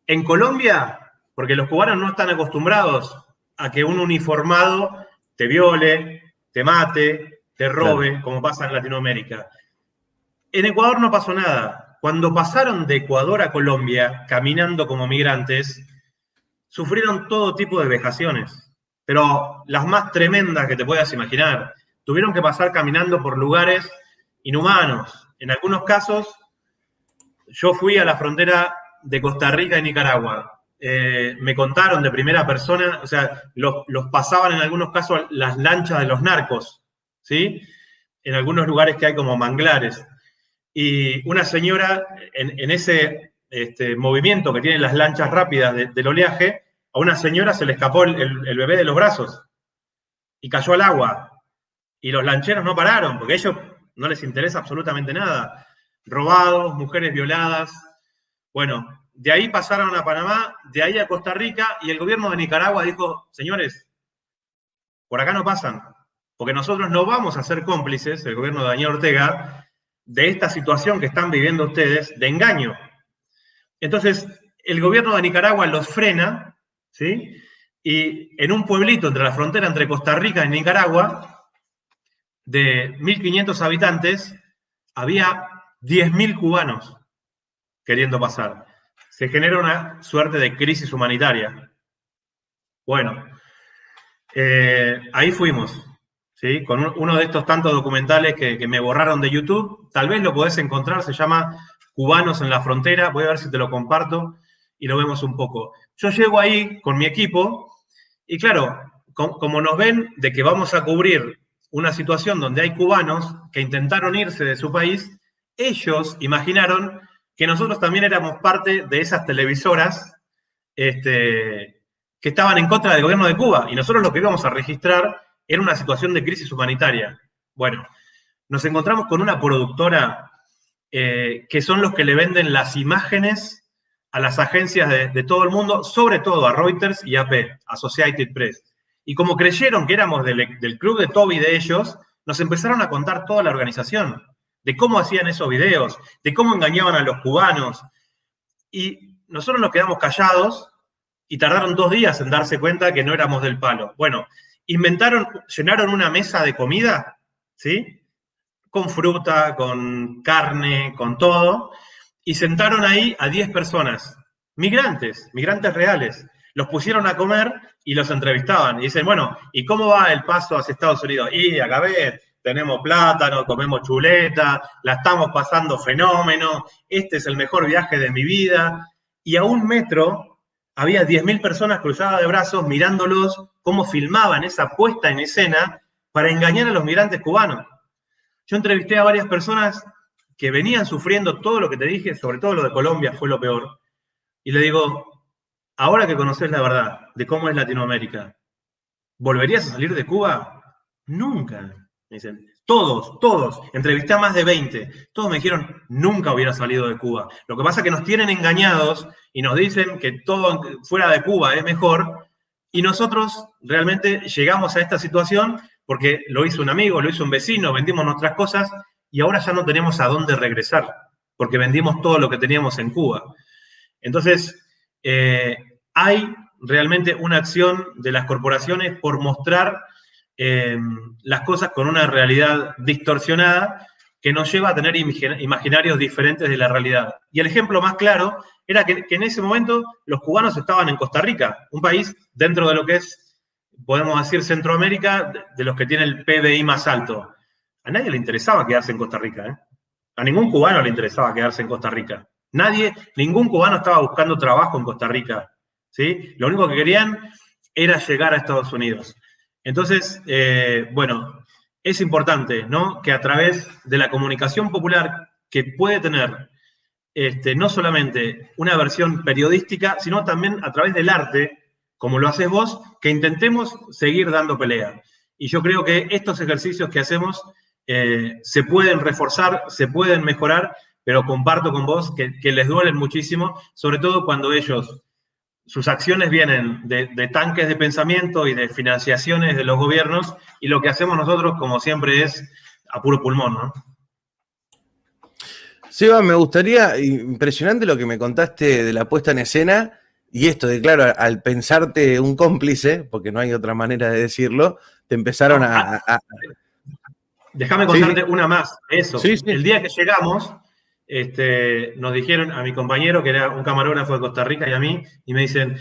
En Colombia, porque los cubanos no están acostumbrados a que un uniformado te viole, te mate, te robe, claro, como pasa en Latinoamérica. En Ecuador no pasó nada. Cuando pasaron de Ecuador a Colombia, caminando como migrantes, sufrieron todo tipo de vejaciones, pero las más tremendas que te puedas imaginar. tuvieron que pasar caminando por lugares inhumanos. En algunos casos, yo fui a la frontera de Costa Rica y Nicaragua. Me contaron de primera persona, o sea, los pasaban en algunos casos las lanchas de los narcos, ¿sí? En algunos lugares que hay como manglares. Y una señora, en ese movimiento que tienen las lanchas rápidas del oleaje, a una señora se le escapó el bebé de los brazos y cayó al agua. Y los lancheros no pararon, porque a ellos no les interesa absolutamente nada. Robados, mujeres violadas. Bueno, de ahí pasaron a Panamá, de ahí a Costa Rica, y el gobierno de Nicaragua dijo, señores, por acá no pasan, porque nosotros no vamos a ser cómplices, el gobierno de Daniel Ortega, de esta situación que están viviendo ustedes de engaño. Entonces, el gobierno de Nicaragua los frena, ¿sí? Y en un pueblito entre la frontera entre Costa Rica y Nicaragua, de 1.500 habitantes, había 10.000 cubanos queriendo pasar. Se genera una suerte de crisis humanitaria. Bueno, ahí fuimos, ¿sí? Con uno de estos tantos documentales que me borraron de YouTube. Tal vez lo podés encontrar, se llama Cubanos en la Frontera. Voy a ver si te lo comparto y lo vemos un poco. Yo llego ahí con mi equipo y claro, como nos ven de que vamos a cubrir una situación donde hay cubanos que intentaron irse de su país, ellos imaginaron que nosotros también éramos parte de esas televisoras que estaban en contra del gobierno de Cuba, y nosotros lo que íbamos a registrar era una situación de crisis humanitaria. Bueno, nos encontramos con una productora que son los que le venden las imágenes a las agencias de todo el mundo, sobre todo a Reuters y AP, Associated Press. Y como creyeron que éramos del club de Toby de ellos, nos empezaron a contar toda la organización, de cómo hacían esos videos, de cómo engañaban a los cubanos. Y nosotros nos quedamos callados y tardaron 2 días en darse cuenta que no éramos del palo. Bueno, llenaron una mesa de comida, ¿sí? Con fruta, con carne, con todo, y sentaron ahí a 10 personas, migrantes reales. Los pusieron a comer y los entrevistaban. Y dicen, bueno, ¿y cómo va el paso hacia Estados Unidos? Y acá ves, tenemos plátano, comemos chuleta, la estamos pasando fenómeno, este es el mejor viaje de mi vida. Y a 1 metro había 10.000 personas cruzadas de brazos mirándolos cómo filmaban esa puesta en escena para engañar a los migrantes cubanos. Yo entrevisté a varias personas que venían sufriendo todo lo que te dije, sobre todo lo de Colombia fue lo peor. Y le digo, ahora que conoces la verdad de cómo es Latinoamérica, ¿volverías a salir de Cuba? Nunca. Me dicen, todos. Entrevisté a más de 20. Todos me dijeron, nunca hubiera salido de Cuba. Lo que pasa es que nos tienen engañados y nos dicen que todo fuera de Cuba es mejor. Y nosotros realmente llegamos a esta situación porque lo hizo un amigo, lo hizo un vecino, vendimos nuestras cosas y ahora ya no tenemos a dónde regresar porque vendimos todo lo que teníamos en Cuba. Entonces, hay realmente una acción de las corporaciones por mostrar las cosas con una realidad distorsionada que nos lleva a tener imaginarios diferentes de la realidad. Y el ejemplo más claro era que en ese momento los cubanos estaban en Costa Rica, un país dentro de lo que es, podemos decir, Centroamérica, de los que tiene el PBI más alto. A nadie le interesaba quedarse en Costa Rica, ¿eh? A ningún cubano le interesaba quedarse en Costa Rica. Ningún cubano estaba buscando trabajo en Costa Rica, ¿sí? Lo único que querían era llegar a Estados Unidos. Entonces, bueno, es importante, ¿no?, que a través de la comunicación popular que puede tener no solamente una versión periodística, sino también a través del arte, como lo haces vos, que intentemos seguir dando pelea. Y yo creo que estos ejercicios que hacemos se pueden reforzar, se pueden mejorar, pero comparto con vos que les duelen muchísimo, sobre todo cuando sus acciones vienen de tanques de pensamiento y de financiaciones de los gobiernos, y lo que hacemos nosotros, como siempre, es a puro pulmón, ¿no? Seba, me gustaría, impresionante lo que me contaste de la puesta en escena, y esto de, claro, al pensarte un cómplice, porque no hay otra manera de decirlo, te empezaron a... Déjame contarte una más, eso. Sí, sí. El día que llegamos, nos dijeron a mi compañero, que era un camarógrafo de Costa Rica, y a mí, y me dicen,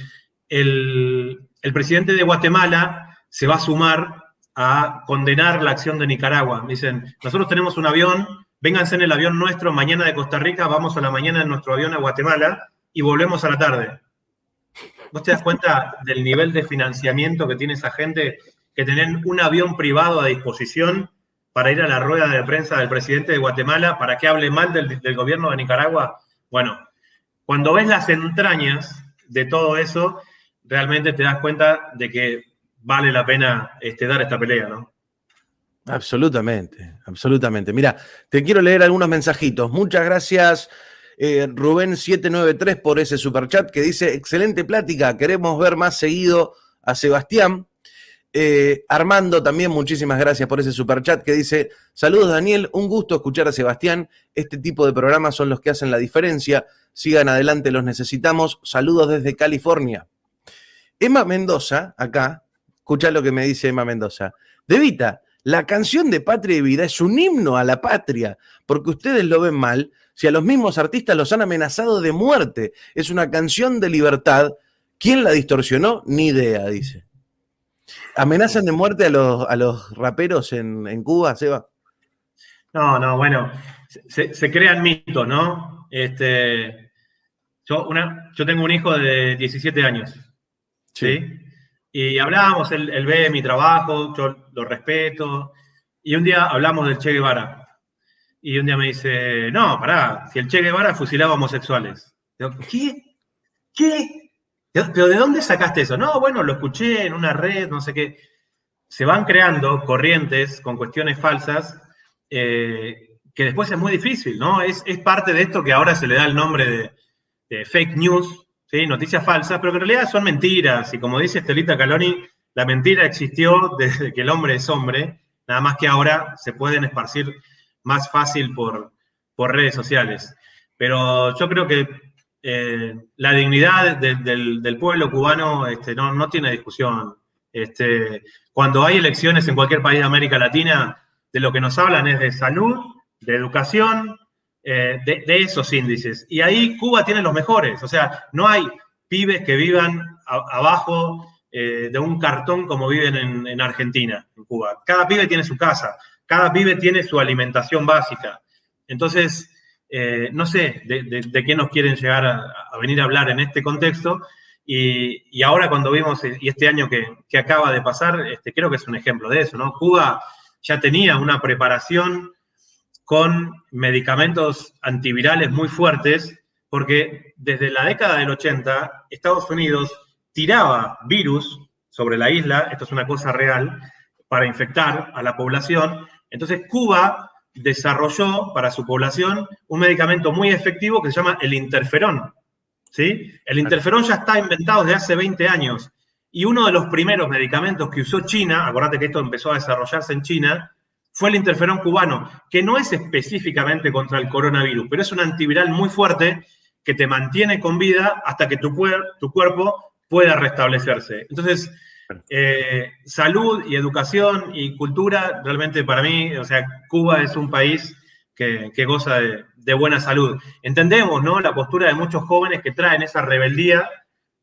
el presidente de Guatemala se va a sumar a condenar la acción de Nicaragua. Dicen, nosotros tenemos un avión, vénganse en el avión nuestro mañana de Costa Rica, vamos a la mañana en nuestro avión a Guatemala y volvemos a la tarde. ¿Vos te das cuenta del nivel de financiamiento que tiene esa gente, que tienen un avión privado a disposición para ir a la rueda de prensa del presidente de Guatemala para que hable mal del gobierno de Nicaragua? Bueno, cuando ves las entrañas de todo eso, realmente te das cuenta de que vale la pena dar esta pelea, ¿no? Absolutamente, absolutamente. Mira, te quiero leer algunos mensajitos. Muchas gracias, Rubén793, por ese superchat que dice: excelente plática, queremos ver más seguido a Sebastián. Armando también, muchísimas gracias por ese superchat que dice: saludos Daniel, un gusto escuchar a Sebastián, este tipo de programas son los que hacen la diferencia, sigan adelante, los necesitamos, saludos desde California. Emma Mendoza, acá, escuchá lo que me dice Emma Mendoza: De Vita, la canción de Patria y Vida es un himno a la patria, porque ustedes lo ven mal, si a los mismos artistas los han amenazado de muerte, es una canción de libertad, ¿quién la distorsionó? Ni idea, dice. ¿Amenazan de muerte a los raperos en Cuba, Seba? No, bueno, se crean mitos, ¿no? Yo tengo un hijo de 17 años, ¿sí? Y hablábamos, él ve mi trabajo, yo lo respeto, y un día hablamos del Che Guevara. Y un día me dice, no, pará, si el Che Guevara fusilaba homosexuales. Digo, ¿Qué? ¿Pero de dónde sacaste eso? No, bueno, lo escuché en una red, no sé qué. Se van creando corrientes con cuestiones falsas que después es muy difícil, ¿no? Es parte de esto que ahora se le da el nombre de fake news, ¿sí? Noticias falsas, pero que en realidad son mentiras. Y como dice Estelita Caloni, la mentira existió desde que el hombre es hombre, nada más que ahora se pueden esparcir más fácil por redes sociales. Pero yo creo que la dignidad del pueblo cubano no tiene discusión. Cuando hay elecciones en cualquier país de América Latina, de lo que nos hablan es de salud, de educación, de esos índices. Y ahí Cuba tiene los mejores. O sea, no hay pibes que vivan abajo de un cartón como viven en Argentina, en Cuba. Cada pibe tiene su casa, cada pibe tiene su alimentación básica. Entonces, no sé de qué nos quieren llegar a venir a hablar en este contexto. Y ahora cuando vimos, y este año que acaba de pasar, creo que es un ejemplo de eso, ¿no? Cuba ya tenía una preparación con medicamentos antivirales muy fuertes, porque desde la década del 80, Estados Unidos tiraba virus sobre la isla, esto es una cosa real, para infectar a la población. Entonces Cuba desarrolló para su población un medicamento muy efectivo que se llama el interferón. ¿Sí? El interferón ya está inventado desde hace 20 años. Y uno de los primeros medicamentos que usó China, acordate que esto empezó a desarrollarse en China, fue el interferón cubano, que no es específicamente contra el coronavirus, pero es un antiviral muy fuerte que te mantiene con vida hasta que tu cuerpo pueda restablecerse. Entonces, salud y educación y cultura, realmente para mí, o sea, Cuba es un país que goza de buena salud. Entendemos, ¿no?, la postura de muchos jóvenes que traen esa rebeldía,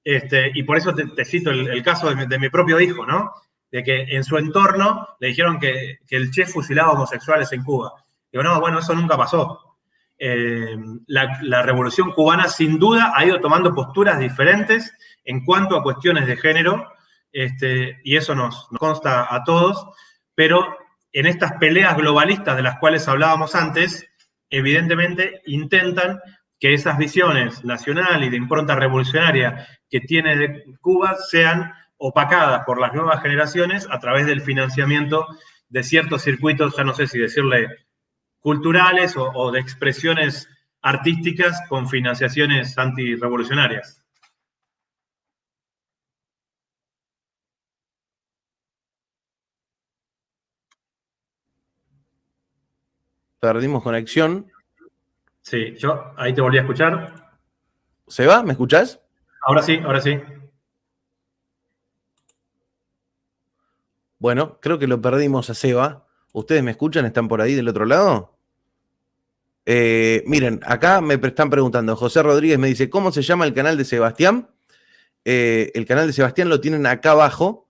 y por eso te cito el caso de mi propio hijo, ¿no?, de que en su entorno le dijeron que el Che fusilaba homosexuales en Cuba. Digo, no, bueno, eso nunca pasó. La revolución cubana sin duda ha ido tomando posturas diferentes en cuanto a cuestiones de género, y eso nos consta a todos, pero en estas peleas globalistas de las cuales hablábamos antes, evidentemente intentan que esas visiones nacionales y de impronta revolucionaria que tiene de Cuba sean opacadas por las nuevas generaciones a través del financiamiento de ciertos circuitos, ya no sé si decirle culturales o de expresiones artísticas con financiaciones antirrevolucionarias. Perdimos conexión. Sí, yo ahí te volví a escuchar. ¿Seba, me escuchás? Ahora sí, ahora sí. Bueno, creo que lo perdimos a Seba. ¿Ustedes me escuchan? ¿Están por ahí del otro lado? Miren, acá me están preguntando. José Rodríguez me dice, ¿cómo se llama el canal de Sebastián? El canal de Sebastián lo tienen acá abajo.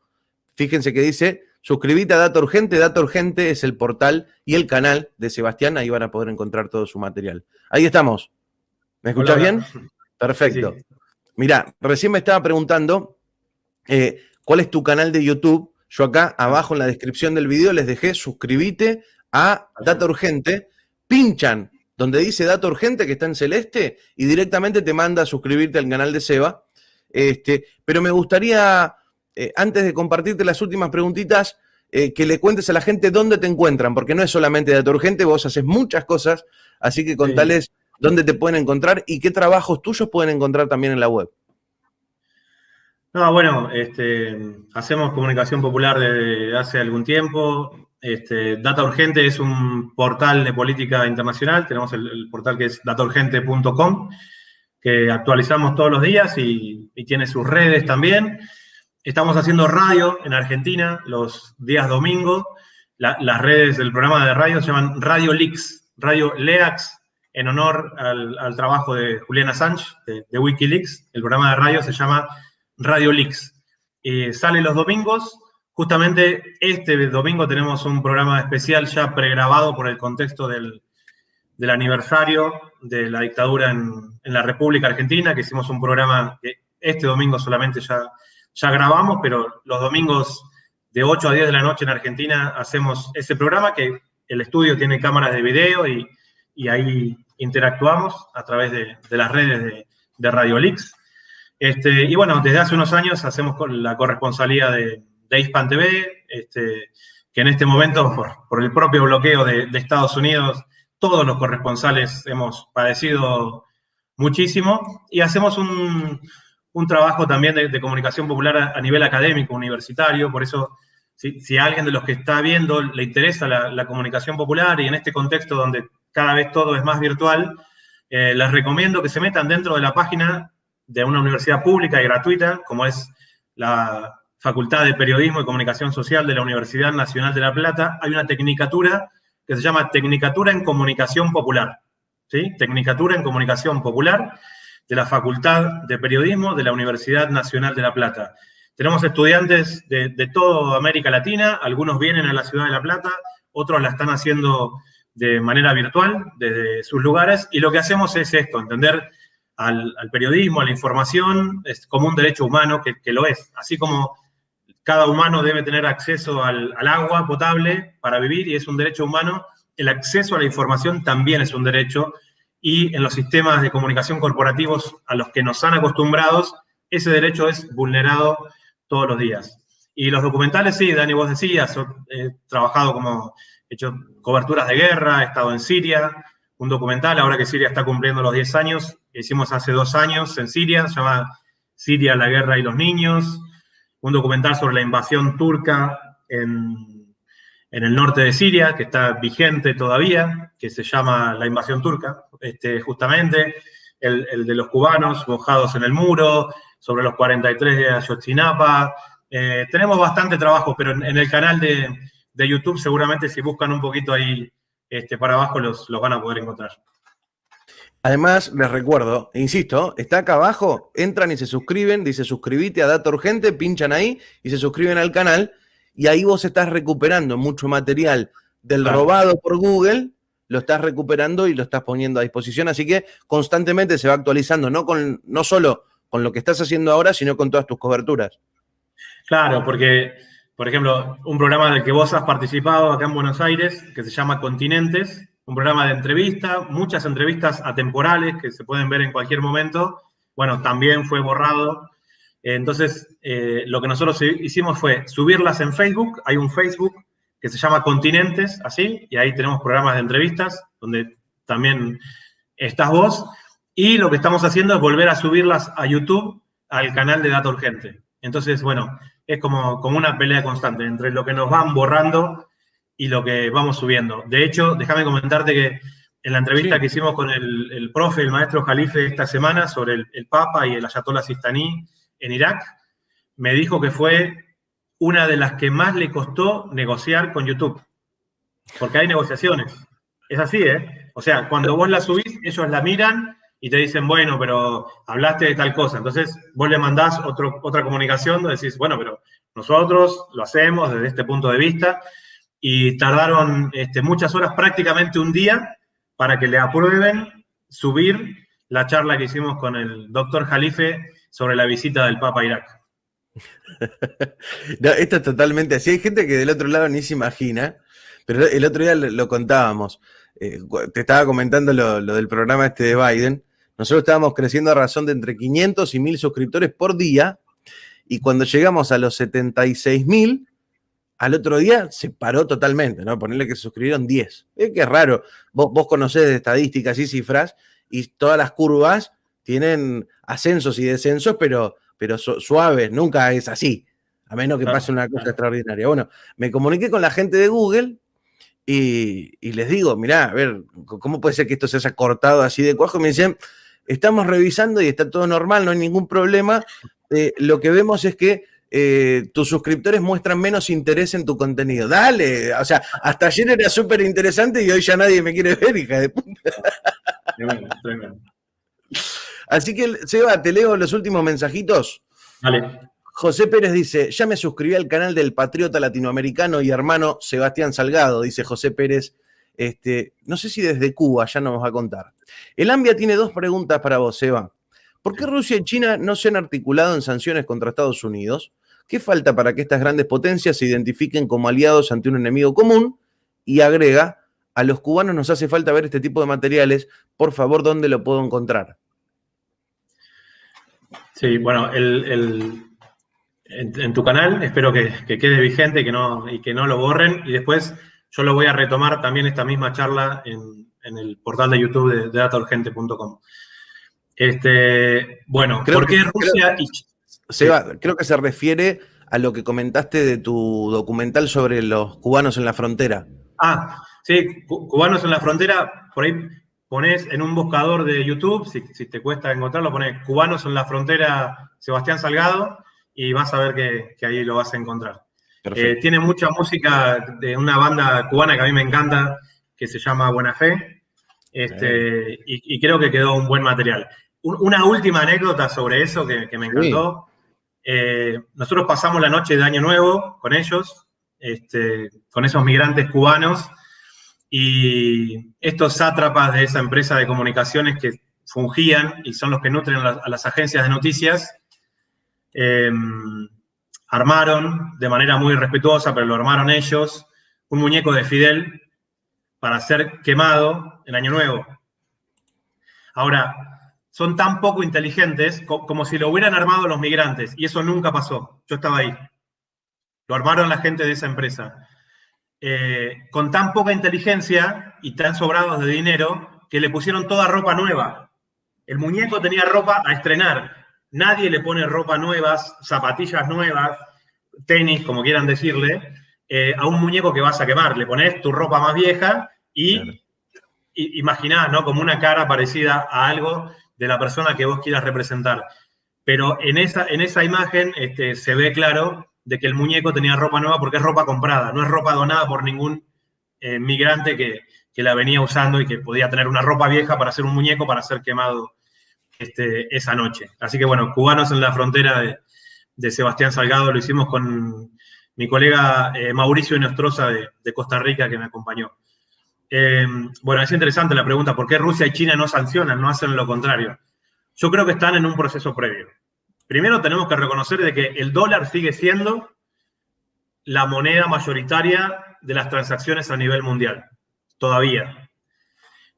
Fíjense que dice suscribite a Data Urgente. Data Urgente es el portal y el canal de Sebastián. Ahí van a poder encontrar todo su material. Ahí estamos. ¿Me escuchás bien? Perfecto. Sí. Mirá, recién me estaba preguntando cuál es tu canal de YouTube. Yo acá abajo en la descripción del video les dejé suscribite a Data Urgente. Pinchan donde dice Data Urgente, que está en celeste, y directamente te manda a suscribirte al canal de Seba. Pero me gustaría, antes de compartirte las últimas preguntitas, que le cuentes a la gente dónde te encuentran, porque no es solamente Data Urgente, vos haces muchas cosas, así que contales dónde te pueden encontrar y qué trabajos tuyos pueden encontrar también en la web. No, bueno, hacemos comunicación popular desde hace algún tiempo. Data Urgente es un portal de política internacional. Tenemos el portal que es dataurgente.com, que actualizamos todos los días y tiene sus redes también. Estamos haciendo radio en Argentina los días domingo. Las redes del programa de radio se llaman Radio Leaks, Radio Leaks, en honor al trabajo de Julian Assange, de Wikileaks. El programa de radio se llama Radio Leaks. Sale los domingos. Justamente este domingo tenemos un programa especial ya pregrabado por el contexto del aniversario de la dictadura en la República Argentina, que hicimos un programa que este domingo solamente ya grabamos, pero los domingos de 8 a 10 de la noche en Argentina hacemos ese programa, que el estudio tiene cámaras de video y ahí interactuamos a través de las redes de Radio Leaks. Y bueno, desde hace unos años hacemos la corresponsalía de Hispan TV, que en este momento, por el propio bloqueo de Estados Unidos, todos los corresponsales hemos padecido muchísimo, y hacemos un trabajo también de comunicación popular a nivel académico, universitario. Por eso, si a alguien de los que está viendo le interesa la comunicación popular, y en este contexto donde cada vez todo es más virtual, les recomiendo que se metan dentro de la página de una universidad pública y gratuita, como es la Facultad de Periodismo y Comunicación Social de la Universidad Nacional de La Plata. Hay una tecnicatura que se llama Tecnicatura en Comunicación Popular, ¿sí? Tecnicatura en Comunicación Popular de la Facultad de Periodismo de la Universidad Nacional de La Plata. Tenemos estudiantes de toda América Latina, algunos vienen a la ciudad de La Plata, otros la están haciendo de manera virtual desde sus lugares, y lo que hacemos es esto, entender al periodismo, a la información, es como un derecho humano, que lo es. Así como cada humano debe tener acceso al agua potable para vivir, y es un derecho humano, el acceso a la información también es un derecho, y en los sistemas de comunicación corporativos a los que nos han acostumbrados, ese derecho es vulnerado todos los días. Y los documentales, sí, Dani, vos decías, he trabajado he hecho coberturas de guerra, he estado en Siria, un documental, ahora que Siria está cumpliendo los 10 años, que hicimos hace 2 años en Siria, se llama Siria, la guerra y los niños, un documental sobre la invasión turca en el norte de Siria, que está vigente todavía, que se llama La invasión turca, justamente, el de los cubanos mojados en el muro, sobre los 43 de Ayotzinapa. Tenemos bastante trabajo, pero en el canal de YouTube seguramente si buscan un poquito ahí para abajo los van a poder encontrar. Además, les recuerdo, insisto, está acá abajo, entran y se suscriben, dice suscribite a Data Urgente, pinchan ahí y se suscriben al canal, y ahí vos estás recuperando mucho material del robado por Google, lo estás recuperando y lo estás poniendo a disposición, así que constantemente se va actualizando, no solo con lo que estás haciendo ahora, sino con todas tus coberturas. Claro, porque, por ejemplo, un programa del que vos has participado acá en Buenos Aires, que se llama Continentes, un programa de entrevista, muchas entrevistas atemporales que se pueden ver en cualquier momento, bueno, también fue borrado. Entonces, lo que nosotros hicimos fue subirlas en Facebook. Hay un Facebook que se llama Continentes, así, y ahí tenemos programas de entrevistas, donde también estás vos, y lo que estamos haciendo es volver a subirlas a YouTube, al canal de Data Urgente. Entonces, bueno, es como una pelea constante entre lo que nos van borrando y lo que vamos subiendo. De hecho, déjame comentarte que en la entrevista que hicimos con el profe, el maestro Jalife, esta semana, sobre el Papa y el Ayatollah Sistani en Irak, me dijo que fue una de las que más le costó negociar con YouTube. Porque hay negociaciones. Es así, ¿eh? O sea, cuando vos la subís, ellos la miran y te dicen, bueno, pero hablaste de tal cosa. Entonces, vos le mandás otra comunicación donde decís, bueno, pero nosotros lo hacemos desde este punto de vista y tardaron muchas horas, prácticamente un día, para que le aprueben subir la charla que hicimos con el doctor Jalife sobre la visita del Papa a Irak. No, esto es totalmente así. Hay gente que del otro lado ni se imagina, pero el otro día lo contábamos. Te estaba comentando lo del programa de Biden. Nosotros estábamos creciendo a razón de entre 500 y 1000 suscriptores por día, y cuando llegamos a los 76.000, al otro día se paró totalmente, ¿no? Ponerle que se suscribieron 10. Es que es raro. Vos conocés de estadísticas y cifras, y todas las curvas tienen ascensos y descensos, pero suaves, nunca es así, a menos que pase una cosa extraordinaria. Bueno, me comuniqué con la gente de Google y les digo, mirá, a ver, ¿cómo puede ser que esto se haya cortado así de cuajo? Y me dicen, estamos revisando y está todo normal, no hay ningún problema. Lo que vemos es que tus suscriptores muestran menos interés en tu contenido. Dale, o sea, hasta ayer era súper interesante y hoy ya nadie me quiere ver, hija de puta. Tremendo. Así que, Seba, te leo los últimos mensajitos. Vale. José Pérez dice, ya me suscribí al canal del patriota latinoamericano y hermano Sebastián Salgado, dice José Pérez. No sé si desde Cuba, ya nos va a contar. El Ambia tiene 2 preguntas para vos, Seba. ¿Por qué Rusia y China no se han articulado en sanciones contra Estados Unidos? ¿Qué falta para que estas grandes potencias se identifiquen como aliados ante un enemigo común? Y agrega, a los cubanos nos hace falta ver este tipo de materiales. Por favor, ¿dónde lo puedo encontrar? Sí, bueno, en tu canal espero que quede vigente y que no lo borren. Y después yo lo voy a retomar también esta misma charla en el portal de YouTube de dataurgente.com. Bueno, ¿por qué Rusia y China? Seba, creo que se refiere a lo que comentaste de tu documental sobre los cubanos en la frontera. Ah, sí, cubanos en la frontera, por ahí pones en un buscador de YouTube, si te cuesta encontrarlo, pones cubanos en la frontera Sebastián Salgado y vas a ver que ahí lo vas a encontrar. Tiene mucha música de una banda cubana que a mí me encanta, que se llama Buena Fe, y creo que quedó un buen material. Una última anécdota sobre eso que me encantó. Nosotros pasamos la noche de Año Nuevo con ellos, con esos migrantes cubanos, y estos sátrapas de esa empresa de comunicaciones que fungían y son los que nutren a las agencias de noticias, armaron de manera muy respetuosa, pero lo armaron ellos, un muñeco de Fidel para ser quemado en Año Nuevo. Ahora, son tan poco inteligentes como si lo hubieran armado los migrantes, y eso nunca pasó. Yo estaba ahí. Lo armaron la gente de esa empresa. Con tan poca inteligencia y tan sobrados de dinero que le pusieron toda ropa nueva. El muñeco tenía ropa a estrenar. Nadie le pone ropa nueva, zapatillas nuevas, tenis, como quieran decirle, a un muñeco que vas a quemar. Le pones tu ropa más vieja y claro. Imaginá, ¿no? Como una cara parecida a algo de la persona que vos quieras representar. Pero en esa imagen se ve claro de que el muñeco tenía ropa nueva porque es ropa comprada, no es ropa donada por ningún migrante que la venía usando y que podía tener una ropa vieja para hacer un muñeco para ser quemado esa noche. Así que bueno, cubanos en la frontera de Sebastián Salgado, lo hicimos con mi colega Mauricio Nostroza de Costa Rica, que me acompañó. Bueno, es interesante la pregunta, ¿por qué Rusia y China no sancionan, no hacen lo contrario? Yo creo que están en un proceso previo. Primero tenemos que reconocer de que el dólar sigue siendo la moneda mayoritaria de las transacciones a nivel mundial, todavía.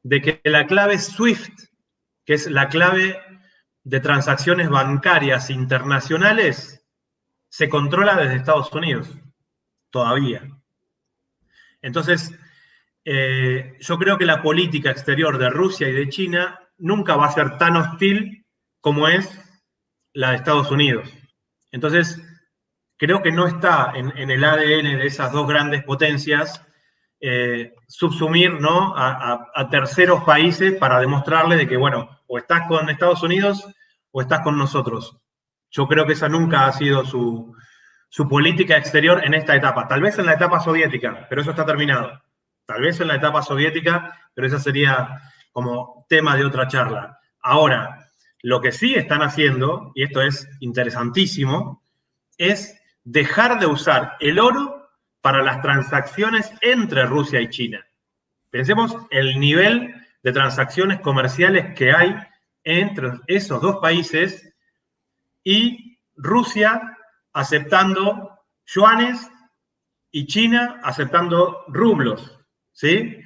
De que la clave SWIFT, que es la clave de transacciones bancarias internacionales, se controla desde Estados Unidos, todavía. Entonces, yo creo que la política exterior de Rusia y de China nunca va a ser tan hostil como es la de Estados Unidos. Entonces, creo que no está en el ADN de esas dos grandes potencias subsumir, ¿no? a terceros países para demostrarle de que, bueno, o estás con Estados Unidos o estás con nosotros. Yo creo que esa nunca ha sido su política exterior en esta etapa. Tal vez en la etapa soviética, pero eso está terminado. Tal vez en la etapa soviética, pero esa sería como tema de otra charla. Ahora, lo que sí están haciendo, y esto es interesantísimo, es dejar de usar el oro para las transacciones entre Rusia y China. Pensemos el nivel de transacciones comerciales que hay entre esos dos países y Rusia aceptando yuanes y China aceptando rublos, ¿sí?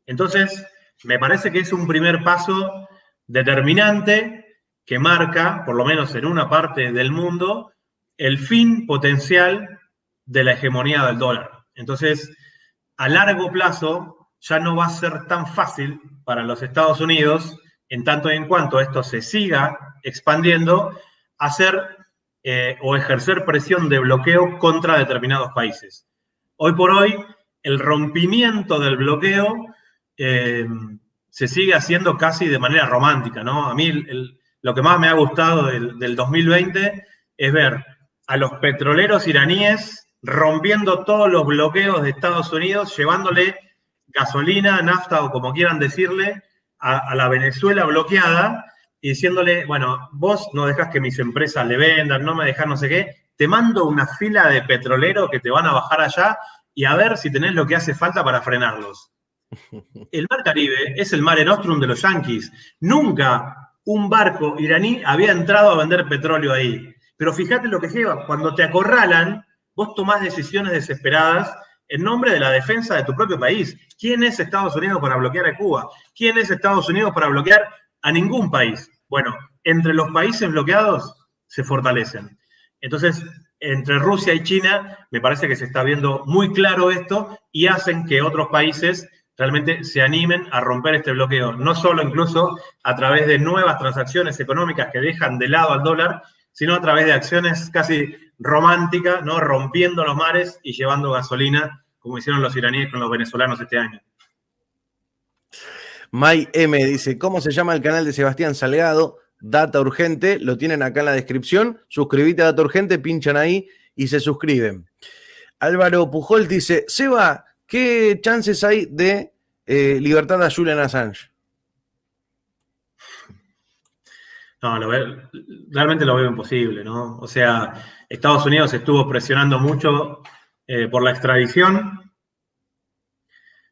Entonces, me parece que es un primer paso determinante que marca, por lo menos en una parte del mundo, el fin potencial de la hegemonía del dólar. Entonces, a largo plazo, ya no va a ser tan fácil para los Estados Unidos, en tanto y en cuanto esto se siga expandiendo, hacer o ejercer presión de bloqueo contra determinados países. Hoy por hoy, el rompimiento del bloqueo se sigue haciendo casi de manera romántica, ¿no? A mí lo que más me ha gustado del 2020 es ver a los petroleros iraníes rompiendo todos los bloqueos de Estados Unidos, llevándole gasolina, nafta o como quieran decirle, a la Venezuela bloqueada y diciéndole, bueno, vos no dejás que mis empresas le vendan, no me dejás no sé qué, te mando una fila de petroleros que te van a bajar allá y a ver si tenés lo que hace falta para frenarlos. El Mar Caribe es el Mare Nostrum de los yanquis. Nunca un barco iraní había entrado a vender petróleo ahí. Pero fíjate lo que lleva. Cuando te acorralan, vos tomás decisiones desesperadas en nombre de la defensa de tu propio país. ¿Quién es Estados Unidos para bloquear a Cuba? ¿Quién es Estados Unidos para bloquear a ningún país? Bueno, entre los países bloqueados se fortalecen. Entonces, entre Rusia y China, me parece que se está viendo muy claro esto y hacen que otros países realmente se animen a romper este bloqueo, no solo incluso a través de nuevas transacciones económicas que dejan de lado al dólar, sino a través de acciones casi románticas, ¿no? Rompiendo los mares y llevando gasolina, como hicieron los iraníes con los venezolanos este año. May M dice, ¿cómo se llama el canal de Sebastián Salgado? Data Urgente, lo tienen acá en la descripción. Suscribite a Data Urgente, pinchan ahí y se suscriben. Álvaro Pujol dice, Seba, ¿qué chances hay de libertad a Julian Assange? No, realmente lo veo imposible, ¿no? O sea, Estados Unidos estuvo presionando mucho por la extradición.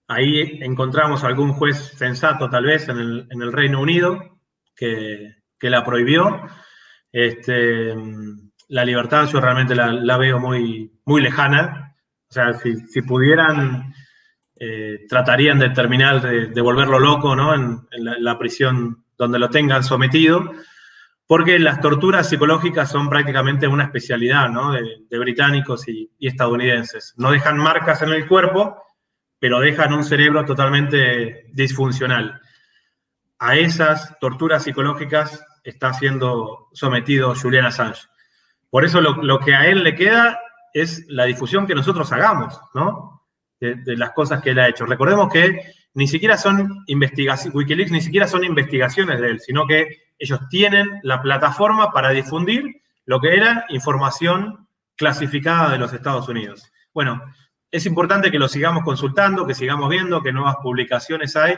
Ahí encontramos algún juez sensato, tal vez, en el Reino Unido, que la prohibió. La libertad yo realmente la veo muy, muy lejana. O sea, si pudieran, tratarían de terminar de volverlo loco, ¿no? En la prisión donde lo tengan sometido, porque las torturas psicológicas son prácticamente una especialidad, ¿no? de británicos y estadounidenses. No dejan marcas en el cuerpo, pero dejan un cerebro totalmente disfuncional. A esas torturas psicológicas está siendo sometido Julian Assange. Por eso lo que a él le queda es la difusión que nosotros hagamos, ¿no? De las cosas que él ha hecho. Recordemos que ni siquiera son investigaciones, Wikileaks ni siquiera son investigaciones de él, sino que ellos tienen la plataforma para difundir lo que era información clasificada de los Estados Unidos. Bueno, es importante que lo sigamos consultando, que sigamos viendo qué nuevas publicaciones hay,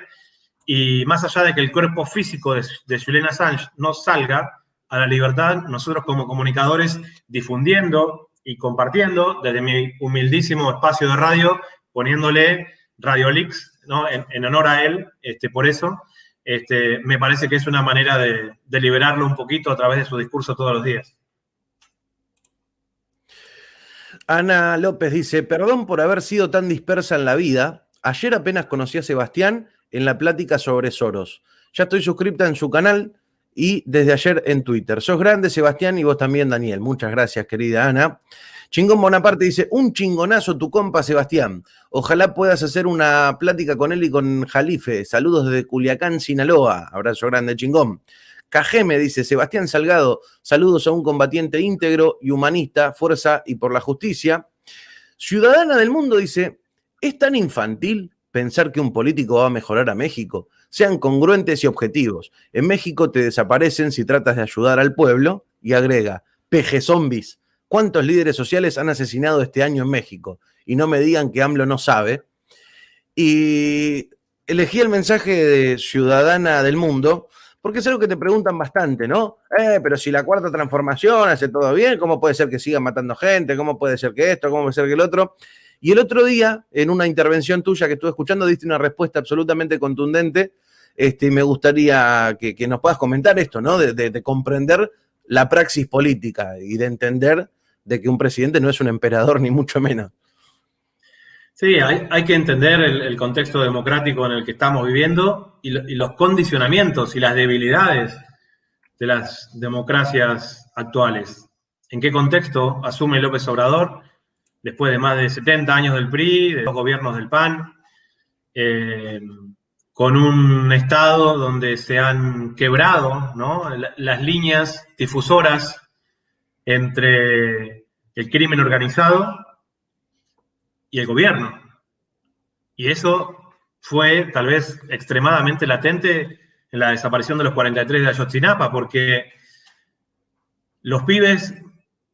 y más allá de que el cuerpo físico de Julian Assange no salga a la libertad, nosotros como comunicadores difundiendo y compartiendo desde mi humildísimo espacio de radio, poniéndole Radio Leaks, ¿no? en honor a él, por eso, me parece que es una manera de liberarlo un poquito a través de su discurso todos los días. Ana López dice, perdón por haber sido tan dispersa en la vida. Ayer apenas conocí a Sebastián en la plática sobre Soros. Ya estoy suscripta en su canal y desde ayer en Twitter. Sos grande, Sebastián, y vos también, Daniel. Muchas gracias, querida Ana. Chingón Bonaparte dice, un chingonazo tu compa, Sebastián. Ojalá puedas hacer una plática con él y con Jalife. Saludos desde Culiacán, Sinaloa. Abrazo grande, chingón. Cajeme dice, Sebastián Salgado, saludos a un combatiente íntegro y humanista, fuerza y por la justicia. Ciudadana del Mundo dice, ¿es tan infantil pensar que un político va a mejorar a México? Sean congruentes y objetivos. En México te desaparecen si tratas de ayudar al pueblo. Y agrega, peje zombies. ¿Cuántos líderes sociales han asesinado este año en México? Y no me digan que AMLO no sabe. Y elegí el mensaje de Ciudadana del Mundo porque es algo que te preguntan bastante, ¿no? Pero si la Cuarta Transformación hace todo bien, ¿cómo puede ser que sigan matando gente? ¿Cómo puede ser que esto? ¿Cómo puede ser que el otro? Y el otro día, en una intervención tuya que estuve escuchando, diste una respuesta absolutamente contundente. Me gustaría que nos puedas comentar esto, ¿no? De comprender la praxis política y de entender de que un presidente no es un emperador, ni mucho menos. Sí, hay que entender el contexto democrático en el que estamos viviendo y los condicionamientos y las debilidades de las democracias actuales. ¿En qué contexto asume López Obrador después de más de 70 años del PRI, de 2 gobiernos del PAN, con un Estado donde se han quebrado, ¿no?, las líneas difusoras entre el crimen organizado y el gobierno? Y eso fue tal vez extremadamente latente en la desaparición de los 43 de Ayotzinapa, porque los pibes,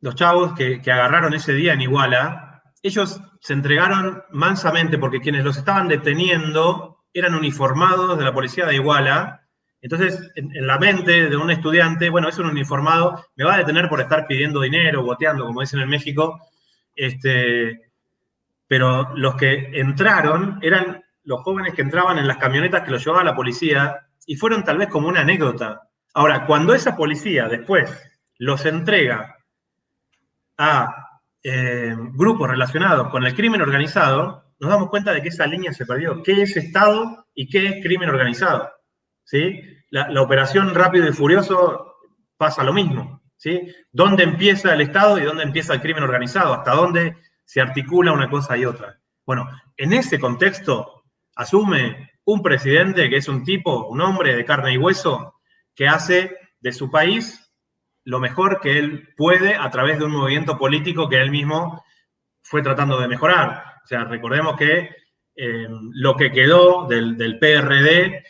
los chavos que agarraron ese día en Iguala, ellos se entregaron mansamente porque quienes los estaban deteniendo eran uniformados de la policía de Iguala. Entonces, en la mente de un estudiante, bueno, es un uniformado, me va a detener por estar pidiendo dinero, boteando, como dicen en México, pero los que entraron eran los jóvenes que entraban en las camionetas que los llevaba la policía y fueron tal vez como una anécdota. Ahora, cuando esa policía después los entrega a grupos relacionados con el crimen organizado, nos damos cuenta de que esa línea se perdió. ¿Qué es Estado y qué es crimen organizado? ¿Sí? La operación Rápido y Furioso pasa lo mismo, ¿sí? ¿Dónde empieza el Estado y dónde empieza el crimen organizado? ¿Hasta dónde se articula una cosa y otra? Bueno, en ese contexto asume un presidente que es un tipo, un hombre de carne y hueso, que hace de su país lo mejor que él puede a través de un movimiento político que él mismo fue tratando de mejorar. O sea, recordemos que lo que quedó del PRD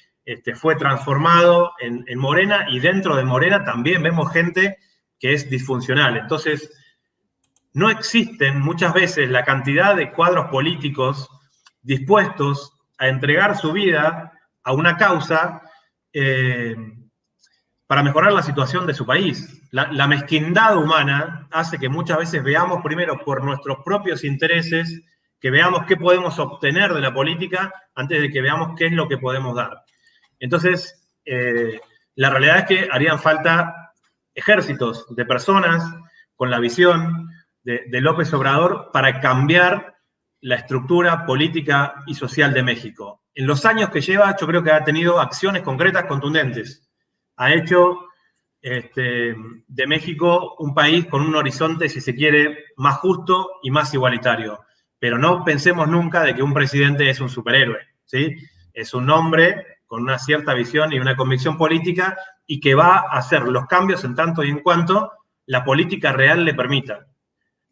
fue transformado en Morena, y dentro de Morena también vemos gente que es disfuncional. Entonces, no existen muchas veces la cantidad de cuadros políticos dispuestos a entregar su vida a una causa para mejorar la situación de su país. La mezquindad humana hace que muchas veces veamos primero por nuestros propios intereses, que veamos qué podemos obtener de la política antes de que veamos qué es lo que podemos dar. Entonces, la realidad es que harían falta ejércitos de personas con la visión de López Obrador para cambiar la estructura política y social de México. En los años que lleva, yo creo que ha tenido acciones concretas contundentes. Ha hecho de México un país con un horizonte, si se quiere, más justo y más igualitario. Pero no pensemos nunca de que un presidente es un superhéroe, ¿sí? Es un hombre con una cierta visión y una convicción política y que va a hacer los cambios en tanto y en cuanto la política real le permita.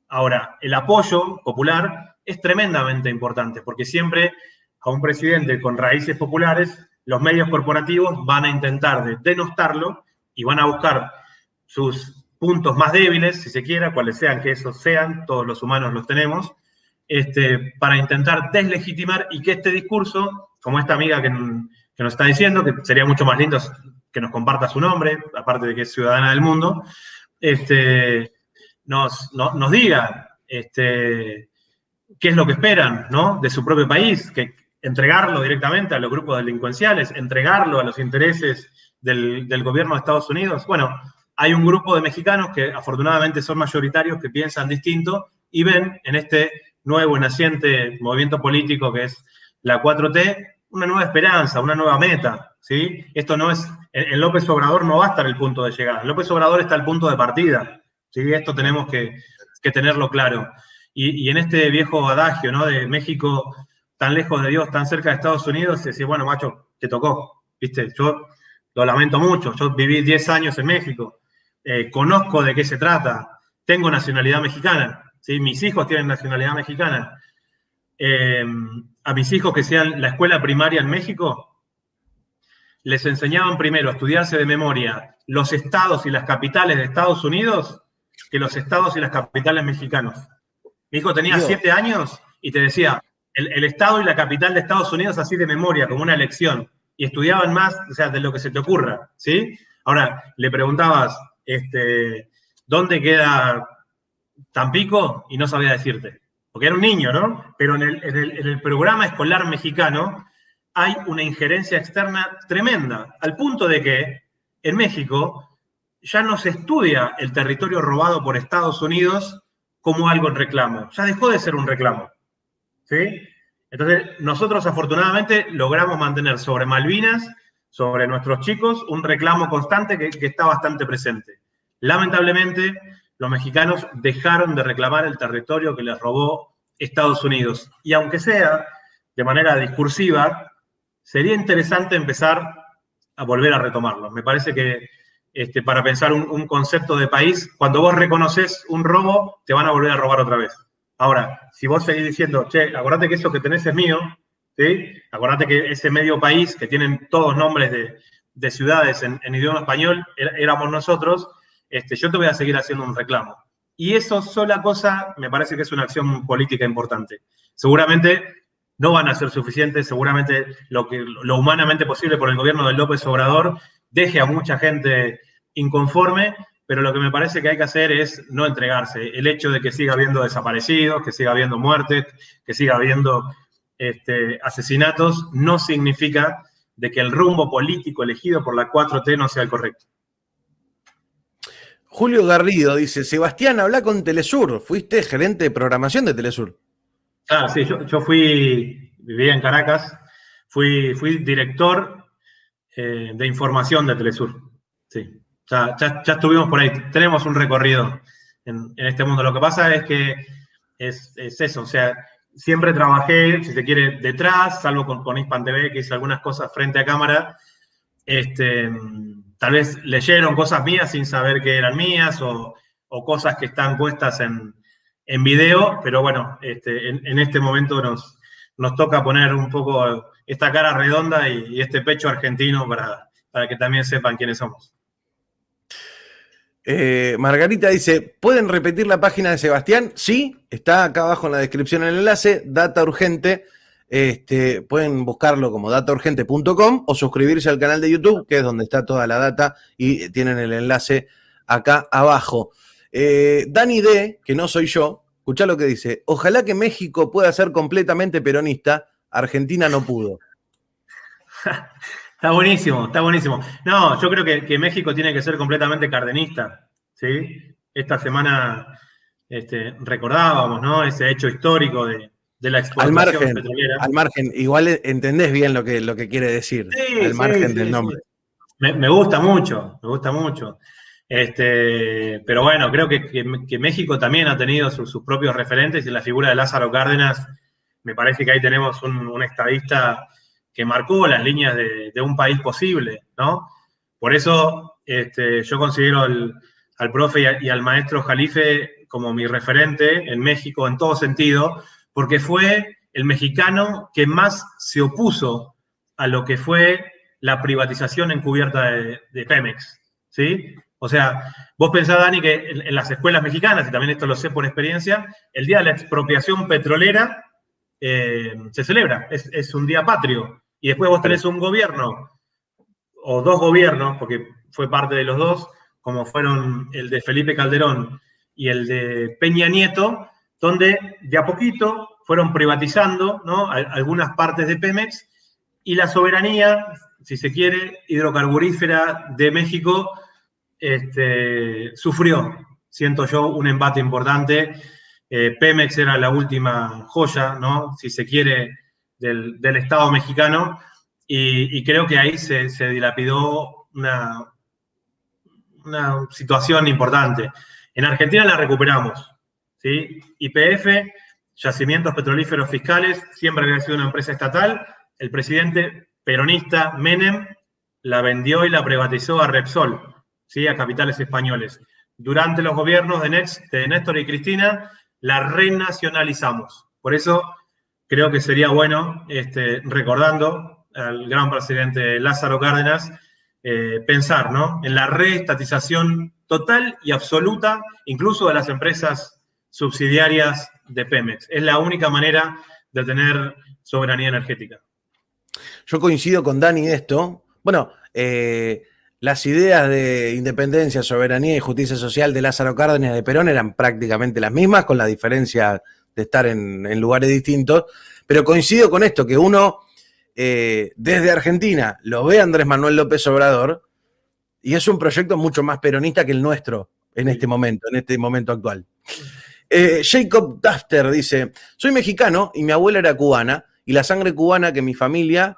Ahora, el apoyo popular es tremendamente importante, porque siempre a un presidente con raíces populares, los medios corporativos van a intentar denostarlo y van a buscar sus puntos más débiles, si se quiera, cuales sean que esos sean, todos los humanos los tenemos, para intentar deslegitimar y que este discurso, como esta amiga que nos está diciendo, que sería mucho más lindo que nos comparta su nombre, aparte de que es ciudadana del mundo, nos diga qué es lo que esperan, ¿no?, de su propio país, que entregarlo directamente a los grupos delincuenciales, entregarlo a los intereses del gobierno de Estados Unidos. Bueno, hay un grupo de mexicanos que afortunadamente son mayoritarios, que piensan distinto y ven en este nuevo y naciente movimiento político que es la 4T una nueva esperanza, una nueva meta, ¿sí? Esto no es, en López Obrador no va a estar el punto de llegada, López Obrador está el punto de partida, ¿sí? Esto tenemos que tenerlo claro. Y en este viejo adagio, ¿no?, de México tan lejos de Dios, tan cerca de Estados Unidos, se decía, bueno, macho, te tocó, ¿viste? Yo lo lamento mucho, yo viví 10 años en México, conozco de qué se trata, tengo nacionalidad mexicana, ¿sí? Mis hijos tienen nacionalidad mexicana. A mis hijos que sean la escuela primaria en México, les enseñaban primero a estudiarse de memoria los estados y las capitales de Estados Unidos que los estados y las capitales mexicanos. Mi hijo tenía 7 años y te decía el estado y la capital de Estados Unidos así de memoria, como una lección. y estudiaban más, o sea, de lo que se te ocurra, ¿sí? Ahora, le preguntabas, ¿dónde queda Tampico? Y no sabía decirte, porque era un niño, ¿no? Pero en el programa escolar mexicano hay una injerencia externa tremenda, al punto de que en México ya no se estudia el territorio robado por Estados Unidos como algo en reclamo, ya dejó de ser un reclamo, ¿sí? Entonces, nosotros afortunadamente logramos mantener sobre Malvinas, sobre nuestros chicos, un reclamo constante que está bastante presente. Lamentablemente, los mexicanos dejaron de reclamar el territorio que les robó Estados Unidos. Y aunque sea de manera discursiva, sería interesante empezar a volver a retomarlo. Me parece que para pensar un concepto de país, cuando vos reconoces un robo, te van a volver a robar otra vez. Ahora, si vos seguís diciendo, che, acordate que eso que tenés es mío, ¿sí? Acordate que ese medio país, que tienen todos nombres de ciudades en idioma español, éramos nosotros, yo te voy a seguir haciendo un reclamo. Y eso sola cosa me parece que es una acción política importante. Seguramente no van a ser suficientes, seguramente lo humanamente posible por el gobierno de López Obrador deje a mucha gente inconforme, pero lo que me parece que hay que hacer es no entregarse. El hecho de que siga habiendo desaparecidos, que siga habiendo muertes, que siga habiendo asesinatos, no significa de que el rumbo político elegido por la 4T no sea el correcto. Julio Garrido dice, Sebastián, habla con Telesur, fuiste gerente de programación de Telesur. Claro, sí, yo vivía en Caracas, fui director de información de Telesur, sí. Ya estuvimos por ahí, tenemos un recorrido en este mundo. Lo que pasa es que es eso, o sea, siempre trabajé, si se quiere, detrás, salvo con Hispan TV, que hice algunas cosas frente a cámara. Tal vez leyeron cosas mías sin saber que eran mías, o cosas que están puestas en video, pero bueno, en este momento nos toca poner un poco esta cara redonda y este pecho argentino para que también sepan quiénes somos. Margarita dice, ¿pueden repetir la página de Sebastián? Sí, está acá abajo en la descripción el enlace, Data Urgente. Pueden buscarlo como dataurgente.com o suscribirse al canal de YouTube, que es donde está toda la data, y tienen el enlace acá abajo. Dani D, que no soy yo, escuchá lo que dice, ojalá que México pueda ser completamente peronista, Argentina no pudo. Está buenísimo, está buenísimo. No, yo creo que México tiene que ser completamente cardenista, ¿sí? Esta semana recordábamos, ¿no? Ese hecho histórico de la exportación petrolera. Al margen, igual entendés bien lo que quiere decir, sí, al margen del nombre. Sí. Me gusta mucho, me gusta mucho. Pero bueno, creo que México también ha tenido sus propios referentes, y en la figura de Lázaro Cárdenas, me parece que ahí tenemos un estadista que marcó las líneas de un país posible, ¿no? Por eso yo considero al profe y al maestro Jalife como mi referente en México en todo sentido, porque fue el mexicano que más se opuso a lo que fue la privatización encubierta de Pemex, ¿sí? O sea, vos pensás, Dani, que en las escuelas mexicanas, y también esto lo sé por experiencia, el día de la expropiación petrolera se celebra, es un día patrio. Y después vos tenés un gobierno, o dos gobiernos, porque fue parte de los dos, como fueron el de Felipe Calderón y el de Peña Nieto, donde de a poquito fueron privatizando, ¿no?, algunas partes de Pemex, y la soberanía, si se quiere, hidrocarburífera de México sufrió, siento yo, un embate importante. Pemex era la última joya, ¿no?, si se quiere, del Estado mexicano, y creo que ahí se dilapidó una situación importante. En Argentina la recuperamos, ¿sí? YPF, Yacimientos Petrolíferos Fiscales, siempre había sido una empresa estatal. El presidente peronista Menem la vendió y la privatizó a Repsol, ¿sí?, a capitales españoles. Durante los gobiernos de Néstor y Cristina la renacionalizamos. Por eso creo que sería bueno, recordando al gran presidente Lázaro Cárdenas, pensar, ¿no?, en la reestatización total y absoluta, incluso de las empresas subsidiarias de Pemex. Es la única manera de tener soberanía energética. Yo coincido con Dani esto. Bueno, las ideas de independencia, soberanía y justicia social de Lázaro Cárdenas y de Perón eran prácticamente las mismas, con la diferencia de estar en lugares distintos. Pero coincido con esto, que uno desde Argentina lo ve a Andrés Manuel López Obrador y es un proyecto mucho más peronista que el nuestro en este momento actual. Jacob Tafter dice: soy mexicano y mi abuela era cubana, y la sangre cubana que mi familia,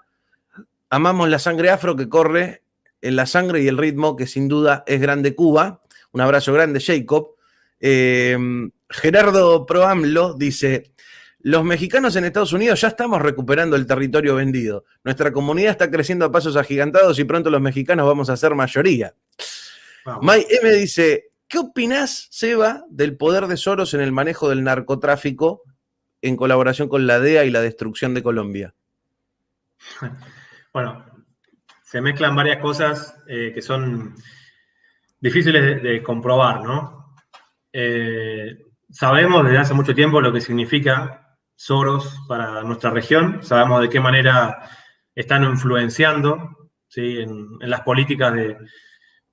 amamos la sangre afro que corre en la sangre y el ritmo que sin duda es grande Cuba. Un abrazo grande, Jacob. Gerardo Proamlo dice: los mexicanos en Estados Unidos ya estamos recuperando el territorio vendido. Nuestra comunidad está creciendo a pasos agigantados y pronto los mexicanos vamos a ser mayoría. Wow. May M dice: ¿qué opinás, Seba, del poder de Soros en el manejo del narcotráfico en colaboración con la DEA y la destrucción de Colombia? Bueno, se mezclan varias cosas que son difíciles de comprobar, ¿no? Sabemos desde hace mucho tiempo lo que significa Soros para nuestra región, sabemos de qué manera están influenciando, ¿sí?, en las políticas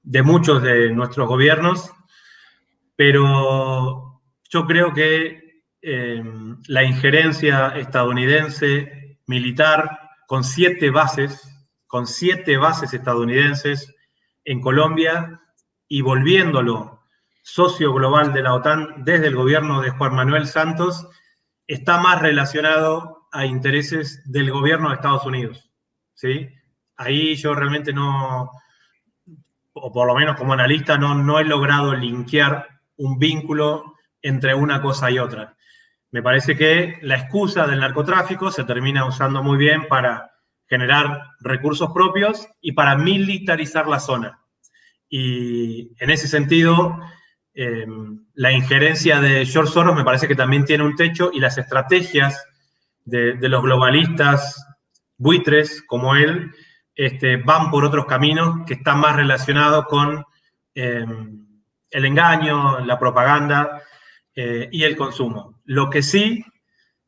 de muchos de nuestros gobiernos, pero yo creo que la injerencia estadounidense militar con 7 bases estadounidenses en Colombia y volviéndolo socio global de la OTAN desde el gobierno de Juan Manuel Santos, está más relacionado a intereses del gobierno de Estados Unidos, ¿sí? Ahí yo realmente no, o por lo menos como analista, no he logrado linkear un vínculo entre una cosa y otra. Me parece que la excusa del narcotráfico se termina usando muy bien para generar recursos propios y para militarizar la zona. Y en ese sentido, la injerencia de George Soros me parece que también tiene un techo, y las estrategias de los globalistas buitres como él van por otros caminos que están más relacionados con el engaño, la propaganda y el consumo. Lo que sí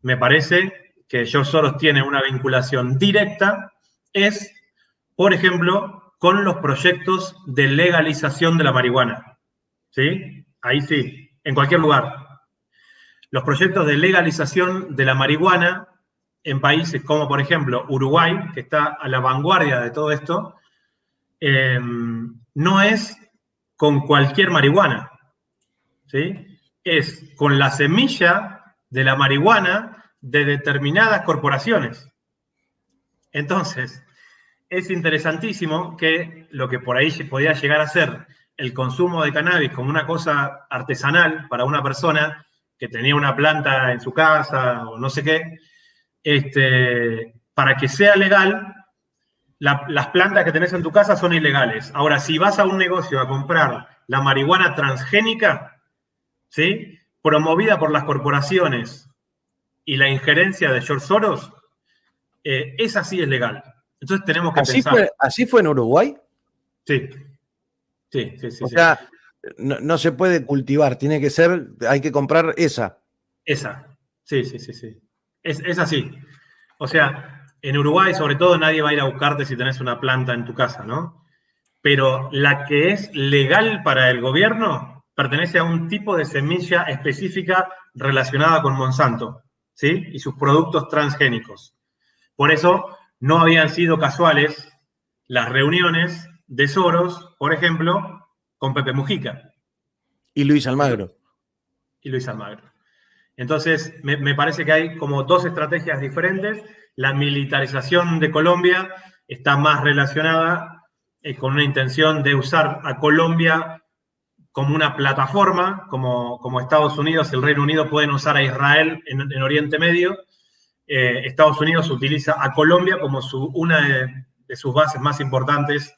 me parece que George Soros tiene una vinculación directa es, por ejemplo, con los proyectos de legalización de la marihuana. ¿Sí? Ahí sí, en cualquier lugar. Los proyectos de legalización de la marihuana en países como, por ejemplo, Uruguay, que está a la vanguardia de todo esto, no es con cualquier marihuana, ¿sí? Es con la semilla de la marihuana de determinadas corporaciones. Entonces, es interesantísimo que lo que por ahí podía llegar a ser el consumo de cannabis como una cosa artesanal para una persona que tenía una planta en su casa o no sé qué, para que sea legal, las plantas que tenés en tu casa son ilegales. Ahora, si vas a un negocio a comprar la marihuana transgénica, ¿sí?, promovida por las corporaciones y la injerencia de George Soros, esa sí es legal. Entonces tenemos que pensar. ¿Así fue en Uruguay? Sí. Sí. O sea, no se puede cultivar, tiene que ser, hay que comprar esa. Esa, sí. Es así. O sea, en Uruguay, sobre todo, nadie va a ir a buscarte si tenés una planta en tu casa, ¿no? Pero la que es legal para el gobierno pertenece a un tipo de semilla específica relacionada con Monsanto, ¿sí?, y sus productos transgénicos. Por eso no habían sido casuales las reuniones de Soros, por ejemplo, con Pepe Mujica. Y Luis Almagro. Entonces, me parece que hay como 2 estrategias diferentes. La militarización de Colombia está más relacionada con una intención de usar a Colombia como una plataforma, como Estados Unidos y el Reino Unido pueden usar a Israel en Oriente Medio. Estados Unidos utiliza a Colombia como una de sus bases más importantes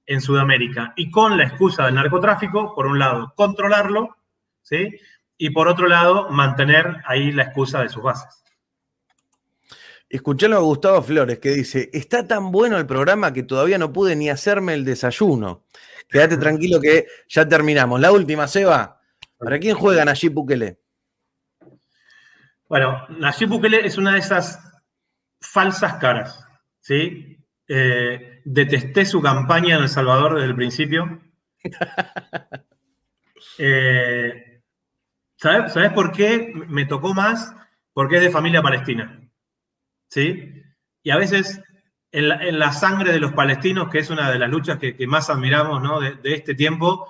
en Sudamérica, y con la excusa del narcotráfico, por un lado, controlarlo, ¿sí?, y por otro lado, mantener ahí la excusa de sus bases. Escuchalo a Gustavo Flores, que dice: está tan bueno el programa que todavía no pude ni hacerme el desayuno. Quédate tranquilo que ya terminamos. La última, Seba. ¿Para quién juega Nayib Bukele? Bueno, Nayib Bukele es una de esas falsas caras, ¿sí? Detesté su campaña en El Salvador desde el principio. ¿Sabes por qué me tocó más? Porque es de familia palestina, ¿sí? Y a veces en la sangre de los palestinos, que es una de las luchas que más admiramos, ¿no? de este tiempo,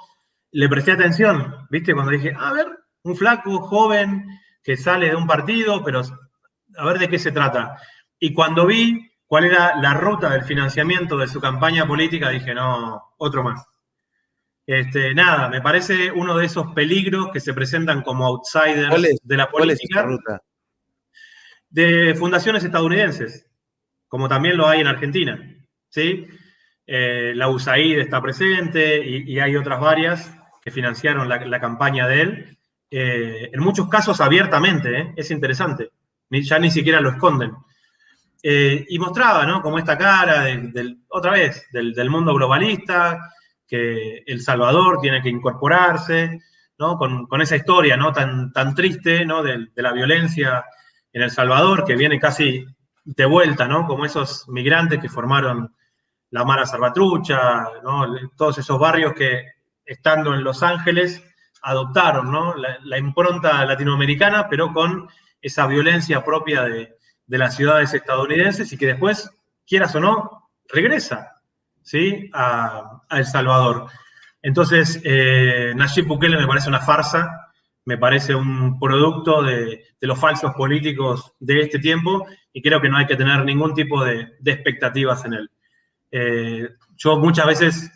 le presté atención, ¿viste? Cuando dije, a ver, un flaco joven que sale de un partido, pero a ver de qué se trata. Y cuando vi cuál era la ruta del financiamiento de su campaña política, dije, no, otro más. Nada, me parece uno de esos peligros que se presentan como outsiders de la ¿Cuál es esa política ruta? de fundaciones estadounidenses, como también lo hay en Argentina, ¿sí? La USAID está presente y hay otras varias que financiaron la campaña de él, en muchos casos abiertamente, es interesante, ya ni siquiera lo esconden. Y mostraba, ¿no? Como esta cara, otra vez, del mundo globalista, que El Salvador tiene que incorporarse, ¿no? Con esa historia, ¿no? Tan triste, ¿no? De la violencia en El Salvador, que viene casi de vuelta, ¿no? Como esos migrantes que formaron la Mara Salvatrucha, ¿no? Todos esos barrios que, estando en Los Ángeles, adoptaron, ¿no? la impronta latinoamericana, pero con esa violencia propia de las ciudades estadounidenses y que después, quieras o no, regresa, ¿sí? a El Salvador. Entonces, Nayib Bukele me parece una farsa, me parece un producto de los falsos políticos de este tiempo y creo que no hay que tener ningún tipo de expectativas en él. Yo muchas veces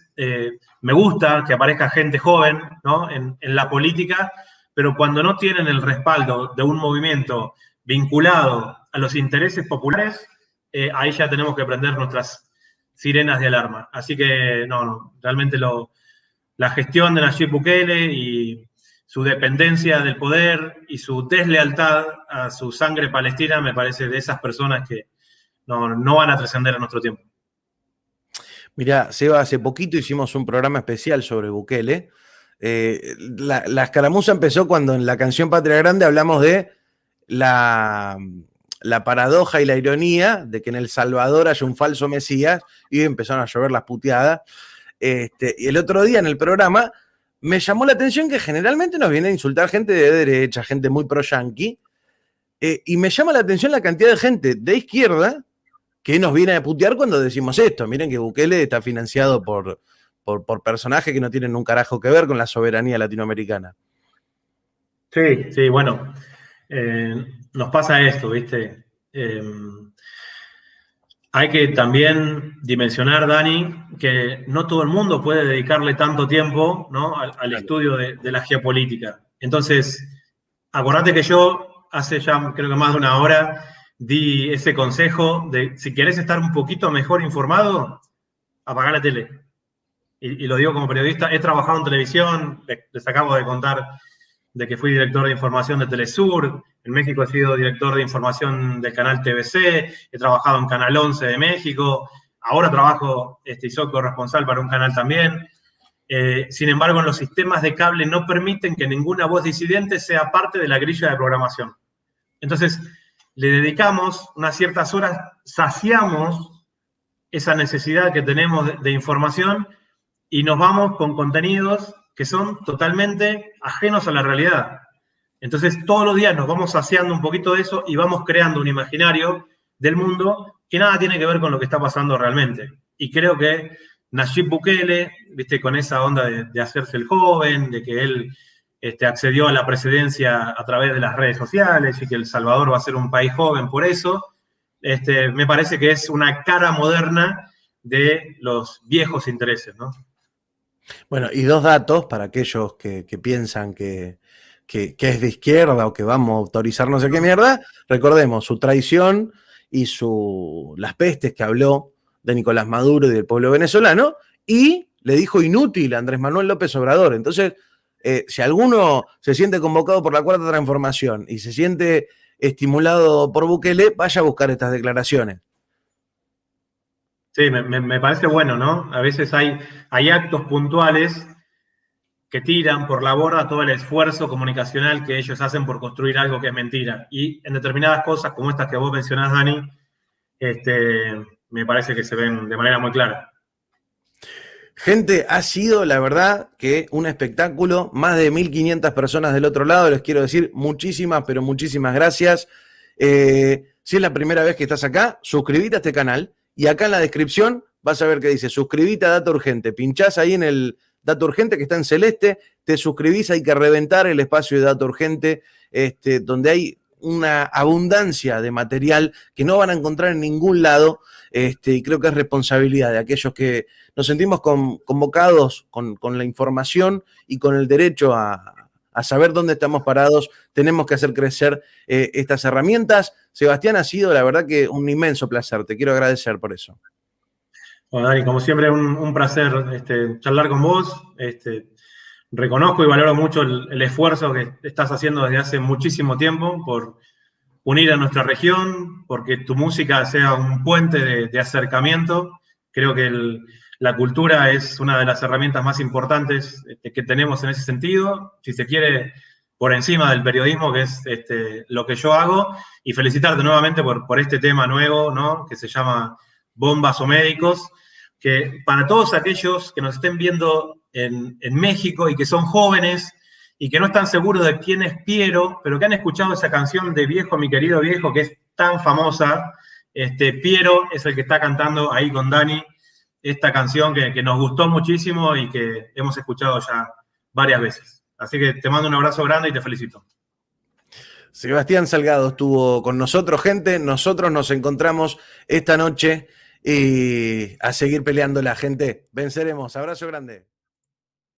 me gusta que aparezca gente joven, ¿no? en la política, pero cuando no tienen el respaldo de un movimiento vinculado a los intereses populares, ahí ya tenemos que prender nuestras sirenas de alarma. Así que no, realmente la gestión de Nayib Bukele y su dependencia del poder y su deslealtad a su sangre palestina me parece de esas personas que no van a trascender en nuestro tiempo. Mirá, Seba, hace poquito hicimos un programa especial sobre Bukele. La escaramuza empezó cuando en la canción Patria Grande hablamos de la paradoja y la ironía de que en El Salvador haya un falso mesías y empezaron a llover las puteadas. Y el otro día en el programa me llamó la atención que generalmente nos viene a insultar gente de derecha, gente muy pro-yanqui, y me llama la atención la cantidad de gente de izquierda que nos viene a putear cuando decimos esto. Miren que Bukele está financiado por personajes que no tienen un carajo que ver con la soberanía latinoamericana. Sí, bueno, nos pasa esto, ¿viste? Hay que también dimensionar, Dani, que no todo el mundo puede dedicarle tanto tiempo, ¿no? al estudio de la geopolítica. Entonces, acordate que yo hace ya creo que más de una hora di ese consejo de si querés estar un poquito mejor informado, apagá la tele. Y lo digo como periodista, he trabajado en televisión, les acabo de contar de que fui director de información de Telesur, en México he sido director de información del canal TVC, he trabajado en Canal 11 de México, ahora trabajo y soy corresponsal para un canal también. Sin embargo, los sistemas de cable no permiten que ninguna voz disidente sea parte de la grilla de programación. Entonces, le dedicamos unas ciertas horas, saciamos esa necesidad que tenemos de información y nos vamos con contenidos que son totalmente ajenos a la realidad. Entonces, todos los días nos vamos saciando un poquito de eso y vamos creando un imaginario del mundo que nada tiene que ver con lo que está pasando realmente. Y creo que Nayib Bukele, ¿viste? Con esa onda de hacerse el joven, de que él accedió a la presidencia a través de las redes sociales y que El Salvador va a ser un país joven por eso, me parece que es una cara moderna de los viejos intereses, ¿no? Bueno, y dos datos para aquellos que piensan que es de izquierda o que vamos a autorizar no sé qué mierda. Recordemos su traición y las pestes que habló de Nicolás Maduro y del pueblo venezolano, y le dijo inútil a Andrés Manuel López Obrador. Entonces, si alguno se siente convocado por la Cuarta Transformación y se siente estimulado por Bukele, vaya a buscar estas declaraciones. Sí, me parece bueno, ¿no? A veces hay actos puntuales que tiran por la borda todo el esfuerzo comunicacional que ellos hacen por construir algo que es mentira. Y en determinadas cosas, como estas que vos mencionás, Dani, me parece que se ven de manera muy clara. Gente, ha sido, la verdad, que un espectáculo. Más de 1.500 personas del otro lado. Les quiero decir muchísimas, pero muchísimas gracias. Si es la primera vez que estás acá, suscríbete a este canal. Y acá en la descripción vas a ver que dice suscríbete a Data Urgente. Pinchás ahí en el Data Urgente que está en celeste. Te suscribís, hay que reventar el espacio de Data Urgente, donde hay una abundancia de material que no van a encontrar en ningún lado. Y creo que es responsabilidad de aquellos que nos sentimos convocados con la información y con el derecho a saber dónde estamos parados. Tenemos que hacer crecer estas herramientas. Sebastián, ha sido la verdad que un inmenso placer. Te quiero agradecer por eso. Bueno, Dani, como siempre, un placer charlar con vos. Reconozco y valoro mucho el esfuerzo que estás haciendo desde hace muchísimo tiempo por unir a nuestra región, porque tu música sea un puente de acercamiento. Creo que la cultura es una de las herramientas más importantes que tenemos en ese sentido, si se quiere, por encima del periodismo, que es lo que yo hago, y felicitarte nuevamente por este tema nuevo, ¿no?, que se llama Bombas o Médicos, que para todos aquellos que nos estén viendo en México y que son jóvenes, y que no están seguros de quién es Piero, pero que han escuchado esa canción de Viejo, mi querido viejo, que es tan famosa. Piero es el que está cantando ahí con Dani esta canción que nos gustó muchísimo y que hemos escuchado ya varias veces. Así que te mando un abrazo grande y te felicito. Sebastián Salgado estuvo con nosotros, gente. Nosotros nos encontramos esta noche y a seguir peleando la gente. Venceremos. Abrazo grande.